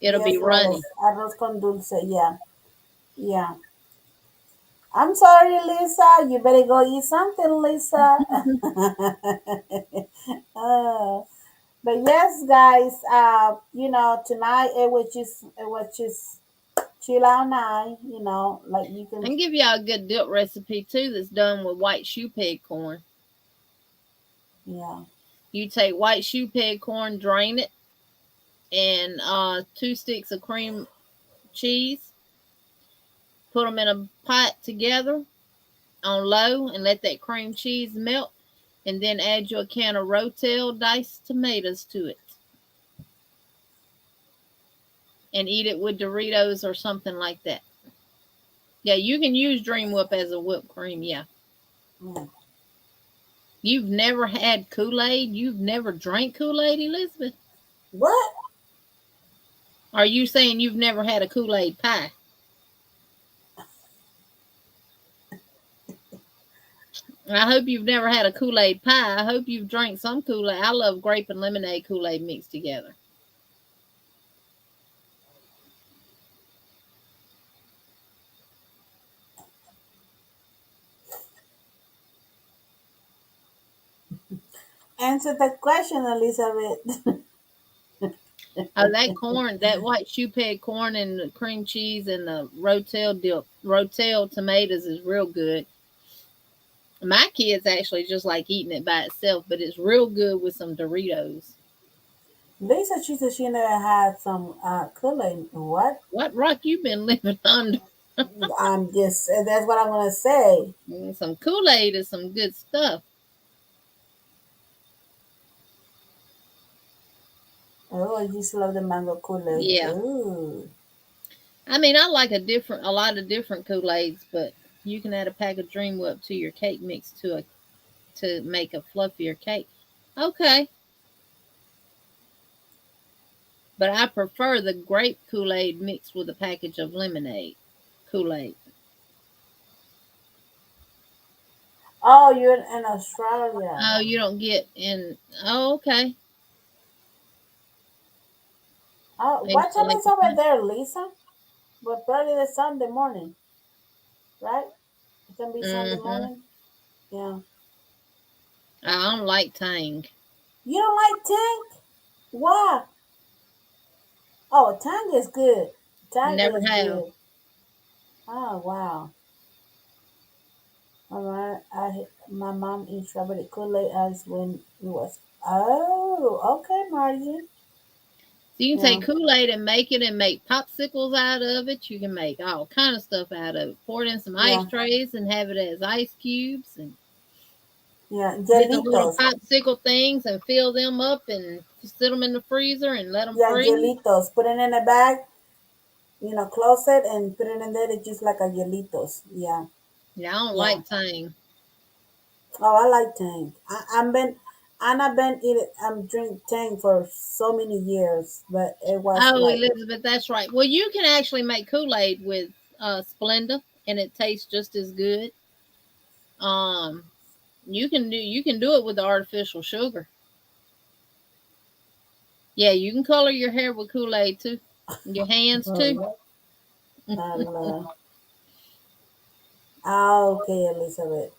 It'll be Yes, runny. Lois. Arroz con dulce. Yeah, yeah. I'm sorry, Lisa. You better go eat something, Lisa. Uh, but yes, guys. Tonight it was just chill out night. Like you I can. can give y'all a good dip recipe too that's done with white shoe peg corn. Yeah. You take white shoe peg corn, drain it, and 2 sticks of cream cheese. Put them in a pot together on low and let that cream cheese melt. And then add you a can of Rotel diced tomatoes to it. And eat it with Doritos or something like that. Yeah, you can use Dream Whip as a whipped cream. Yeah. Mm. You've never had Kool-Aid? You've never drank Kool-Aid, Elizabeth? What? Are you saying you've never had a Kool-Aid pie? I hope you've never had a Kool-Aid pie. I hope you've drank some Kool-Aid. I love grape and lemonade Kool-Aid mixed together. Answer the question, Elizabeth. Oh, that corn, that white shoe peg corn and the cream cheese and the Rotel tomatoes is real good. My kids actually just like eating it by itself, but it's real good with some Doritos. Lisa, she said she never had some Kool-Aid. What? What rock you been living under? I'm just. That's what I'm gonna say. Some Kool-Aid is some good stuff. Oh, I just love the mango Kool-Aid. Yeah. Ooh. I mean, I like a lot of different Kool-Aids, but you can add a pack of Dream Whip to your cake mix to make a fluffier cake. Okay, but I prefer the grape Kool-Aid mixed with a package of lemonade Kool-Aid. Oh, you're in Australia. Oh, you don't get in. Oh, okay. Oh, Maybe what you time like is the over sun. there, Lisa? But probably the Sunday morning, right? It can be Sunday Mm-hmm. morning. Yeah. I don't like Tang. You don't like Tang? Why? Oh, Tang is good. Tang Never is have. good. Oh wow. All right. My mom eats strawberry Kool-Aid as when it was. Oh, okay, Margie. So you can Yeah. take Kool-Aid and make it and make popsicles out of it. You can make all kind of stuff out of it. Pour it in some ice Yeah. trays and have it as ice cubes and Yeah. get the little Gelitos. popsicle things and fill them up and sit them in the freezer and let them Yeah, freeze. gelitos. Put it in a bag, close it and put it in there. It's just like a gelitos. Yeah. Yeah, I don't Yeah. like Tang. Oh, I like Tang. I'm been and I've been eating. I'm drink Tang for so many years, but it was Oh, like Elizabeth, that's right. Well, you can actually make Kool-Aid with Splenda, and it tastes just as good. Um, you can do it with the artificial sugar. Yeah, you can color your hair with Kool-Aid too. Your hands oh, too. yeah. And ah, okay, Elizabeth.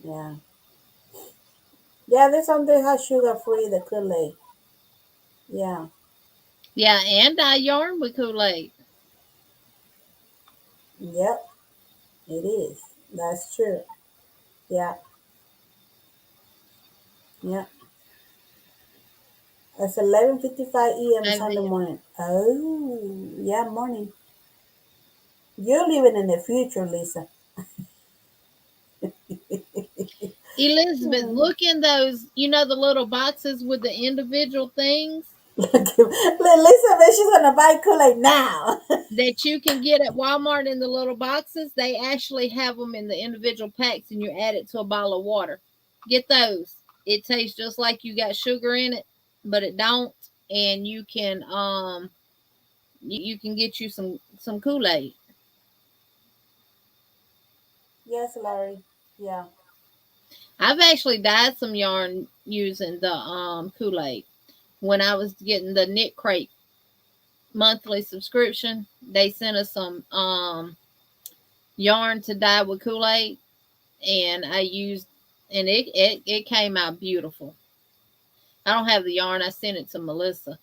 Yeah, yeah. There's something has sugar free. The Kool-Aid. Yeah. Yeah, and dye yarn with Kool-Aid. Yep. It is. That's true. Yeah. Yeah. It's 11:55 a.m. Over Sunday there. morning. Oh, yeah, morning. You're living in the future, Lisa. Elizabeth, look in those, the little boxes with the individual things Elizabeth, she's gonna buy Kool-Aid now. that you can get at Walmart in the little boxes. They actually have them in the individual packs and you add it to a bottle of water. Get those. It tastes just like you got sugar in it, but it don't. And you can get you some Kool-Aid. Yes, Larry. Yeah. I've actually dyed some yarn using the Kool-Aid. When I was getting the Knit Crate monthly subscription, they sent us some yarn to dye with Kool-Aid, and I used, and it came out beautiful. I don't have the yarn. I sent it to Melissa.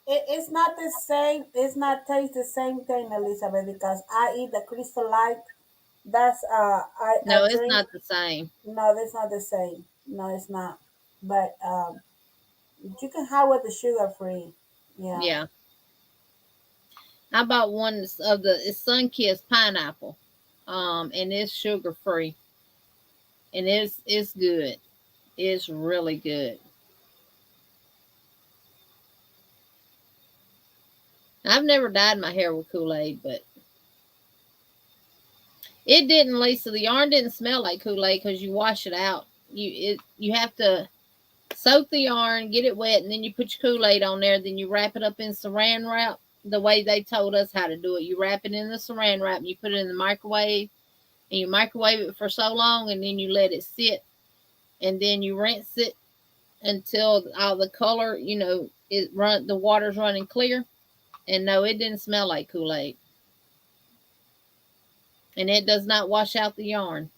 It's not the same. It's not taste the same thing, Elizabeth, because I eat the Crystal Light. That's I No, it's drink. not the same. No, that's not the same. No, it's not. But you can have with the sugar free. Yeah. Yeah, I bought one of the it's Sunkissed pineapple, and it's sugar free, and it's good. It's really good. I've never dyed my hair with Kool-Aid, but it didn't, Lisa. The yarn didn't smell like Kool-Aid because you wash it out. You have to soak the yarn, get it wet, and then you put your Kool-Aid on there. Then you wrap it up in saran wrap the way they told us how to do it. You wrap it in the saran wrap and you put it in the microwave, and you microwave it for so long, and then you let it sit, and then you rinse it until all the color, the water's running clear. And no, it didn't smell like Kool-Aid, and it does not wash out the yarn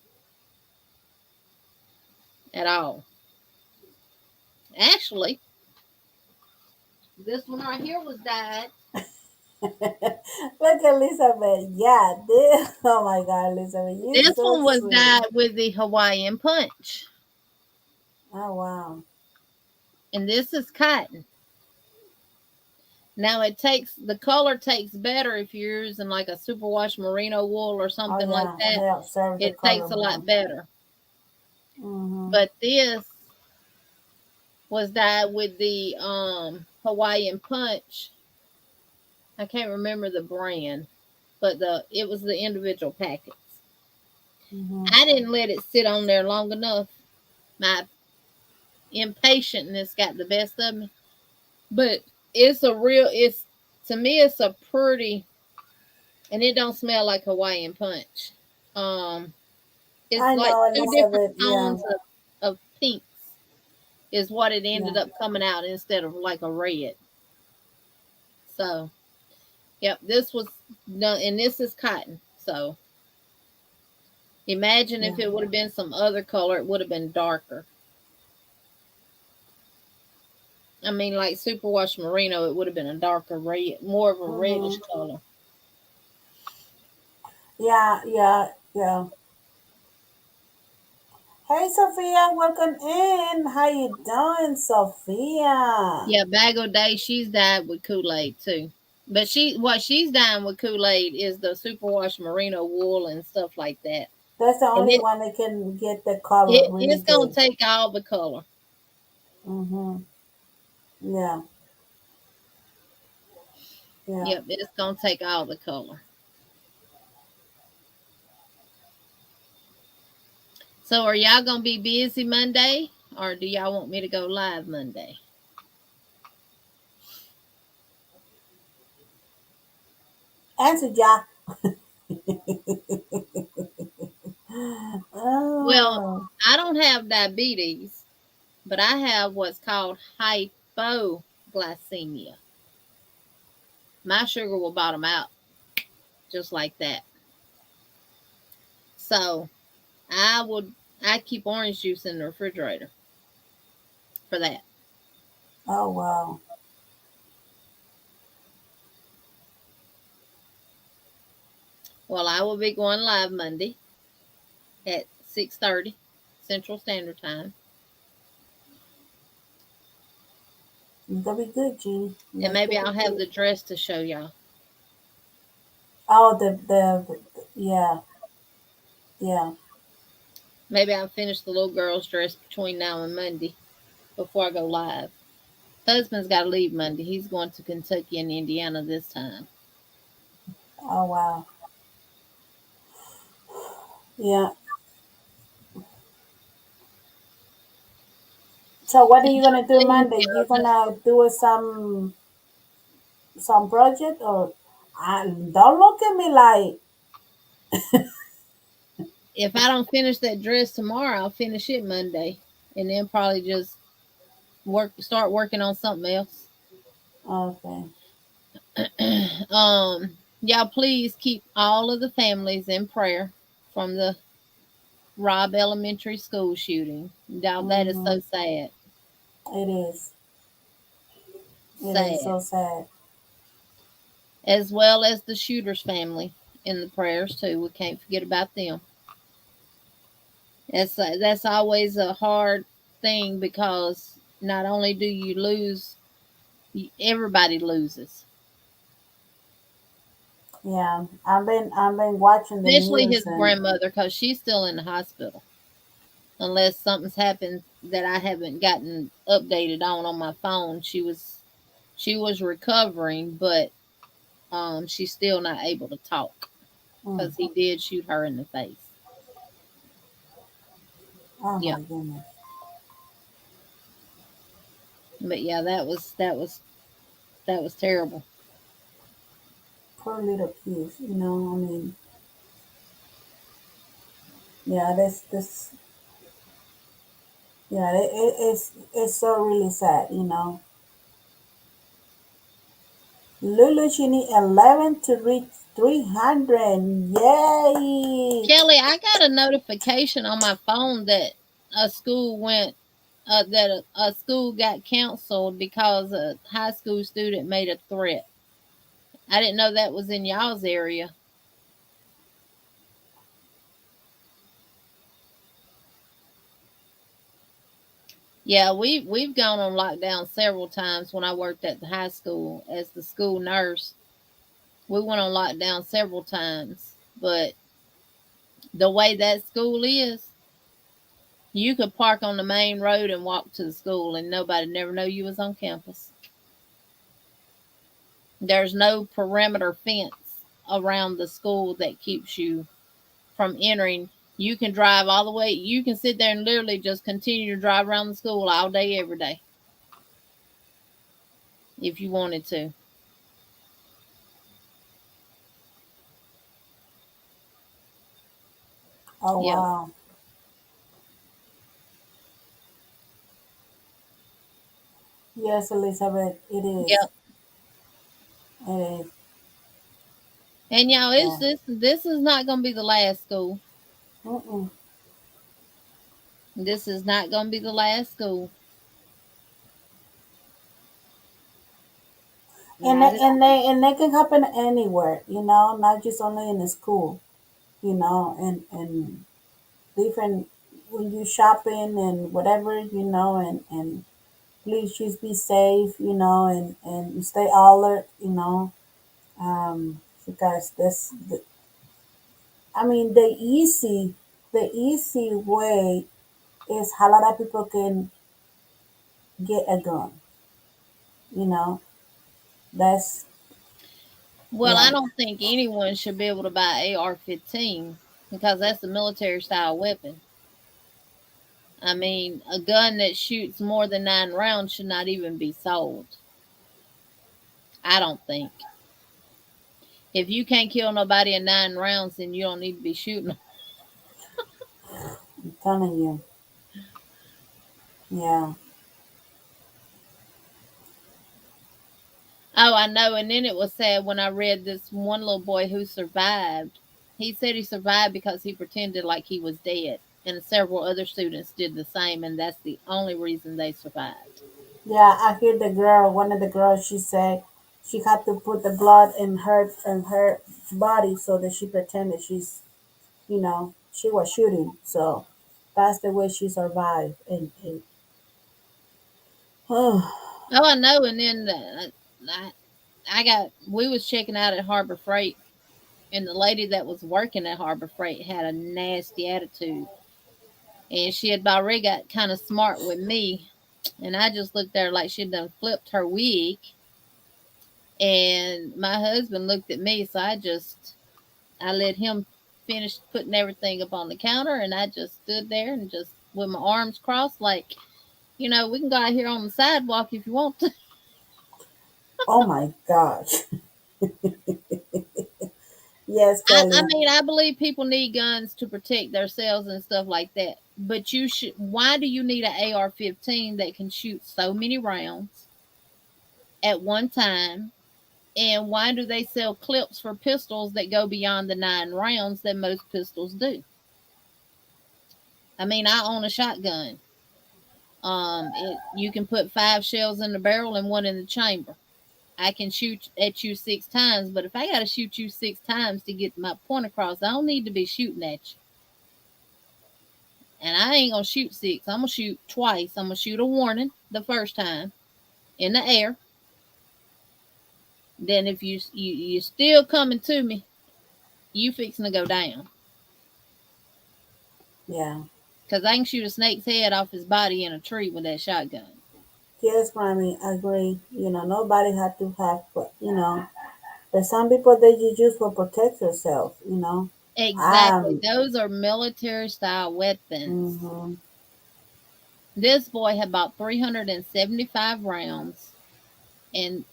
at all. Actually, this one right here was dyed. Look at Elizabeth. Yeah. This, oh my God, Elizabeth, you're This so one was sweet. dyed with the Hawaiian punch, Oh wow. and this is cotton. Now the color takes better if you're using like a superwash merino wool or Oh something like yeah. that. They observe the It color takes a more. lot better. Mm-hmm. But this was dyed with the Hawaiian punch. I can't remember the brand, but it was the individual packets. Mm-hmm. I didn't let it sit on there long enough. My impatientness got the best of me. But it's to me it's a pretty, and it don't smell like Hawaiian punch. Um, it's I like know, two different Elizabeth. Yeah. tones of pinks is what it ended Yeah. up coming out instead of like a red. So, yep, this was done, and this is cotton. So, imagine if Yeah. it would have been some other color, it would have been darker. I mean, like superwash merino, it would have been a darker red, more of a reddish Mm-hmm. color. Yeah. Yeah. Yeah. Hey, Sophia, welcome in. How you doing, Sophia? Yeah, Bag O' Day, she's dyed with Kool-Aid too. But what she's dying with Kool-Aid is the superwash merino wool and stuff like that. That's the And only one that can get the color really it's gonna good. take all the color. Mm-hmm. Yeah. Yeah. Yep, it's gonna take all the color. So are y'all gonna be busy Monday, or do y'all want me to go live Monday? Answer, Jack. Well, Oh. I don't have diabetes, but I have what's called hypoglycemia. My sugar will bottom out just like that. So I keep orange juice in the refrigerator for that. Oh wow. Well, I will be going live Monday at 6:30 Central Standard Time, You're gonna be good, Jeannie. and You're maybe gonna I'll be have good. the dress to show y'all. Oh, yeah, yeah. Maybe I'll finish the little girl's dress between now and Monday before I go live. Husband's got to leave Monday. He's going to Kentucky and Indiana this time. Oh wow. Yeah. So what are you gonna do Please, Monday? You y'all, gonna do some project or don't look at me like if I don't finish that dress tomorrow, I'll finish it Monday, and then probably just start working on something else. okay. Y'all please keep all of the families in prayer from the Robb Elementary School shooting. Y'all, that is Mm-hmm. so sad. It is. It is Sad. so sad. As well as the shooter's family in the prayers too. We can't forget about them. That's always a hard thing because not only do you lose, everybody loses, Yeah. I've been watching the especially his news and grandmother because she's still in the hospital. Unless something's happened that I haven't gotten updated on my phone, she was recovering, but she's still not able to talk mm, because he did shoot her in the face. oh Yeah, my goodness. but yeah, that was terrible. Poor little kids, I mean, yeah, this yeah, it's so really sad. Lulu, she need 11 to reach 300. Yay! Kelly, I got a notification on my phone that a school went that a school got canceled because a high school student made a threat. I didn't know that was in y'all's area. Yeah, we've gone on lockdown several times when I worked at the high school as the school nurse. We went on lockdown several times, but the way that school is, you could park on the main road and walk to the school and nobody never know you was on campus. There's no perimeter fence around the school that keeps you from entering. You can drive all the way. You can sit there and literally just continue to drive around the school all day, every day, if you wanted to. Oh Yep. wow. Yes, Elizabeth, it is. Yep. It is. And y'all, it's Yeah. this is not gonna be the last school. Mm-mm. This is not gonna be the last school. And Not they, at and all. they and they can happen anywhere, not just only in the school, and different when you shopping and whatever, and please just be safe, and stay alert, because I mean the easy way is a lot of people can get a gun, you know. That's Well, I Yeah, don't think anyone should be able to buy AR-15 because that's a military style weapon. I mean, a gun that shoots more than 9 rounds should not even be sold. I don't think. If you can't kill nobody in 9 rounds, then you don't need to be shooting. I'm telling you. Yeah. Oh, I know. And then it was sad when I read this one little boy who survived. He said he survived because he pretended like he was dead. And several other students did the same, and that's the only reason they survived. Yeah, I hear the girl, one of the girls, she said she had to put the blood in her body so that she pretended she was shooting. So that's the way she survived. And oh, Oh, I know. And then we was checking out at Harbor Freight, and the lady that was working at Harbor Freight had a nasty attitude. And she had already got kind of smart with me. And I just looked there like she'd done flipped her wig. And my husband looked at me, so I let him finish putting everything up on the counter, and I just stood there and just with my arms crossed, like, we can go out here on the sidewalk if you want to. oh my gosh. Yes, I Kelly. mean, I believe people need guns to protect themselves and stuff like that. But you should. Why do you need an AR-15 that can shoot so many rounds at one time? And why do they sell clips for pistols that go beyond the 9 rounds that most pistols do? I mean, I own a shotgun. You can put 5 shells in the barrel and one in the chamber. I can shoot at you 6 times, but if I got to shoot you 6 times to get my point across, I don't need to be shooting at you. And I ain't gonna shoot 6. I'm gonna shoot twice. I'm gonna shoot a warning the first time in the air. Then if you still coming to me, you fixing to go down. Yeah. Cause I can shoot a snake's head off his body in a tree with that shotgun. Yes, Grammy, I agree. Nobody had to have, but there's some people that you use for protect yourself. Exactly. Um, Those are military style weapons. hmm This boy had about 375 rounds and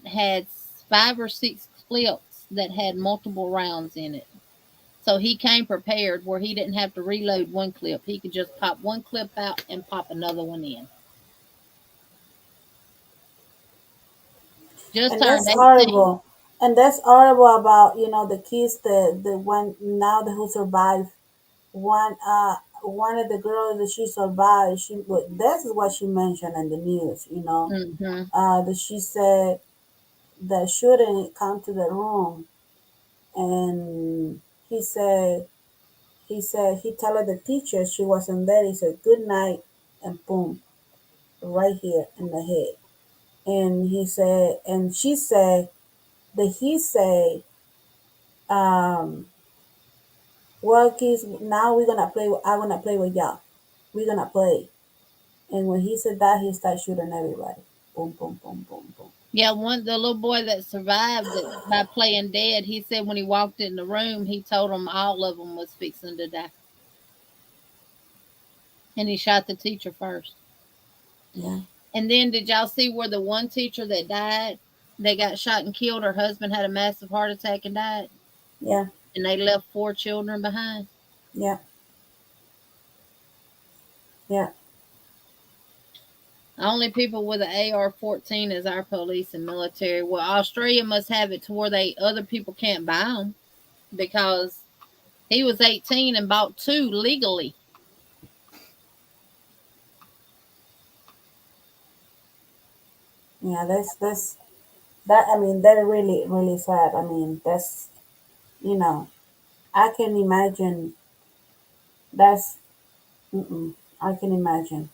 had 5 or 6 clips that had multiple rounds in it. So he came prepared where he didn't have to reload one clip. He could just pop one clip out and pop another one in. Just and turned that's 18. horrible. And that's horrible about the kids the one now who survive. One of the girls that she survived. This is what she mentioned in the news. Mm-hmm. That she said the shooting come to the room, and he said he told the teacher she wasn't there. He said good night, and boom, right here in the head. And he said, and she said that he said, um, well, kids, now we're gonna play. I'm gonna play with y'all. We're gonna play. And when he said that, he started shooting everybody. Boom, boom, boom, boom, boom. Yeah, the little boy that survived by playing dead, he said when he walked in the room, he told them all of them was fixing to die. And he shot the teacher first. Yeah, And then did y'all see where the one teacher that died, they got shot and killed, her husband had a massive heart attack and died? yeah, And they left 4 children behind. yeah, yeah. Only people with an AR-14 is our police and military. Well, Australia must have it to where other people can't buy them because he was 18 and bought 2 legally. Yeah, that's that. I mean, that really really sad. I mean, that's you know, I can imagine. That's I can imagine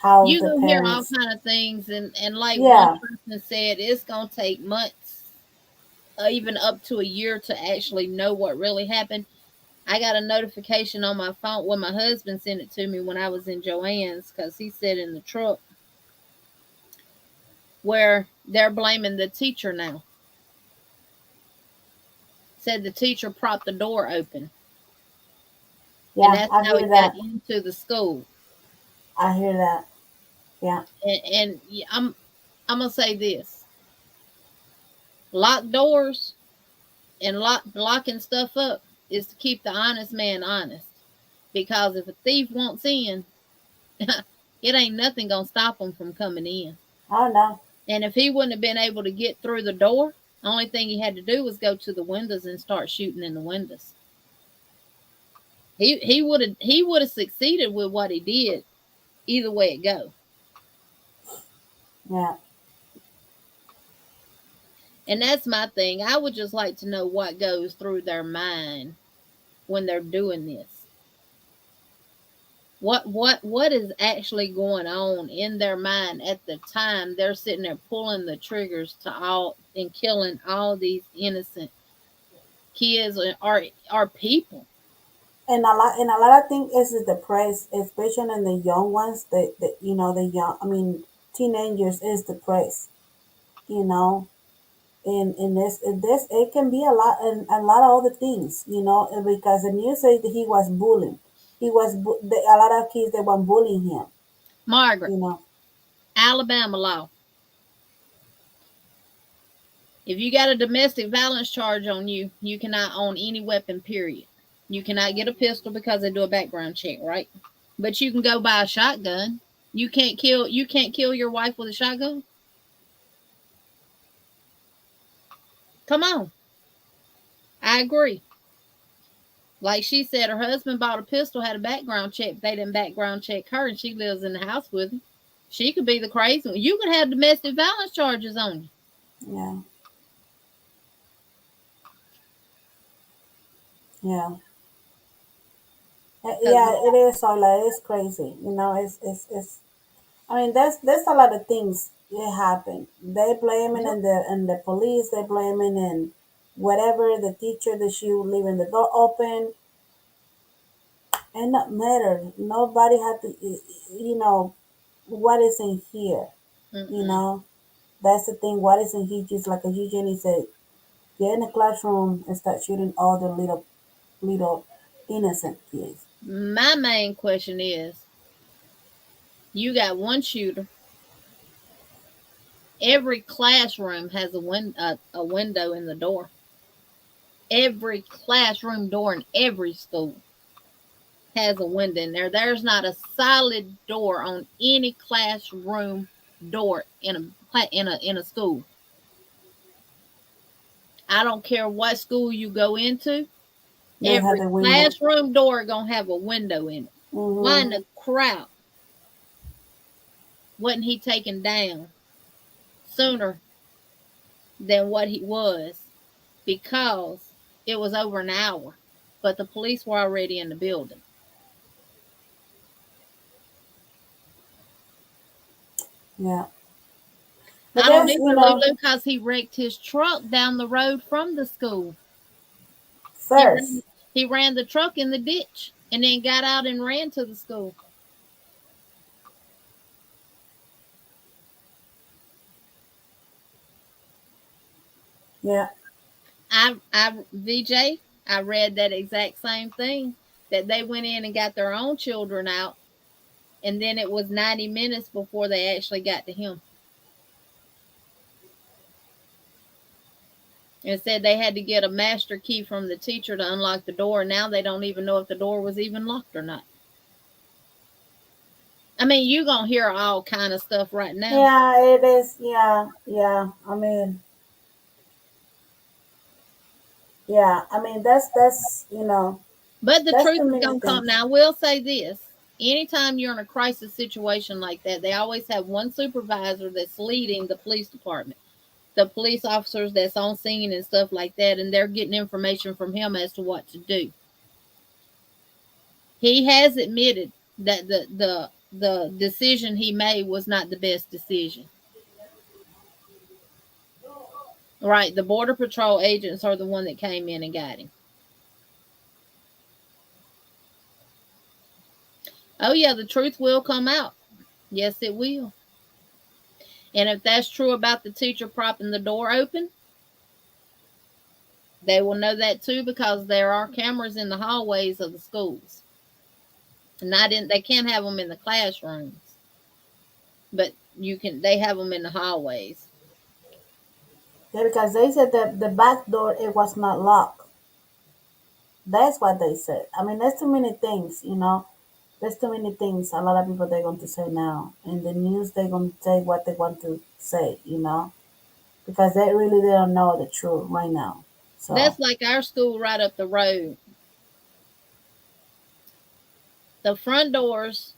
how You the gonna hear all parents. kind of things, and like one Yeah, person said, it's gonna take months, even up to a year, to actually know what really happened. I got a notification on my phone. Well, my husband sent it to me when I was in Joanne's because he said in the truck where they're blaming the teacher now. said the teacher propped the door open. And Yeah, that's I how he hear got that. into the school. I hear that. Yeah. And I'm gonna say this: lock doors and locking stuff up is to keep the honest man honest. Because if a thief wants in, it ain't nothing gonna stop him from coming in. Oh no. And if he wouldn't have been able to get through the door, the only thing he had to do was go to the windows and start shooting in the windows. He would have succeeded with what he did, either way it go. Yeah. And that's my thing. I would just like to know what goes through their mind when they're doing this. What is actually going on in their mind at the time they're sitting there pulling the triggers to all and killing all these innocent kids or people. And a lot of things is the praise, especially in the young ones, the young, I mean, teenagers is the praise, you know. In this it can be a lot, and a lot of other things, because the news said that he was bullying. A lot of kids that were bullying him, Margaret, you know. Alabama law. If you got a domestic violence charge on you, you cannot own any weapon, period. You cannot get a pistol because they do a background check, right? But you can go buy a shotgun. You can't kill your wife with a shotgun? Come on. I agree. Like she said, her husband bought a pistol, had a background check. They didn't background check her, and she lives in the house with him. She could be the crazy one. You could have domestic violence charges on you. Yeah. Yeah. Yeah, it is. So like, it's crazy, it's I mean, there's a lot of things that happen. They blaming Yep. and the police. They blaming and whatever, the teacher that she was leaving the door open, and not matter. Nobody had to, what is in here. You Mm-mm. know, that's the thing. What is in here? Just like as Jenny said, get in the classroom and start shooting all the little innocent kids. My main question is, you got one shooter. Every classroom has a window in the door. Every classroom door in every school has a window in there. There's not a solid door on any classroom door in a school. I don't care what school you go into. They had Every the window. classroom door gonna have a window in it. Why in Hmm. the crowd wasn't he taken down sooner than what he was? Because it was over an hour, but the police were already in the building. Yeah, but I don't there's, either, Lulu, because he wrecked his truck down the road from the school. He ran, first. he ran the truck in the ditch and then got out and ran to the school. Yeah. VJ, I read that exact same thing, that they went in and got their own children out, and then it was 90 minutes before they actually got to him. And said they had to get a master key from the teacher to unlock the door. Now they don't even know if the door was even locked or not. I mean, you gonna hear all kind of stuff right now. Yeah, it is. Yeah, yeah. That's But the that's truth too is many gonna come. things. Now I will say this. Anytime you're in a crisis situation like that, they always have one supervisor that's leading the police department. The police officers that's on scene and stuff like that, and they're getting information from him as to what to do. He has admitted that the decision he made was not the best decision. Right, the border patrol agents are the one that came in and got him. Oh yeah, the truth will come out. Yes, it will. And if that's true about the teacher propping the door open, They will know that too because there are cameras in the hallways of the schools. Not in, they can't have them in the classrooms, but you can. They have them in the hallways. Yeah, because they said that the back door it was not locked. That's what they said. I mean, there's too many things, you know. There's too many things. A lot of people they're going to say now in the news. They're going to say what they want to say, you know, because they don't know the truth right now. So That's like our school right up the road. The front doors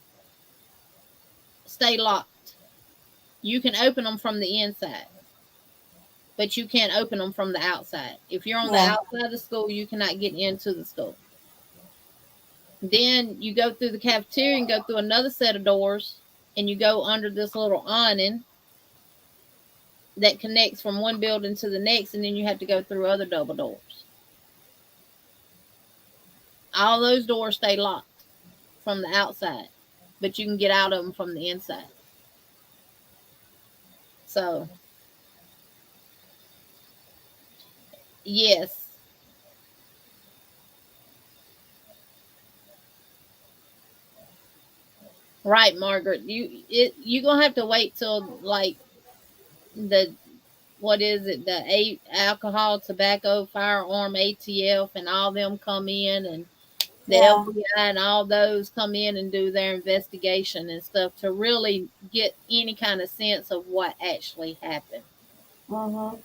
stay locked. You can open them from the inside, but you can't open them from the outside. If you're on the yeah, outside of the school, you cannot get into the school. Then you go through the cafeteria and go through another set of doors, and you go under this little awning that connects from one building to the next, and then you have to go through other double doors. All those doors stay locked from the outside, but you can get out of them from the inside. So, yes. Right, Margaret. You gonna have to wait till like the what is it, the alcohol, tobacco, firearm, ATF, and all them come in, and the yeah. FBI and all those come in and do their investigation and stuff to really get any kind of sense of what actually happened. Mm-hmm.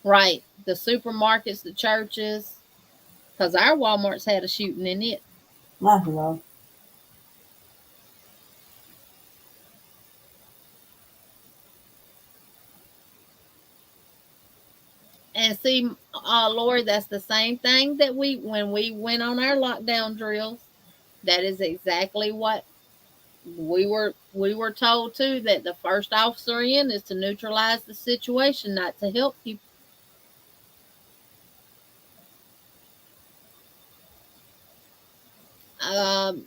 Right. The supermarkets, the churches, because our Walmart's had a shooting in it. I know. And see, Lori, that's the same thing that when we went on our lockdown drills, that is exactly what we were told too, that the first officer in is to neutralize the situation, not to help people.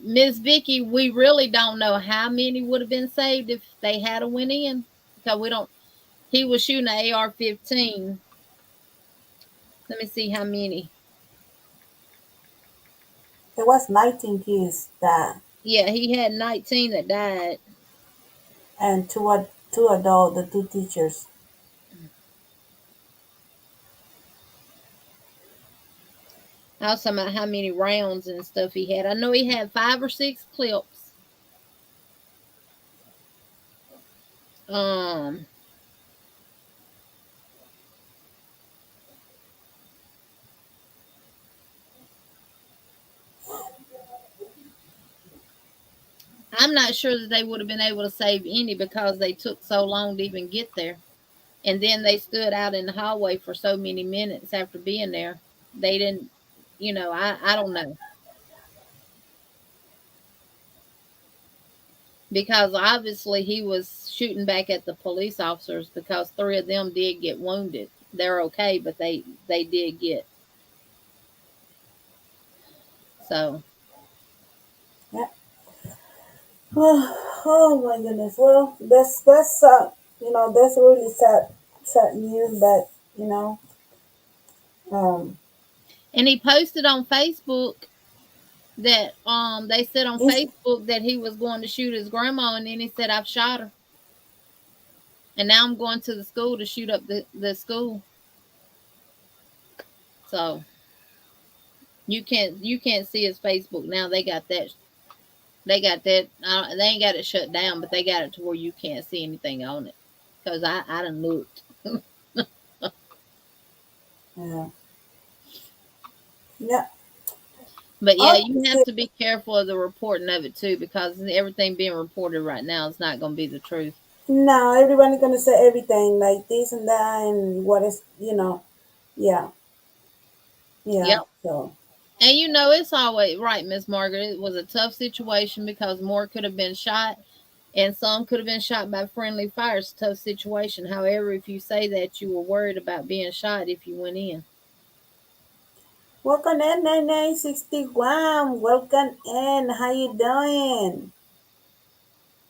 Miss Vicky, we really don't know how many would have been saved if they had a went in, because we don't. He was shooting an AR-15. Let me see how many. It was 19 kids that Yeah, he had 19 that died. and two adult, the two teachers. I was talking about how many rounds and stuff he had. I know he had 5 or 6 clips. Um, I'm not sure that they would have been able to save any because they took so long to even get there. And then they stood out in the hallway for so many minutes after being there. They didn't, I don't know. Because obviously he was shooting back at the police officers because 3 of them did get wounded. They're okay, but they did get. So, Yeah. Oh my goodness. Well, that's you know that's really sad news, but you know um and he posted on Facebook that they said on he's Facebook that he was going to shoot his grandma, and then he said I've shot her. And now I'm going to the school to shoot up the school. So you can't see his Facebook now. They ain't got it shut down, but they got it to where you can't see anything on it. Cause I done looked. yeah yeah. But yeah, Oh, you have to be careful of the reporting of it too, because everything being reported right now is not going to be the truth. no, everybody's gonna say everything like this and that and what is yeah yeah. Yep. So And it's always right, Miss Margaret. It was a tough situation because more could have been shot, and some could have been shot by friendly fire. It's a tough situation. However, if you say that you were worried about being shot if you went in. welcome in 9961. Welcome in. How you doing?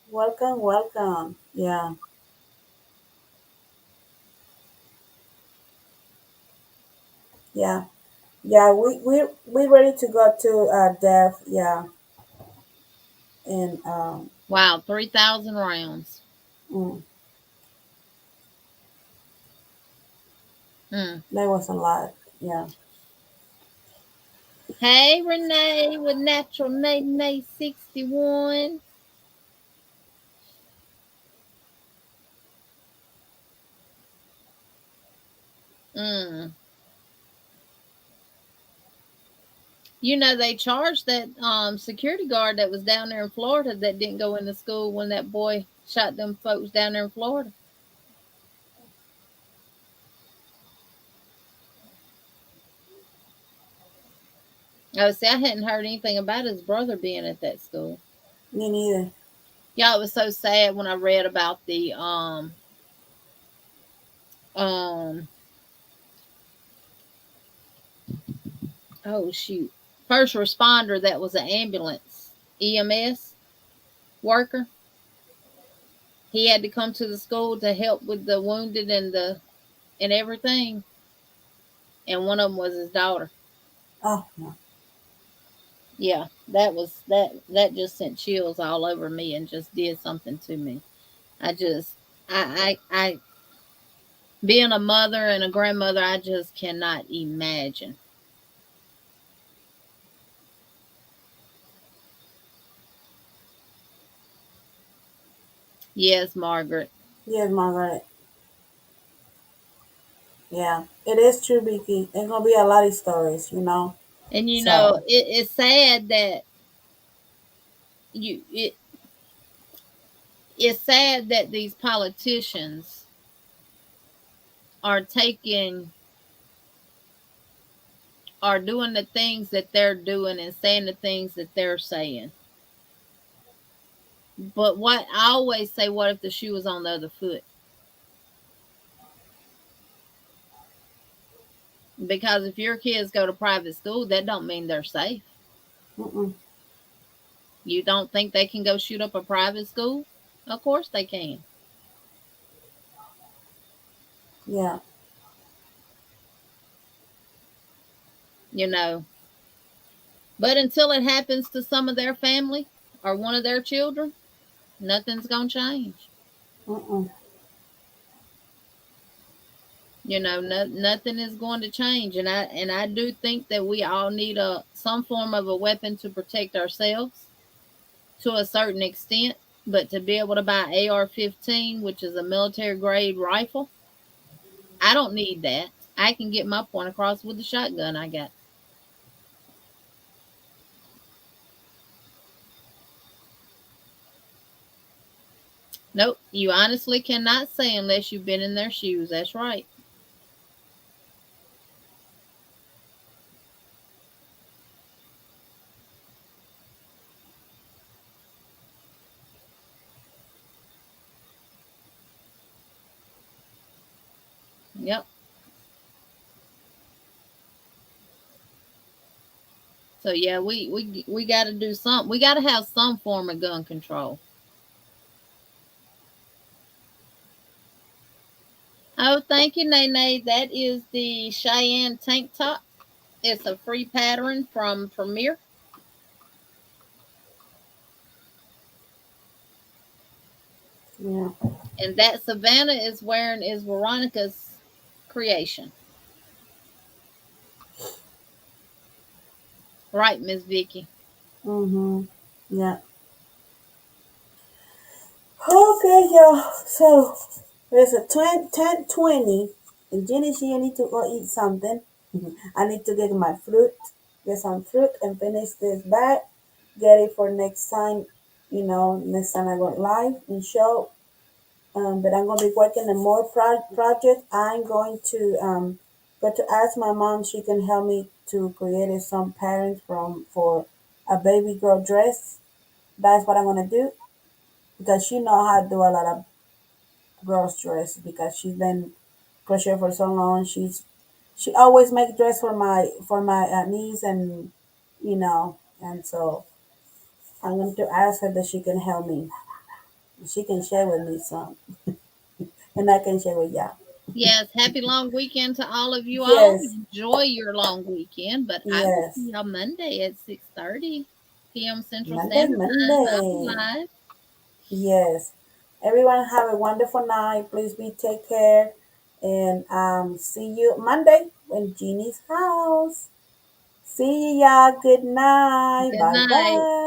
Welcome, welcome. Yeah, yeah. Yeah, we ready to go to Dev. Yeah, and Wow, 3,000 rounds. mm, Hmm. that was a lot. Yeah, Hey, Renee with Natural Nay 61. Mm. You know, they charged that security guard that was down there in Florida that didn't go into school when that boy shot them folks down there in Florida. Oh, see, I hadn't heard anything about his brother being at that school. me neither. Yeah, it was so sad when I read about the um oh shoot, first responder that was an ambulance EMS worker. He had to come to the school to help with the wounded and everything, and one of them was his daughter. Oh no. Yeah, that just sent chills all over me and just did something to me. I just I being a mother and a grandmother, I just cannot imagine. Yes, Margaret. Yes, Margaret. Yeah, it is true, Vicky. There's gonna be a lot of stories, you know. And you know, So it's sad that you it's sad that these politicians are taking are doing the things that they're doing and saying the things that they're saying. But what I always say, what if the shoe was on the other foot? Because if your kids go to private school, that don't mean they're safe. mm-mm. You don't think they can go shoot up a private school? Of course they can. Yeah, You know. But until it happens to some of their family or one of their children, nothing's gonna change. mm-mm. You know, nothing is going to change, and I do think that we all need a some form of a weapon to protect ourselves to a certain extent. But to be able to buy AR-15, which is a military grade rifle, I don't need that. I can get my point across with the shotgun I got. Nope, you honestly cannot say unless you've been in their shoes. That's right. Yep. So yeah, we got to do something. We got to have some form of gun control. Oh, thank you, Nene. That is the Cheyenne tank top. It's a free pattern from Premier, Yeah. and that Savannah is wearing is Veronica's creation. Right, Miss Vicky. Mm-hmm. Yeah. Okay, y'all. So it's a 10:20, and Jenny, she need to go eat something. I need to get my fruit, get some fruit, and finish this bag. Get it for next time. You know, next time I go live and show. But I'm gonna be working on more project. I'm going to go to ask my mom. She can help me to create some patterns from for a baby girl dress. That's what I'm gonna do because she know how to do a lot of girls dress because she's been crochet for so long. She always make dress for my niece and you know and so I'm going to ask her that she can help me. She can share with me some and I can share with y'all. Yes, happy long weekend to all of you all. Yes, Enjoy your long weekend, but I will yes. see y'all Monday at 6:30 p.m. Central Monday, Standard Time. I'll be Monday. live. Yes. Everyone have a wonderful night. Please be take care. And see you Monday in Jeannie's house. See ya. Good night. Good Bye night. bye.